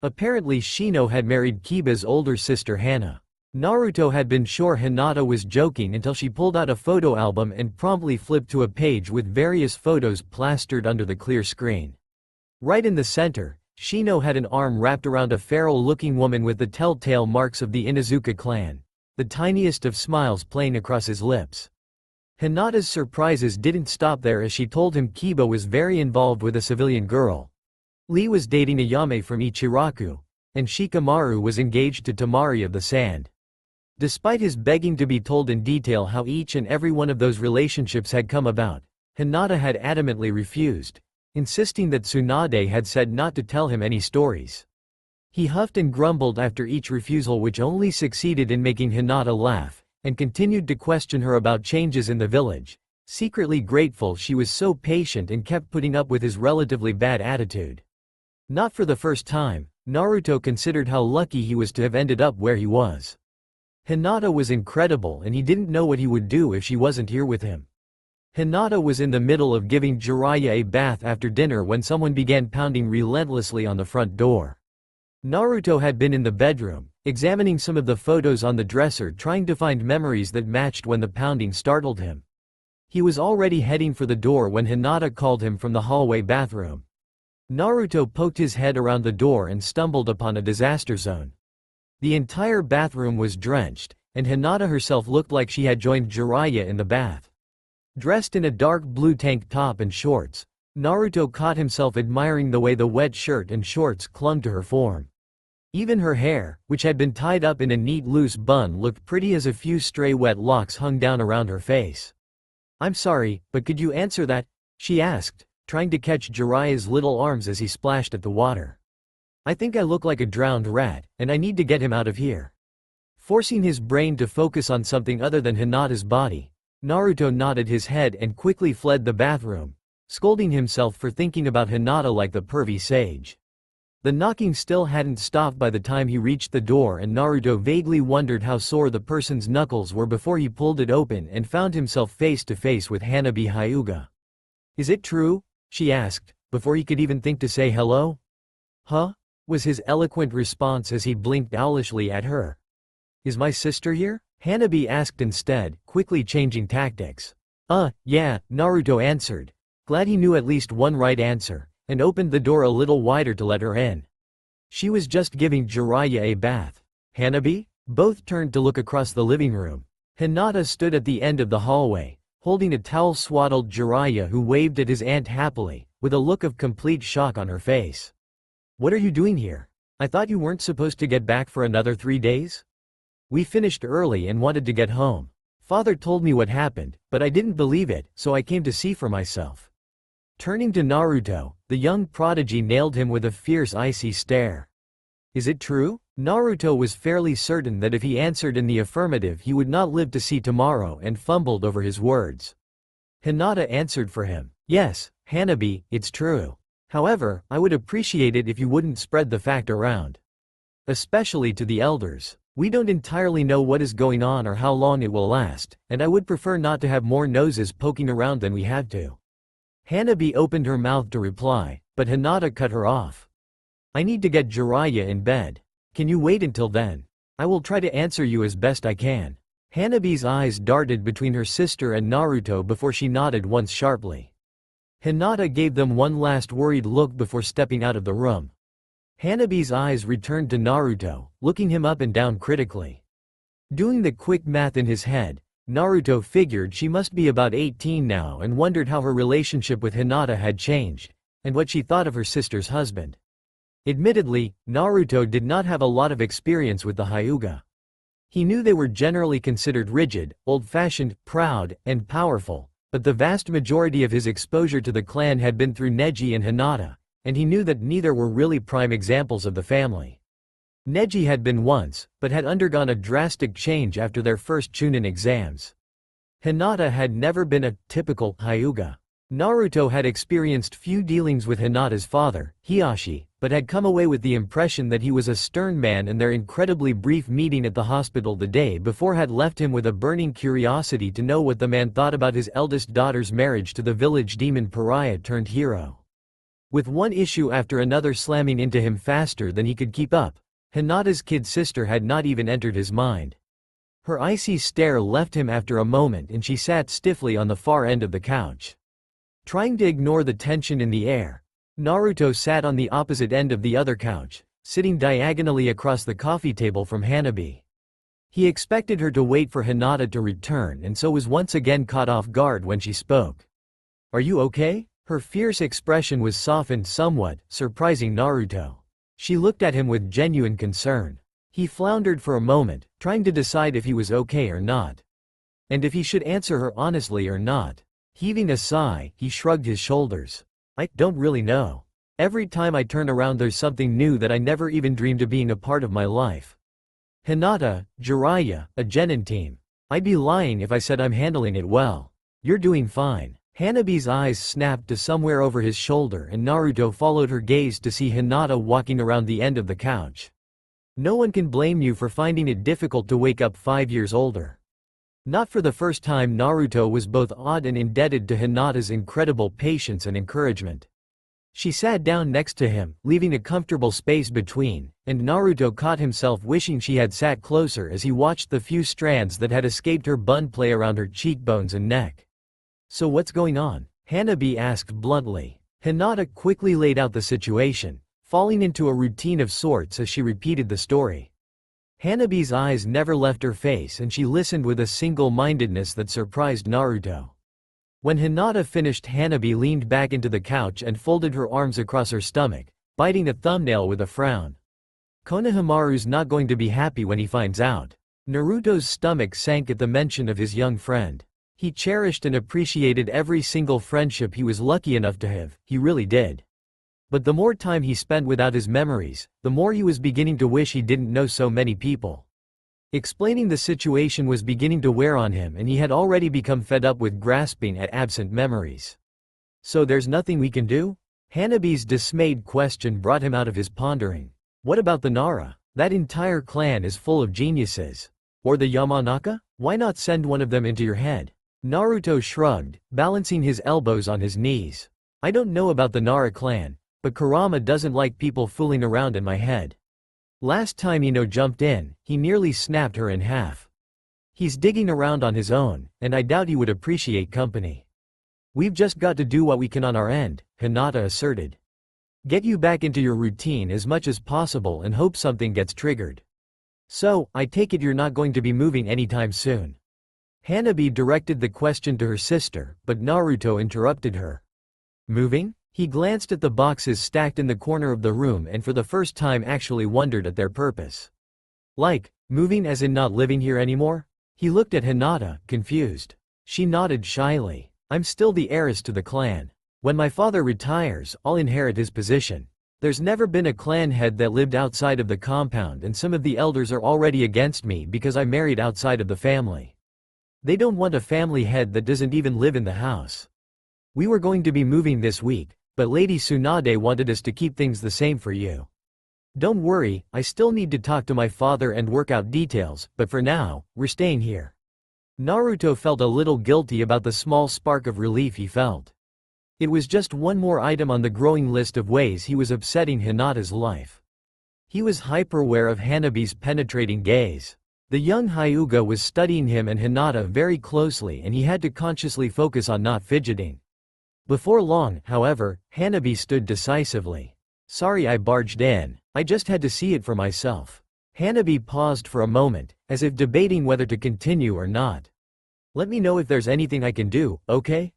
Apparently Shino had married Kiba's older sister Hana. Naruto had been sure Hinata was joking until she pulled out a photo album and promptly flipped to a page with various photos plastered under the clear screen. Right in the center, Shino had an arm wrapped around a feral-looking woman with the telltale marks of the Inuzuka clan, the tiniest of smiles playing across his lips. Hinata's surprises didn't stop there as she told him Kiba was very involved with a civilian girl. Lee was dating Ayame from Ichiraku, and Shikamaru was engaged to Tamari of the Sand. Despite his begging to be told in detail how each and every one of those relationships had come about, Hinata had adamantly refused, insisting that Tsunade had said not to tell him any stories. He huffed and grumbled after each refusal, which only succeeded in making Hinata laugh, and continued to question her about changes in the village, secretly grateful she was so patient and kept putting up with his relatively bad attitude. Not for the first time, Naruto considered how lucky he was to have ended up where he was. Hinata was incredible and he didn't know what he would do if she wasn't here with him. Hinata was in the middle of giving Jiraiya a bath after dinner when someone began pounding relentlessly on the front door. Naruto had been in the bedroom, examining some of the photos on the dresser, trying to find memories that matched when the pounding startled him. He was already heading for the door when Hinata called him from the hallway bathroom. Naruto poked his head around the door and stumbled upon a disaster zone. The entire bathroom was drenched, and Hinata herself looked like she had joined Jiraiya in the bath. Dressed in a dark blue tank top and shorts, Naruto caught himself admiring the way the wet shirt and shorts clung to her form. Even her hair, which had been tied up in a neat loose bun, looked pretty as a few stray wet locks hung down around her face. "I'm sorry, but could you answer that?" she asked, trying to catch Jiraiya's little arms as he splashed at the water. "I think I look like a drowned rat, and I need to get him out of here." Forcing his brain to focus on something other than Hinata's body, Naruto nodded his head and quickly fled the bathroom, scolding himself for thinking about Hinata like the pervy sage. The knocking still hadn't stopped by the time he reached the door, and Naruto vaguely wondered how sore the person's knuckles were before he pulled it open and found himself face to face with Hanabi Hyuga. "Is it true?" she asked, before he could even think to say hello. "Huh?" was his eloquent response as he blinked owlishly at her. "Is my sister here?" Hanabi asked instead, quickly changing tactics. Yeah," Naruto answered, glad he knew at least one right answer, and opened the door a little wider to let her in. She was just giving Jiraiya a bath. "Hanabi?" Both turned to look across the living room. Hinata stood at the end of the hallway, holding a towel-swaddled Jiraiya who waved at his aunt happily, with a look of complete shock on her face. "What are you doing here? I thought you weren't supposed to get back for another 3 days? We finished early and wanted to get home. Father told me what happened, but I didn't believe it, so I came to see for myself." Turning to Naruto, the young prodigy nailed him with a fierce icy stare. "Is it true?" Naruto was fairly certain that if he answered in the affirmative he would not live to see tomorrow, and fumbled over his words. Hinata answered for him. "Yes, Hanabi, it's true. However, I would appreciate it if you wouldn't spread the fact around. Especially to the elders. We don't entirely know what is going on or how long it will last, and I would prefer not to have more noses poking around than we have to." Hanabi opened her mouth to reply, but Hinata cut her off. "I need to get Jiraiya in bed. Can you wait until then? I will try to answer you as best I can." Hanabi's eyes darted between her sister and Naruto before she nodded once sharply. Hinata gave them one last worried look before stepping out of the room. Hanabi's eyes returned to Naruto, looking him up and down critically. Doing the quick math in his head, Naruto figured she must be about 18 now and wondered how her relationship with Hinata had changed, and what she thought of her sister's husband. Admittedly, Naruto did not have a lot of experience with the Hyuga. He knew they were generally considered rigid, old-fashioned, proud, and powerful, but the vast majority of his exposure to the clan had been through Neji and Hinata, and he knew that neither were really prime examples of the family. Neji had been once, but had undergone a drastic change after their first Chunin exams. Hinata had never been a typical Hyuga. Naruto had experienced few dealings with Hinata's father, Hiashi, but had come away with the impression that he was a stern man, and their incredibly brief meeting at the hospital the day before had left him with a burning curiosity to know what the man thought about his eldest daughter's marriage to the village demon pariah turned hero. With one issue after another slamming into him faster than he could keep up, Hinata's kid sister had not even entered his mind. Her icy stare left him after a moment and she sat stiffly on the far end of the couch. Trying to ignore the tension in the air, Naruto sat on the opposite end of the other couch, sitting diagonally across the coffee table from Hanabi. He expected her to wait for Hinata to return and so was once again caught off guard when she spoke. "Are you okay?" Her fierce expression was softened somewhat, surprising Naruto. She looked at him with genuine concern. He floundered for a moment, trying to decide if he was okay or not. And if he should answer her honestly or not. Heaving a sigh, he shrugged his shoulders. "I don't really know. Every time I turn around there's something new that I never even dreamed of being a part of my life. Hinata, Jiraiya, a genin team. I'd be lying if I said I'm handling it well." "You're doing fine." Hanabi's eyes snapped to somewhere over his shoulder and Naruto followed her gaze to see Hinata walking around the end of the couch. "No one can blame you for finding it difficult to wake up 5 years older." Not for the first time Naruto was both awed and indebted to Hinata's incredible patience and encouragement. She sat down next to him, leaving a comfortable space between, and Naruto caught himself wishing she had sat closer as he watched the few strands that had escaped her bun play around her cheekbones and neck. "So what's going on?" Hanabi asked bluntly. Hinata quickly laid out the situation, falling into a routine of sorts as she repeated the story. Hanabi's eyes never left her face and she listened with a single-mindedness that surprised Naruto. When Hinata finished, Hanabi leaned back into the couch and folded her arms across her stomach, biting a thumbnail with a frown. "Konohamaru's not going to be happy when he finds out." Naruto's stomach sank at the mention of his young friend. He cherished and appreciated every single friendship he was lucky enough to have, he really did. But the more time he spent without his memories, the more he was beginning to wish he didn't know so many people. Explaining the situation was beginning to wear on him and he had already become fed up with grasping at absent memories. "So there's nothing we can do?" Hanabi's dismayed question brought him out of his pondering. "What about the Nara? That entire clan is full of geniuses. Or the Yamanaka? Why not send one of them into your head?" Naruto shrugged, balancing his elbows on his knees. "I don't know about the Nara clan, but Kurama doesn't like people fooling around in my head. Last time Ino jumped in, he nearly snapped her in half. He's digging around on his own, and I doubt he would appreciate company. We've just got to do what we can on our end," Hinata asserted. "Get you back into your routine as much as possible and hope something gets triggered. So, I take it you're not going to be moving anytime soon." Hanabi directed the question to her sister, but Naruto interrupted her. "Moving?" He glanced at the boxes stacked in the corner of the room and for the first time actually wondered at their purpose. "Like, moving as in not living here anymore?" He looked at Hinata, confused. She nodded shyly. "I'm still the heiress to the clan. When my father retires, I'll inherit his position. There's never been a clan head that lived outside of the compound and some of the elders are already against me because I married outside of the family. They don't want a family head that doesn't even live in the house. We were going to be moving this week, but Lady Tsunade wanted us to keep things the same for you. Don't worry, I still need to talk to my father and work out details, but for now, we're staying here." Naruto felt a little guilty about the small spark of relief he felt. It was just one more item on the growing list of ways he was upsetting Hinata's life. He was hyper-aware of Hanabi's penetrating gaze. The young Hyuga was studying him and Hinata very closely and he had to consciously focus on not fidgeting. Before long, however, Hanabi stood decisively. "Sorry I barged in, I just had to see it for myself." Hanabi paused for a moment, as if debating whether to continue or not. "Let me know if there's anything I can do, okay?"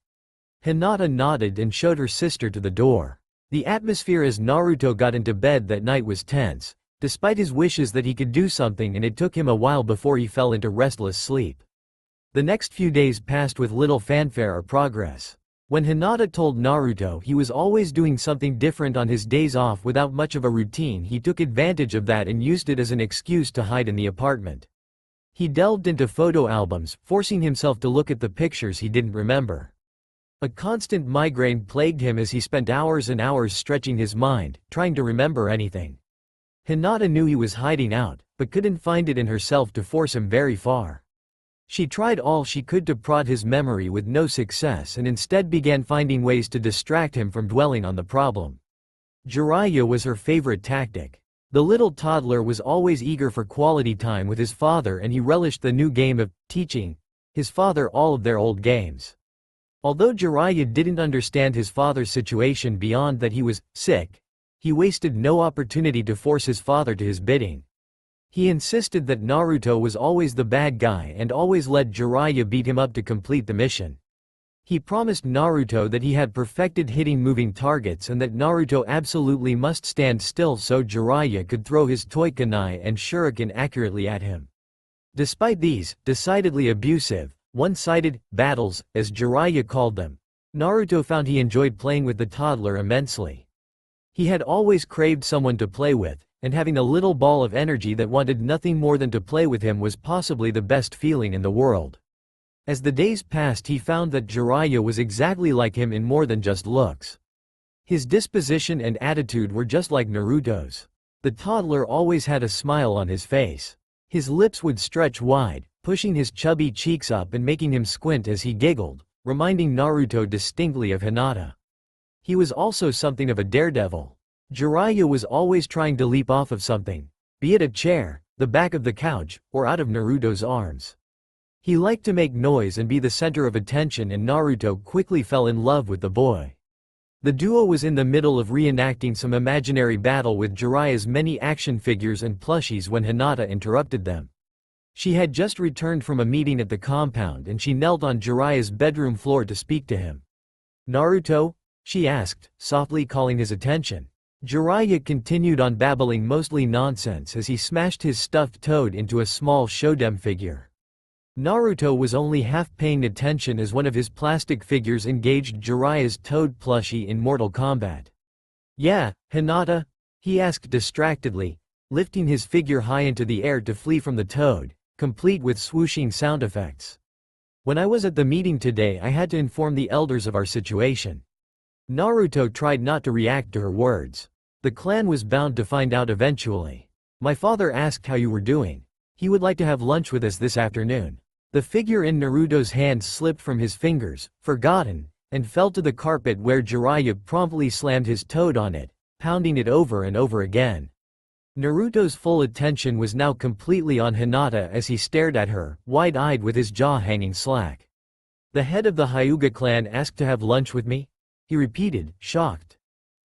Hinata nodded and showed her sister to the door. The atmosphere as Naruto got into bed that night was tense, despite his wishes that he could do something, and it took him a while before he fell into restless sleep. The next few days passed with little fanfare or progress. When Hinata told Naruto he was always doing something different on his days off without much of a routine, he took advantage of that and used it as an excuse to hide in the apartment. He delved into photo albums, forcing himself to look at the pictures he didn't remember. A constant migraine plagued him as he spent hours and hours stretching his mind, trying to remember anything. Hinata knew he was hiding out, but couldn't find it in herself to force him very far. She tried all she could to prod his memory with no success and instead began finding ways to distract him from dwelling on the problem. Jiraiya was her favorite tactic. The little toddler was always eager for quality time with his father, and he relished the new game of teaching his father all of their old games. Although Jiraiya didn't understand his father's situation beyond that he was sick, he wasted no opportunity to force his father to his bidding. He insisted that Naruto was always the bad guy and always let Jiraiya beat him up to complete the mission. He promised Naruto that he had perfected hitting moving targets and that Naruto absolutely must stand still so Jiraiya could throw his toy kunai and shuriken accurately at him. Despite these, decidedly abusive, one-sided battles, as Jiraiya called them, Naruto found he enjoyed playing with the toddler immensely. He had always craved someone to play with, and having a little ball of energy that wanted nothing more than to play with him was possibly the best feeling in the world. As the days passed, he found that Jiraiya was exactly like him in more than just looks. His disposition and attitude were just like Naruto's. The toddler always had a smile on his face. His lips would stretch wide, pushing his chubby cheeks up and making him squint as he giggled, reminding Naruto distinctly of Hinata. He was also something of a daredevil. Jiraiya was always trying to leap off of something, be it a chair, the back of the couch, or out of Naruto's arms. He liked to make noise and be the center of attention, and Naruto quickly fell in love with the boy. The duo was in the middle of reenacting some imaginary battle with Jiraiya's many action figures and plushies when Hinata interrupted them. She had just returned from a meeting at the compound and she knelt on Jiraiya's bedroom floor to speak to him. "Naruto?" she asked, softly calling his attention. Jiraiya continued on babbling mostly nonsense as he smashed his stuffed toad into a small shoden figure. Naruto was only half paying attention as one of his plastic figures engaged Jiraiya's toad plushie in Mortal Kombat. "Yeah, Hinata?" he asked distractedly, lifting his figure high into the air to flee from the toad, complete with swooshing sound effects. "When I was at the meeting today, I had to inform the elders of our situation." Naruto tried not to react to her words. The clan was bound to find out eventually. "My father asked how you were doing. He would like to have lunch with us this afternoon." The figure in Naruto's hand slipped from his fingers, forgotten, and fell to the carpet where Jiraiya promptly slammed his toad on it, pounding it over and over again. Naruto's full attention was now completely on Hinata as he stared at her, wide-eyed with his jaw hanging slack. "The head of the Hyuga clan asked to have lunch with me?" he repeated, shocked.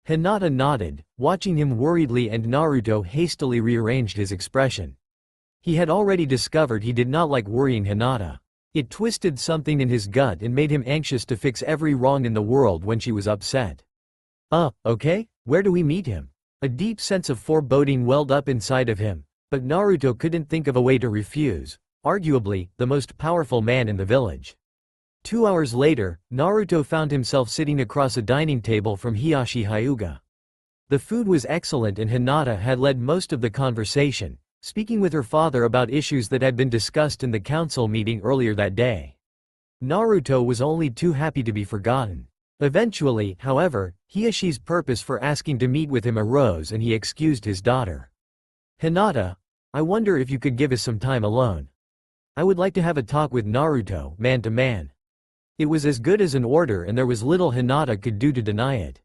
Hinata nodded, watching him worriedly, and Naruto hastily rearranged his expression. He had already discovered he did not like worrying Hinata. It twisted something in his gut and made him anxious to fix every wrong in the world when she was upset. Okay, where do we meet him?" A deep sense of foreboding welled up inside of him, but Naruto couldn't think of a way to refuse, arguably, the most powerful man in the village. 2 hours later, Naruto found himself sitting across a dining table from Hiyashi Hyuga. The food was excellent and Hinata had led most of the conversation, speaking with her father about issues that had been discussed in the council meeting earlier that day. Naruto was only too happy to be forgotten. Eventually, however, Hiyashi's purpose for asking to meet with him arose and he excused his daughter. "Hinata, I wonder if you could give us some time alone. I would like to have a talk with Naruto, man to man." It was as good as an order and there was little Hinata could do to deny it.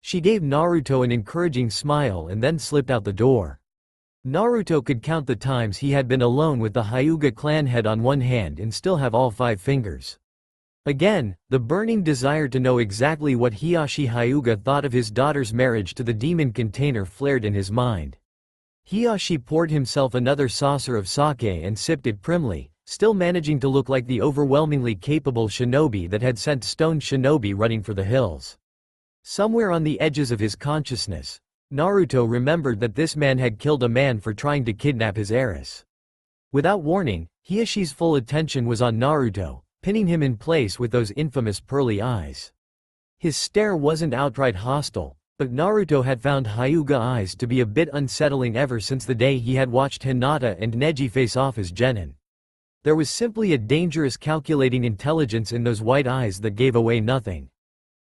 She gave Naruto an encouraging smile and then slipped out the door. Naruto could count the times he had been alone with the Hyuga clan head on one hand and still have all 5 fingers. Again, the burning desire to know exactly what Hiyashi Hyuga thought of his daughter's marriage to the demon container flared in his mind. Hiyashi poured himself another saucer of sake and sipped it primly, still managing to look like the overwhelmingly capable shinobi that had sent stone shinobi running for the hills. Somewhere on the edges of his consciousness, Naruto remembered that this man had killed a man for trying to kidnap his heiress. Without warning, Hiyashi's full attention was on Naruto, pinning him in place with those infamous pearly eyes. His stare wasn't outright hostile, but Naruto had found Hyuga eyes to be a bit unsettling ever since the day he had watched Hinata and Neji face off as genin. There was simply a dangerous calculating intelligence in those white eyes that gave away nothing.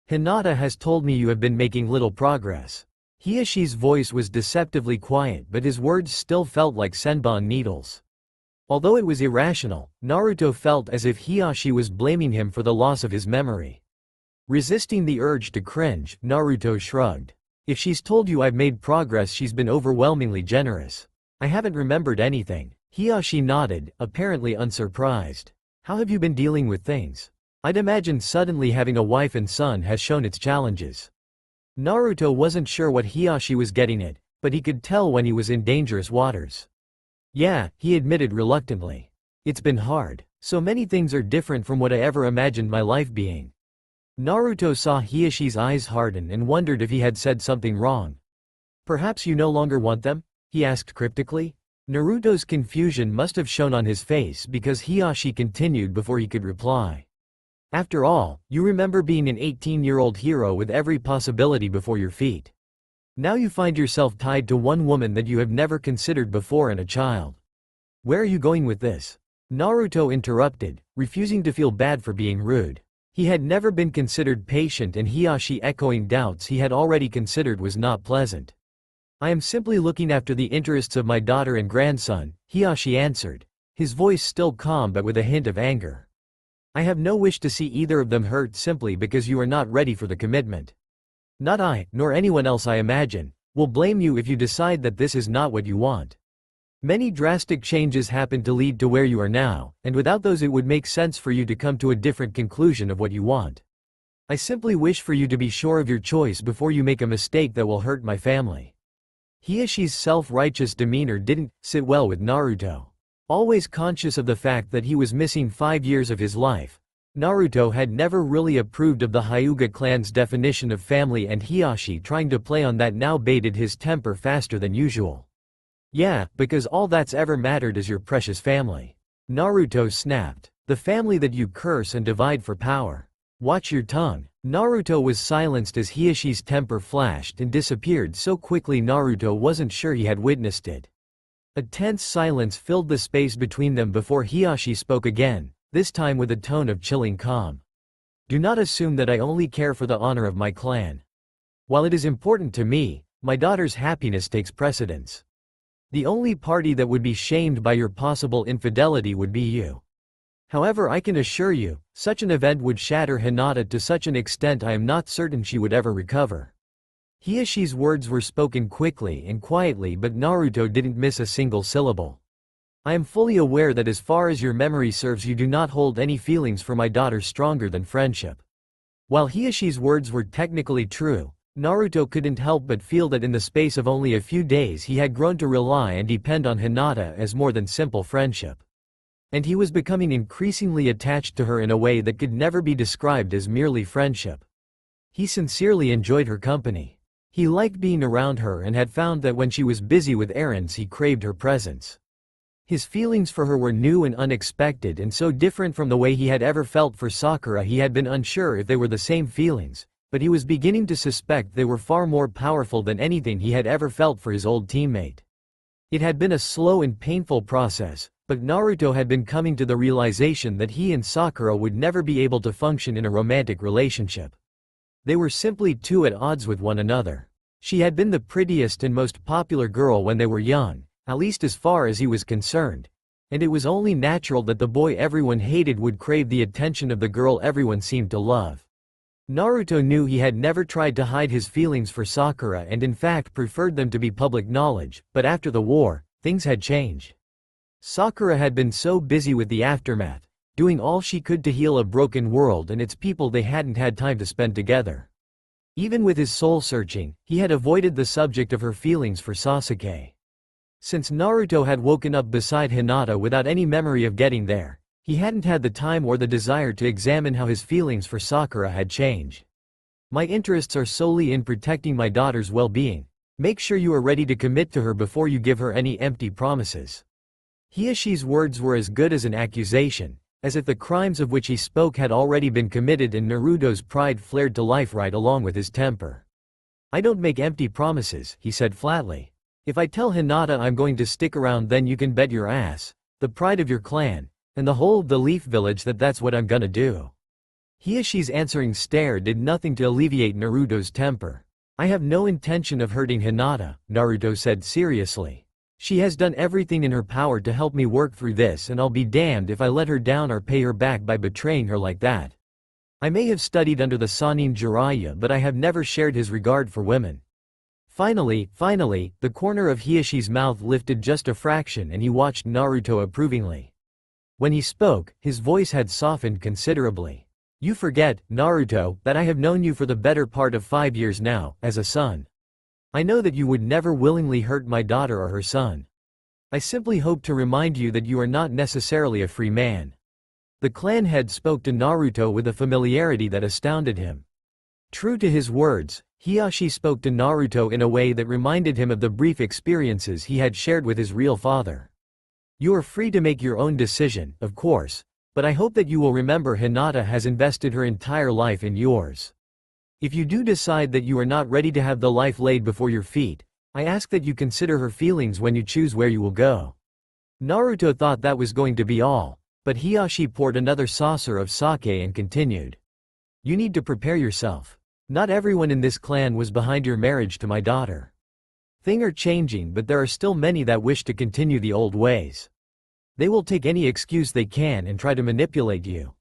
"Hinata has told me you have been making little progress." Hiyashi's voice was deceptively quiet, but his words still felt like senbon needles. Although it was irrational, Naruto felt as if Hiyashi was blaming him for the loss of his memory. Resisting the urge to cringe, Naruto shrugged. If she's told you I've made progress, she's been overwhelmingly generous. I haven't remembered anything. Hiyashi nodded, apparently unsurprised. How have you been dealing with things? I'd imagine suddenly having a wife and son has shown its challenges. Naruto wasn't sure what Hiyashi was getting at, but he could tell when he was in dangerous waters. Yeah, he admitted reluctantly. It's been hard. So many things are different from what I ever imagined my life being. Naruto saw Hiyashi's eyes harden and wondered if he had said something wrong. Perhaps you no longer want them? He asked cryptically. Naruto's confusion must have shown on his face because Hiyashi continued before he could reply. After all, you remember being an 18-year-old hero with every possibility before your feet. Now you find yourself tied to one woman that you have never considered before and a child. Where are you going with this? Naruto interrupted, refusing to feel bad for being rude. He had never been considered patient, and Hiyashi echoing doubts he had already considered was not pleasant. I am simply looking after the interests of my daughter and grandson, Hiyashi answered, his voice still calm but with a hint of anger. I have no wish to see either of them hurt simply because you are not ready for the commitment. Not I, nor anyone else I imagine, will blame you if you decide that this is not what you want. Many drastic changes happen to lead to where you are now, and without those it would make sense for you to come to a different conclusion of what you want. I simply wish for you to be sure of your choice before you make a mistake that will hurt my family. Hiyashi's self-righteous demeanor didn't sit well with Naruto. Always conscious of the fact that he was missing 5 years of his life, Naruto had never really approved of the Hyuga clan's definition of family, and Hiyashi trying to play on that now baited his temper faster than usual. Yeah, because all that's ever mattered is your precious family. Naruto snapped. The family that you curse and divide for power. Watch your tongue. Naruto was silenced as Hiyashi's temper flashed and disappeared so quickly Naruto wasn't sure he had witnessed it. A tense silence filled the space between them before Hiyashi spoke again, this time with a tone of chilling calm. Do not assume that I only care for the honor of my clan. While it is important to me, my daughter's happiness takes precedence. The only party that would be shamed by your possible infidelity would be you. However, I can assure you, such an event would shatter Hinata to such an extent I am not certain she would ever recover. Hiyashi's words were spoken quickly and quietly, but Naruto didn't miss a single syllable. I am fully aware that as far as your memory serves you do not hold any feelings for my daughter stronger than friendship. While Hiyashi's words were technically true, Naruto couldn't help but feel that in the space of only a few days he had grown to rely and depend on Hinata as more than simple friendship. And he was becoming increasingly attached to her in a way that could never be described as merely friendship. He sincerely enjoyed her company. He liked being around her and had found that when she was busy with errands he craved her presence. His feelings for her were new and unexpected and so different from the way he had ever felt for Sakura he had been unsure if they were the same feelings. But he was beginning to suspect they were far more powerful than anything he had ever felt for his old teammate. It had been a slow and painful process, but Naruto had been coming to the realization that he and Sakura would never be able to function in a romantic relationship. They were simply too at odds with one another. She had been the prettiest and most popular girl when they were young, at least as far as he was concerned, and it was only natural that the boy everyone hated would crave the attention of the girl everyone seemed to love. Naruto knew he had never tried to hide his feelings for Sakura and in fact preferred them to be public knowledge, but after the war, things had changed. Sakura had been so busy with the aftermath, doing all she could to heal a broken world and its people they hadn't had time to spend together. Even with his soul searching, he had avoided the subject of her feelings for Sasuke. Since Naruto had woken up beside Hinata without any memory of getting there, he hadn't had the time or the desire to examine how his feelings for Sakura had changed. My interests are solely in protecting my daughter's well-being. Make sure you are ready to commit to her before you give her any empty promises. Hiyashi's words were as good as an accusation, as if the crimes of which he spoke had already been committed, and Naruto's pride flared to life right along with his temper. I don't make empty promises, he said flatly. If I tell Hinata I'm going to stick around, then you can bet your ass, the pride of your clan, and the whole of the Leaf Village, that that's what I'm gonna do. Hiyashi's answering stare did nothing to alleviate Naruto's temper. I have no intention of hurting Hinata, Naruto said seriously. She has done everything in her power to help me work through this, and I'll be damned if I let her down or pay her back by betraying her like that. I may have studied under the Sannin Jiraiya, but I have never shared his regard for women. Finally, the corner of Hiyoshi's mouth lifted just a fraction and he watched Naruto approvingly. When he spoke, his voice had softened considerably. You forget, Naruto, that I have known you for the better part of 5 years now, as a son. I know that you would never willingly hurt my daughter or her son. I simply hope to remind you that you are not necessarily a free man. The clan head spoke to Naruto with a familiarity that astounded him. True to his words, Hiyashi spoke to Naruto in a way that reminded him of the brief experiences he had shared with his real father. You are free to make your own decision, of course, but I hope that you will remember Hinata has invested her entire life in yours. If you do decide that you are not ready to have the life laid before your feet, I ask that you consider her feelings when you choose where you will go. Naruto thought that was going to be all, but Hiyashi poured another saucer of sake and continued. You need to prepare yourself. Not everyone in this clan was behind your marriage to my daughter. Things are changing, but there are still many that wish to continue the old ways. They will take any excuse they can and try to manipulate you.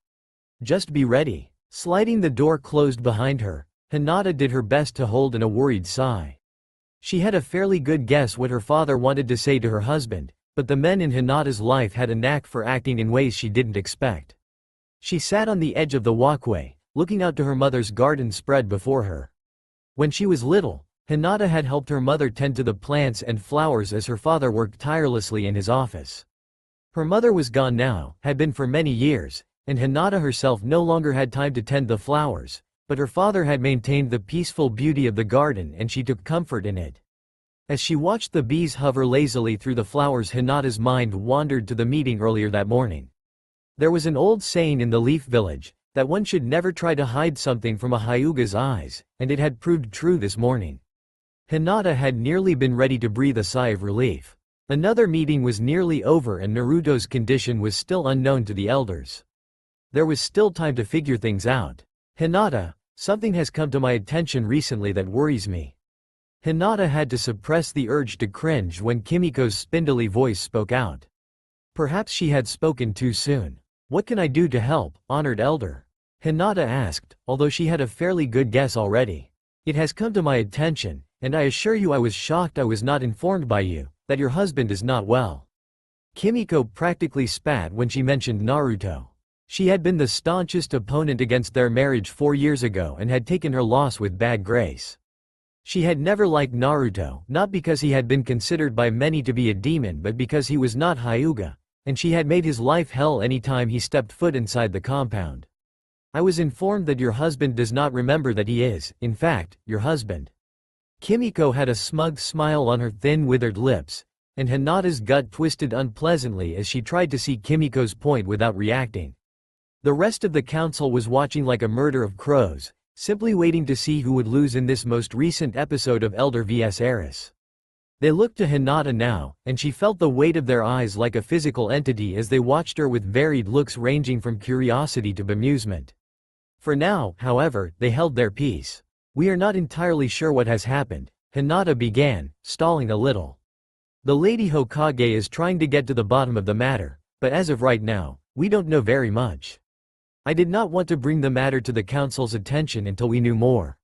Just be ready. Sliding the door closed behind her, Hinata did her best to hold in a worried sigh. She had a fairly good guess what her father wanted to say to her husband, but the men in Hinata's life had a knack for acting in ways she didn't expect. She sat on the edge of the walkway, looking out to her mother's garden spread before her. When she was little, Hinata had helped her mother tend to the plants and flowers as her father worked tirelessly in his office. Her mother was gone now, had been for many years, and Hinata herself no longer had time to tend the flowers, but her father had maintained the peaceful beauty of the garden and she took comfort in it. As she watched the bees hover lazily through the flowers, Hinata's mind wandered to the meeting earlier that morning. There was an old saying in the Leaf Village, that one should never try to hide something from a Hyuga's eyes, and it had proved true this morning. Hinata had nearly been ready to breathe a sigh of relief. Another meeting was nearly over and Naruto's condition was still unknown to the elders. There was still time to figure things out. Hinata, something has come to my attention recently that worries me. Hinata had to suppress the urge to cringe when Kimiko's spindly voice spoke out. Perhaps she had spoken too soon. What can I do to help, honored elder? Hinata asked, although she had a fairly good guess already. It has come to my attention, and I assure you I was shocked I was not informed by you, that your husband is not well. Kimiko practically spat when she mentioned Naruto. She had been the staunchest opponent against their marriage 4 years ago and had taken her loss with bad grace. She had never liked Naruto, not because he had been considered by many to be a demon but because he was not Hyuga, and she had made his life hell any time he stepped foot inside the compound. I was informed that your husband does not remember that he is, in fact, your husband. Kimiko had a smug smile on her thin withered lips, and Hinata's gut twisted unpleasantly as she tried to see Kimiko's point without reacting. The rest of the council was watching like a murder of crows, simply waiting to see who would lose in this most recent episode of Elder vs Heiress. They looked to Hinata now, and she felt the weight of their eyes like a physical entity as they watched her with varied looks ranging from curiosity to bemusement. For now, however, they held their peace. We are not entirely sure what has happened, Hinata began, stalling a little. The Lady Hokage is trying to get to the bottom of the matter, but as of right now, we don't know very much. I did not want to bring the matter to the council's attention until we knew more.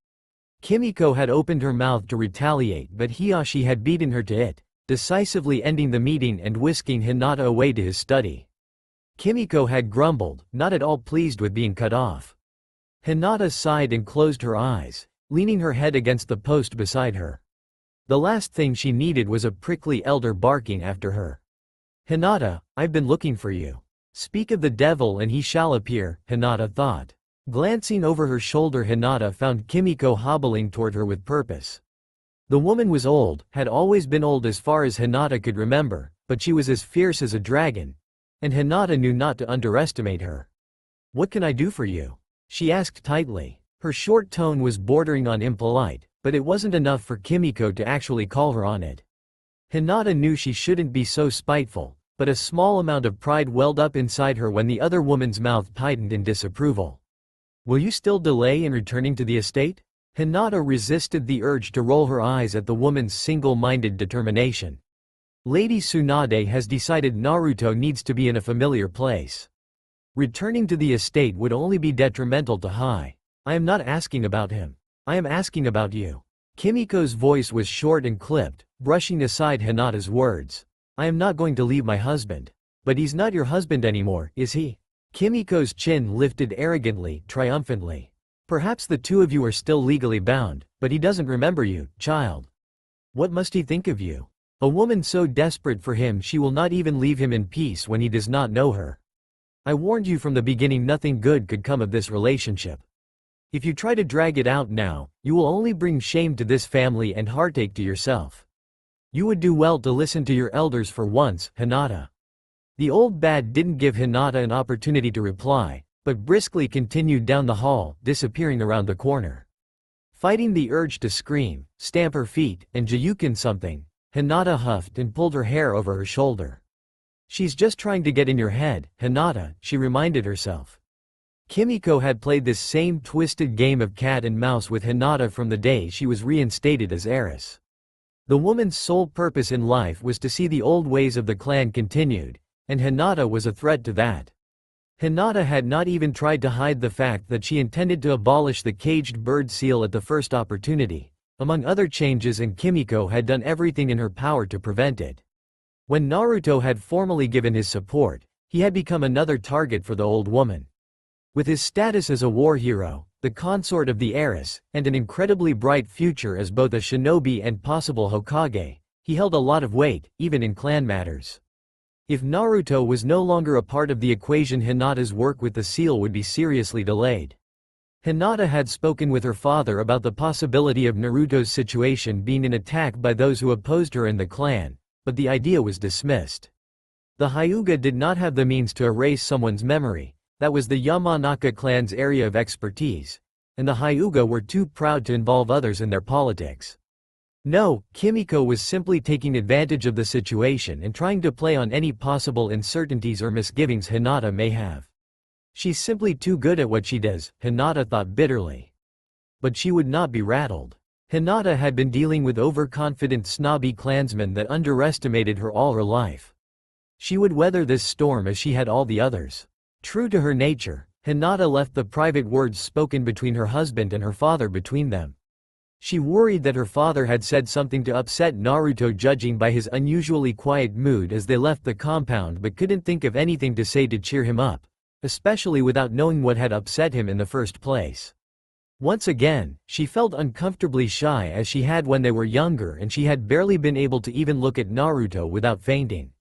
Kimiko had opened her mouth to retaliate but Hiyashi had beaten her to it, decisively ending the meeting and whisking Hinata away to his study. Kimiko had grumbled, not at all pleased with being cut off. Hinata sighed and closed her eyes, leaning her head against the post beside her. The last thing she needed was a prickly elder barking after her. Hinata, I've been looking for you. Speak of the devil and he shall appear, Hinata thought. Glancing over her shoulder, Hinata found Kimiko hobbling toward her with purpose. The woman was old, had always been old as far as Hinata could remember, but she was as fierce as a dragon, and Hinata knew not to underestimate her. What can I do for you? She asked tightly. Her short tone was bordering on impolite, but it wasn't enough for Kimiko to actually call her on it. Hinata knew she shouldn't be so spiteful, but a small amount of pride welled up inside her when the other woman's mouth tightened in disapproval. Will you still delay in returning to the estate? Hinata resisted the urge to roll her eyes at the woman's single-minded determination. Lady Tsunade has decided Naruto needs to be in a familiar place. Returning to the estate would only be detrimental to Hai. I am not asking about him. I am asking about you. Kimiko's voice was short and clipped, brushing aside Hinata's words. I am not going to leave my husband. But he's not your husband anymore, is he? Kimiko's chin lifted arrogantly, triumphantly. Perhaps the two of you are still legally bound, but he doesn't remember you, child. What must he think of you? A woman so desperate for him she will not even leave him in peace when he does not know her. I warned you from the beginning nothing good could come of this relationship. If you try to drag it out now, you will only bring shame to this family and heartache to yourself. You would do well to listen to your elders for once, Hinata. The old bat didn't give Hinata an opportunity to reply, but briskly continued down the hall, disappearing around the corner. Fighting the urge to scream, stamp her feet, and Jayuken something, Hinata huffed and pulled her hair over her shoulder. She's just trying to get in your head, Hinata, she reminded herself. Kimiko had played this same twisted game of cat and mouse with Hinata from the day she was reinstated as heiress. The woman's sole purpose in life was to see the old ways of the clan continued, and Hinata was a threat to that. Hinata had not even tried to hide the fact that she intended to abolish the caged bird seal at the first opportunity, among other changes, and Kimiko had done everything in her power to prevent it. When Naruto had formally given his support, he had become another target for the old woman. With his status as a war hero, the consort of the heiress, and an incredibly bright future as both a shinobi and possible Hokage, he held a lot of weight, even in clan matters. If Naruto was no longer a part of the equation, Hinata's work with the seal would be seriously delayed. Hinata had spoken with her father about the possibility of Naruto's situation being an attack by those who opposed her in the clan, but the idea was dismissed. The Hyuga did not have the means to erase someone's memory, that was the Yamanaka clan's area of expertise, and the Hyuga were too proud to involve others in their politics. No, Kimiko was simply taking advantage of the situation and trying to play on any possible uncertainties or misgivings Hinata may have. She's simply too good at what she does, Hinata thought bitterly. But she would not be rattled. Hinata had been dealing with overconfident snobby clansmen that underestimated her all her life. She would weather this storm as she had all the others. True to her nature, Hinata left the private words spoken between her husband and her father between them. She worried that her father had said something to upset Naruto, judging by his unusually quiet mood as they left the compound, but couldn't think of anything to say to cheer him up, especially without knowing what had upset him in the first place. Once again, she felt uncomfortably shy as she had when they were younger, and she had barely been able to even look at Naruto without fainting.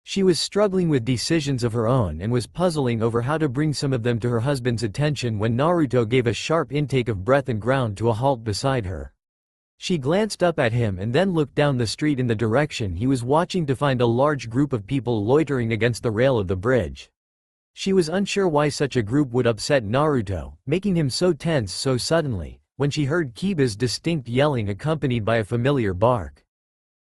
She was struggling with decisions of her own and was puzzling over how to bring some of them to her husband's attention when Naruto gave a sharp intake of breath and ground to a halt beside her. She glanced up at him and then looked down the street in the direction he was watching to find a large group of people loitering against the rail of the bridge. She was unsure why such a group would upset Naruto, making him so tense so suddenly, when she heard Kiba's distinct yelling accompanied by a familiar bark.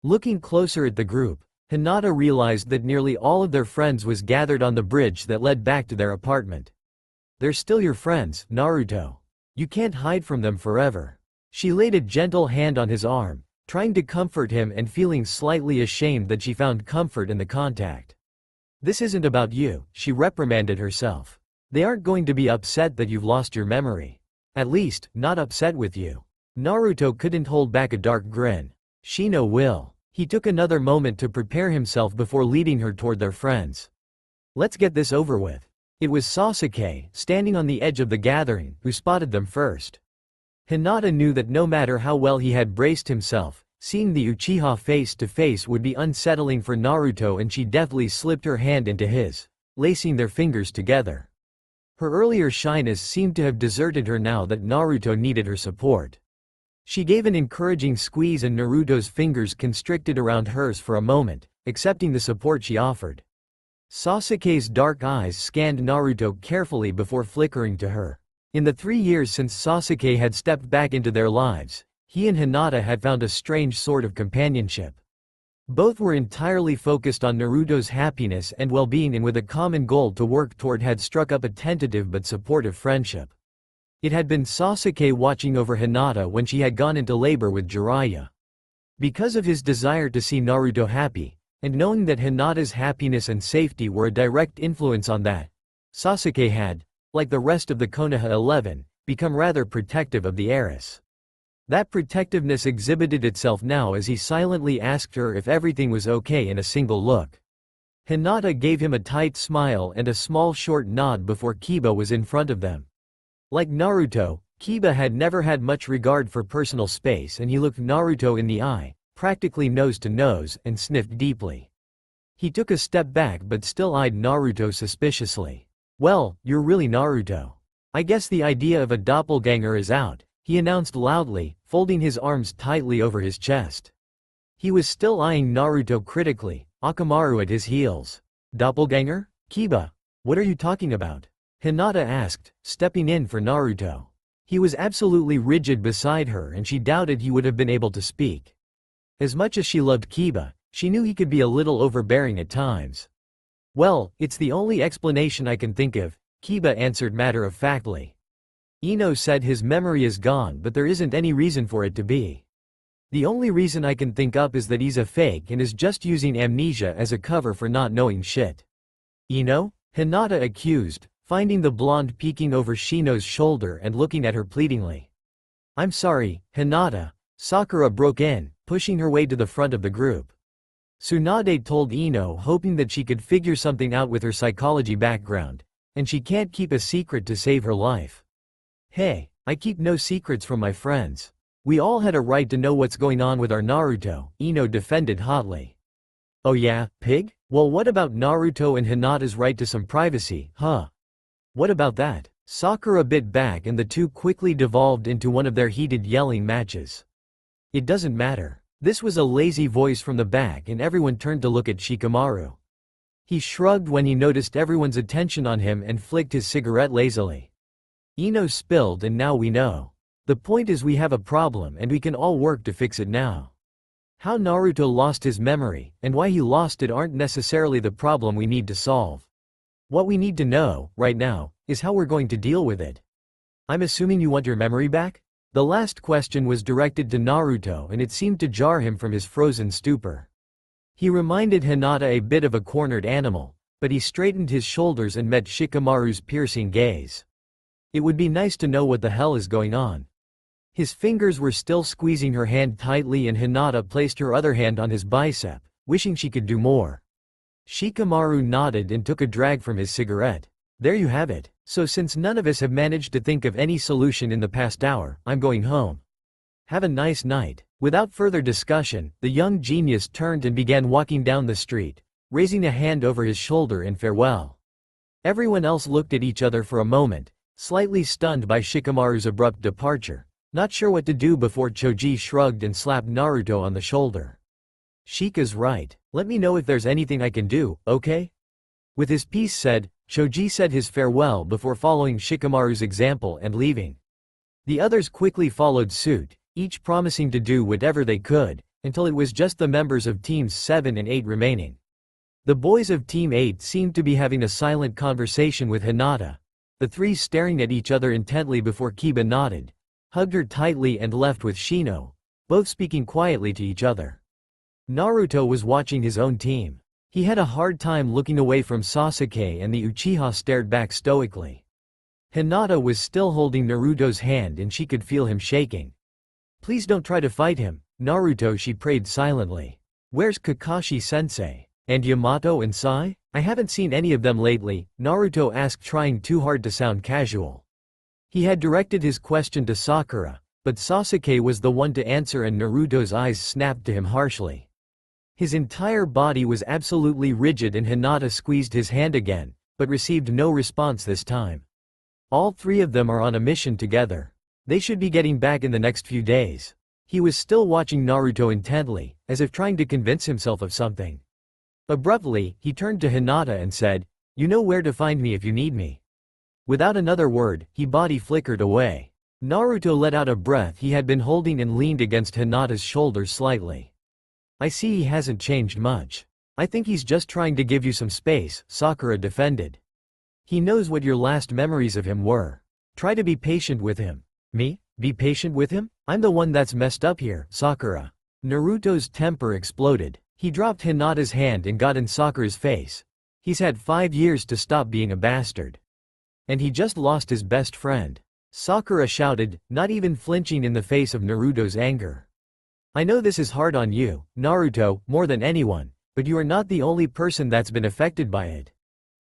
Looking closer at the group, Hinata realized that nearly all of their friends was gathered on the bridge that led back to their apartment. They're still your friends, Naruto. You can't hide from them forever. She laid a gentle hand on his arm, trying to comfort him and feeling slightly ashamed that she found comfort in the contact. This isn't about you, she reprimanded herself. They aren't going to be upset that you've lost your memory. At least, not upset with you. Naruto couldn't hold back a dark grin. Shino will. He took another moment to prepare himself before leading her toward their friends. Let's get this over with. It was Sasuke, standing on the edge of the gathering, who spotted them first. Hinata knew that no matter how well he had braced himself, seeing the Uchiha face to face would be unsettling for Naruto, and she deftly slipped her hand into his, lacing their fingers together. Her earlier shyness seemed to have deserted her now that Naruto needed her support. She gave an encouraging squeeze and Naruto's fingers constricted around hers for a moment, accepting the support she offered. Sasuke's dark eyes scanned Naruto carefully before flickering to her. In the 3 years since Sasuke had stepped back into their lives, he and Hinata had found a strange sort of companionship. Both were entirely focused on Naruto's happiness and well-being, and with a common goal to work toward had struck up a tentative but supportive friendship. It had been Sasuke watching over Hinata when she had gone into labor with Jiraiya. Because of his desire to see Naruto happy, and knowing that Hinata's happiness and safety were a direct influence on that, Sasuke had, like the rest of the Konoha 11, become rather protective of the heiress. That protectiveness exhibited itself now as he silently asked her if everything was okay in a single look. Hinata gave him a tight smile and a small short nod before Kiba was in front of them. Like Naruto, Kiba had never had much regard for personal space, and he looked Naruto in the eye, practically nose to nose, and sniffed deeply. He took a step back but still eyed Naruto suspiciously. "Well, you're really Naruto. I guess the idea of a doppelganger is out," he announced loudly, folding his arms tightly over his chest. He was still eyeing Naruto critically, Akamaru at his heels. "Doppelganger? Kiba, what are you talking about?" Hinata asked, stepping in for Naruto. He was absolutely rigid beside her and she doubted he would have been able to speak. As much as she loved Kiba, she knew he could be a little overbearing at times. "Well, it's the only explanation I can think of," Kiba answered matter-of-factly. "Ino said his memory is gone, but there isn't any reason for it to be. The only reason I can think up is that he's a fake and is just using amnesia as a cover for not knowing shit." "Ino?" Hinata accused, finding the blonde peeking over Shino's shoulder and looking at her pleadingly. "I'm sorry, Hinata," Sakura broke in, pushing her way to the front of the group. Tsunade told Ino, hoping that she could figure something out with her psychology background, and she can't keep a secret to save her life. "Hey, I keep no secrets from my friends. We all had a right to know what's going on with our Naruto," Ino defended hotly. "Oh yeah, pig? Well, what about Naruto and Hinata's right to some privacy, huh? What about that?" Sakura bit back and the two quickly devolved into one of their heated yelling matches. "It doesn't matter." This was a lazy voice from the back and everyone turned to look at Shikamaru. He shrugged when he noticed everyone's attention on him and flicked his cigarette lazily. "Ino spilled and now we know. The point is we have a problem and we can all work to fix it now. How Naruto lost his memory, and why he lost it aren't necessarily the problem we need to solve. What we need to know, right now, is how we're going to deal with it. I'm assuming you want your memory back?" The last question was directed to Naruto and it seemed to jar him from his frozen stupor. He reminded Hinata a bit of a cornered animal, but he straightened his shoulders and met Shikamaru's piercing gaze. "It would be nice to know what the hell is going on." His fingers were still squeezing her hand tightly and Hinata placed her other hand on his bicep, wishing she could do more. Shikamaru nodded and took a drag from his cigarette. "There you have it. So since none of us have managed to think of any solution in the past hour, I'm going home. Have a nice night." Without further discussion, the young genius turned and began walking down the street, raising a hand over his shoulder in farewell. Everyone else looked at each other for a moment, slightly stunned by Shikamaru's abrupt departure, not sure what to do before Choji shrugged and slapped Naruto on the shoulder. "Shika's right. Let me know if there's anything I can do, okay?" With his piece said, Choji said his farewell before following Shikamaru's example and leaving. The others quickly followed suit, each promising to do whatever they could, until it was just the members of Teams 7 and 8 remaining. The boys of Team 8 seemed to be having a silent conversation with Hinata, the three staring at each other intently before Kiba nodded, hugged her tightly and left with Shino, both speaking quietly to each other. Naruto was watching his own team. He had a hard time looking away from Sasuke and the Uchiha stared back stoically. Hinata was still holding Naruto's hand and she could feel him shaking. "Please don't try to fight him, Naruto," she prayed silently. "Where's Kakashi-sensei? And Yamato and Sai? I haven't seen any of them lately," Naruto asked, trying too hard to sound casual. He had directed his question to Sakura, but Sasuke was the one to answer and Naruto's eyes snapped to him harshly. His entire body was absolutely rigid and Hinata squeezed his hand again, but received no response this time. All three of them are on a mission together. They should be getting back in the next few days. He was still watching Naruto intently, as if trying to convince himself of something. Abruptly, he turned to Hinata and said, "You know where to find me if you need me." Without another word, he body flickered away. Naruto let out a breath he had been holding and leaned against Hinata's shoulder slightly. "I see he hasn't changed much. I think he's just trying to give you some space," Sakura defended. "He knows what your last memories of him were. Try to be patient with him." "Me? Be patient with him? I'm the one that's messed up here, Sakura." Naruto's temper exploded. He dropped Hinata's hand and got in Sakura's face. "He's had 5 years to stop being a bastard. And he just lost his best friend. Sakura shouted, not even flinching in the face of Naruto's anger. I know this is hard on you, Naruto, more than anyone, but you are not the only person that's been affected by it.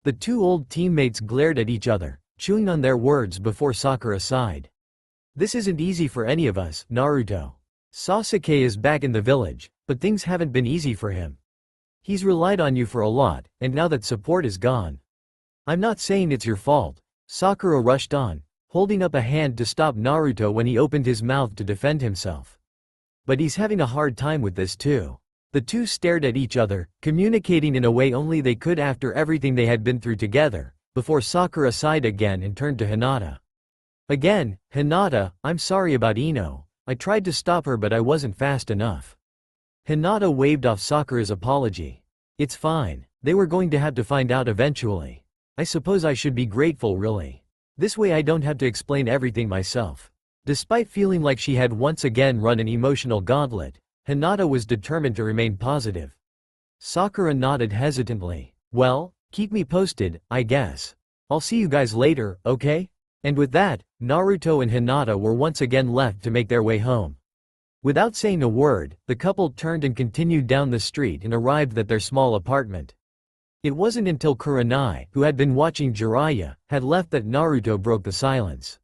The two old teammates glared at each other, chewing on their words before Sakura sighed. This isn't easy for any of us, Naruto. Sasuke is back in the village, but things haven't been easy for him. He's relied on you for a lot, and now that support is gone. I'm not saying it's your fault. Sakura rushed on, holding up a hand to stop Naruto when he opened his mouth to defend himself. But he's having a hard time with this too. The two stared at each other, communicating in a way only they could after everything they had been through together, before Sakura sighed again and turned to Hinata. Again, Hinata, I'm sorry about Ino. I tried to stop her but I wasn't fast enough. Hinata waved off Sakura's apology. It's fine, they were going to have to find out eventually. I suppose I should be grateful really. This way I don't have to explain everything myself. Despite feeling like she had once again run an emotional gauntlet, Hinata was determined to remain positive. Sakura nodded hesitantly. Well, keep me posted, I guess. I'll see you guys later, okay? And with that, Naruto and Hinata were once again left to make their way home. Without saying a word, the couple turned and continued down the street and arrived at their small apartment. It wasn't until Kurenai, who had been watching Jiraiya, had left that Naruto broke the silence.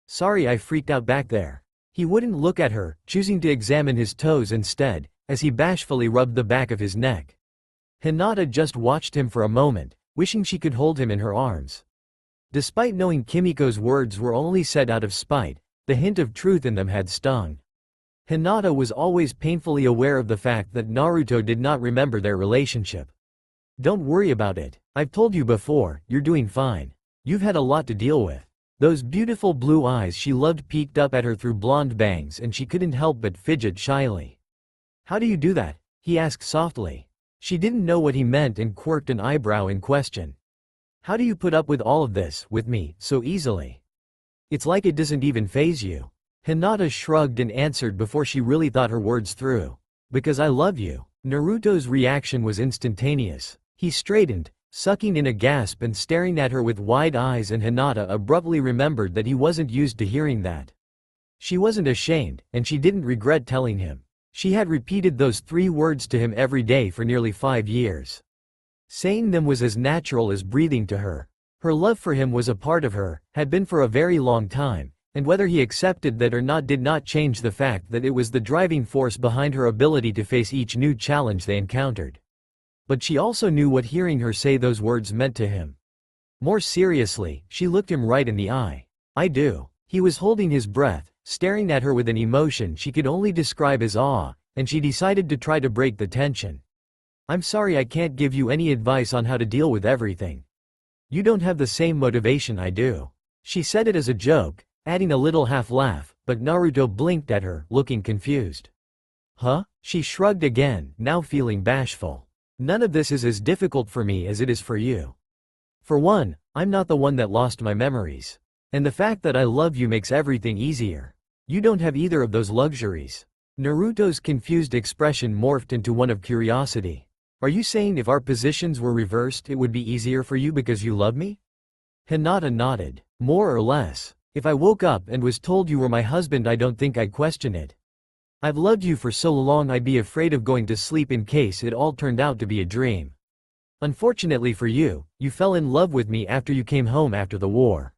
Sorry I freaked out back there. He wouldn't look at her, choosing to examine his toes instead, as he bashfully rubbed the back of his neck. Hinata just watched him for a moment, wishing she could hold him in her arms. Despite knowing Kimiko's words were only said out of spite, the hint of truth in them had stung. Hinata was always painfully aware of the fact that Naruto did not remember their relationship. Don't worry about it. I've told you before, you're doing fine. You've had a lot to deal with. Those beautiful blue eyes she loved peeked up at her through blonde bangs and she couldn't help but fidget shyly. How do you do that? He asked softly. She didn't know what he meant and quirked an eyebrow in question. How do you put up with all of this, with me, so easily? It's like it doesn't even faze you. Hinata shrugged and answered before she really thought her words through. Because I love you. Naruto's reaction was instantaneous. He straightened, sucking in a gasp and staring at her with wide eyes, and Hinata abruptly remembered that he wasn't used to hearing that. She wasn't ashamed, and she didn't regret telling him. She had repeated those 3 words to him every day for nearly 5 years. Saying them was as natural as breathing to her. Her love for him was a part of her, had been for a very long time, and whether he accepted that or not did not change the fact that it was the driving force behind her ability to face each new challenge they encountered. But she also knew what hearing her say those words meant to him. More seriously, she looked him right in the eye. I do. He was holding his breath, staring at her with an emotion she could only describe as awe, and she decided to try to break the tension. I'm sorry I can't give you any advice on how to deal with everything. You don't have the same motivation I do. She said it as a joke, adding a little half-laugh, but Naruto blinked at her, looking confused. Huh? She shrugged again, now feeling bashful. None of this is as difficult for me as it is for you. For one, I'm not the one that lost my memories. And the fact that I love you makes everything easier. You don't have either of those luxuries. Naruto's confused expression morphed into one of curiosity. Are you saying if our positions were reversed it would be easier for you because you love me? Hinata nodded. More or less. If I woke up and was told you were my husband I don't think I'd question it. I've loved you for so long I'd be afraid of going to sleep in case it all turned out to be a dream. Unfortunately for you, you fell in love with me after you came home after the war.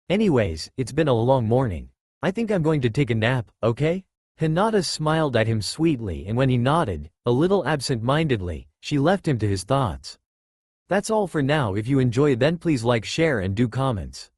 Anyways, it's been a long morning. I think I'm going to take a nap, okay? Hinata smiled at him sweetly, and when he nodded, a little absent-mindedly, she left him to his thoughts. That's all for now. If you enjoy then please like, share and do comments.